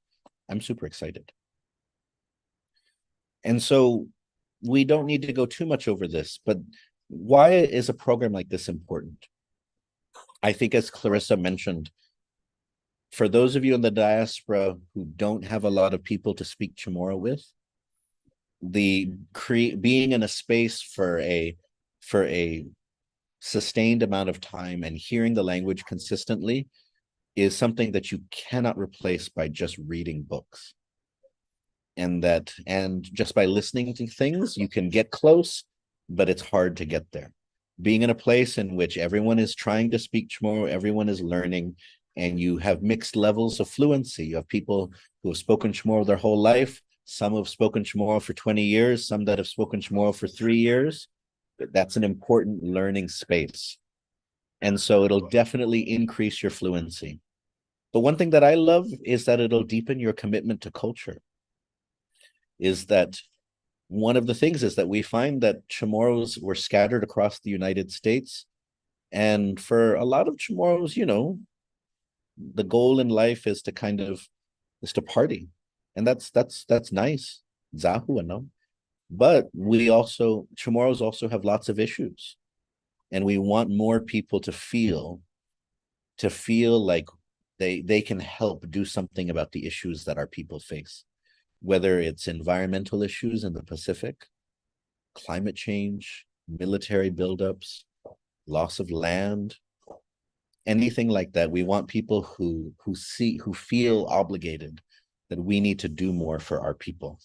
And so we don't need to go too much over this, but why is a program like this important? I think, as Clarissa mentioned, for those of you in the diaspora who don't have a lot of people to speak Chamorro with, being in a space for a sustained amount of time and hearing the language consistently is something that you cannot replace by just reading books. And just by listening to things, you can get close, but it's hard to get there. Being in a place in which everyone is trying to speak Chamorro, everyone is learning, and you have mixed levels of fluency. You have people who have spoken Chamorro their whole life, some have spoken Chamorro for 20 years, some that have spoken Chamorro for 3 years. That's an important learning space. And so it'll definitely increase your fluency. But one thing that I love is that it'll deepen your commitment to culture. Is that one of the things is that we find that Chamorros were scattered across the United States. And for a lot of Chamorros, you know, the goal in life is to party. And that's nice. Zahu, no? But Chamorros also have lots of issues. And we want more people to feel like they can help do something about the issues that our people face, whether it's environmental issues in the Pacific, climate change, military buildups, loss of land, anything like that. We want people who feel obligated that we need to do more for our people.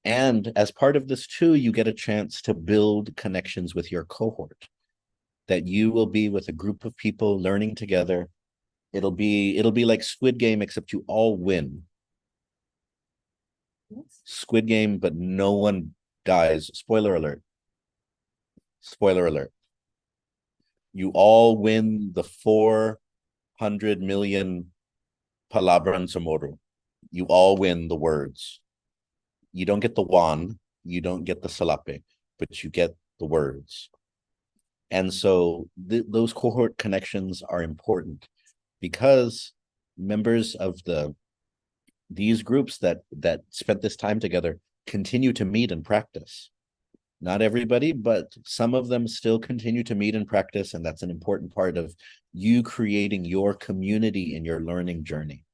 And as part of this too, you get a chance to build connections with your cohort, that you will be with a group of people learning together. It'll be like Squid Game, except you all win. Squid Game, but no one dies. Spoiler alert. Spoiler alert. You all win the 400 million palabran Chamoru. You all win the words. You don't get the won, you don't get the salape, but you get the words. And so those cohort connections are important because members of these groups that spent this time together continue to meet and practice. Not everybody, but some of them still continue to meet and practice, and that's an important part of you creating your community in your learning journey.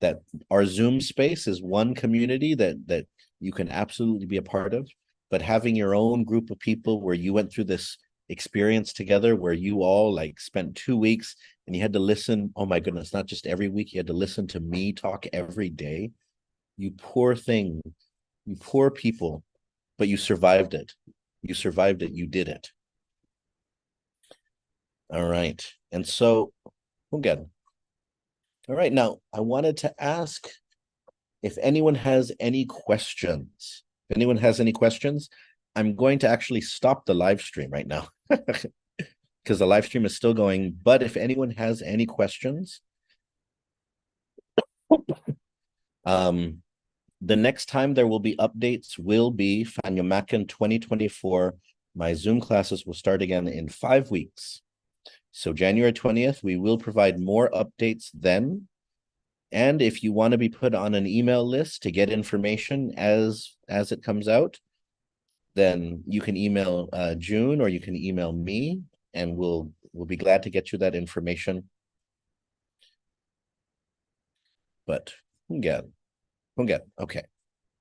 That our Zoom space is one community that you can absolutely be a part of, but having your own group of people where you went through this experience together, where you all like spent 2 weeks and you had to listen, oh my goodness, not just every week, you had to listen to me talk every day. You poor thing, you poor people, but you survived it. You survived it, you did it. All right, and so, again. All right, now I wanted to ask if anyone has any questions. If anyone has any questions, I'm going to actually stop the live stream right now because the live stream is still going. But if anyone has any questions, the next time there will be updates will be Fanyamakan 2024. My Zoom classes will start again in 5 weeks. So January 20th, we will provide more updates then. And if you want to be put on an email list to get information as it comes out, then you can email June or you can email me, and we'll be glad to get you that information. But okay.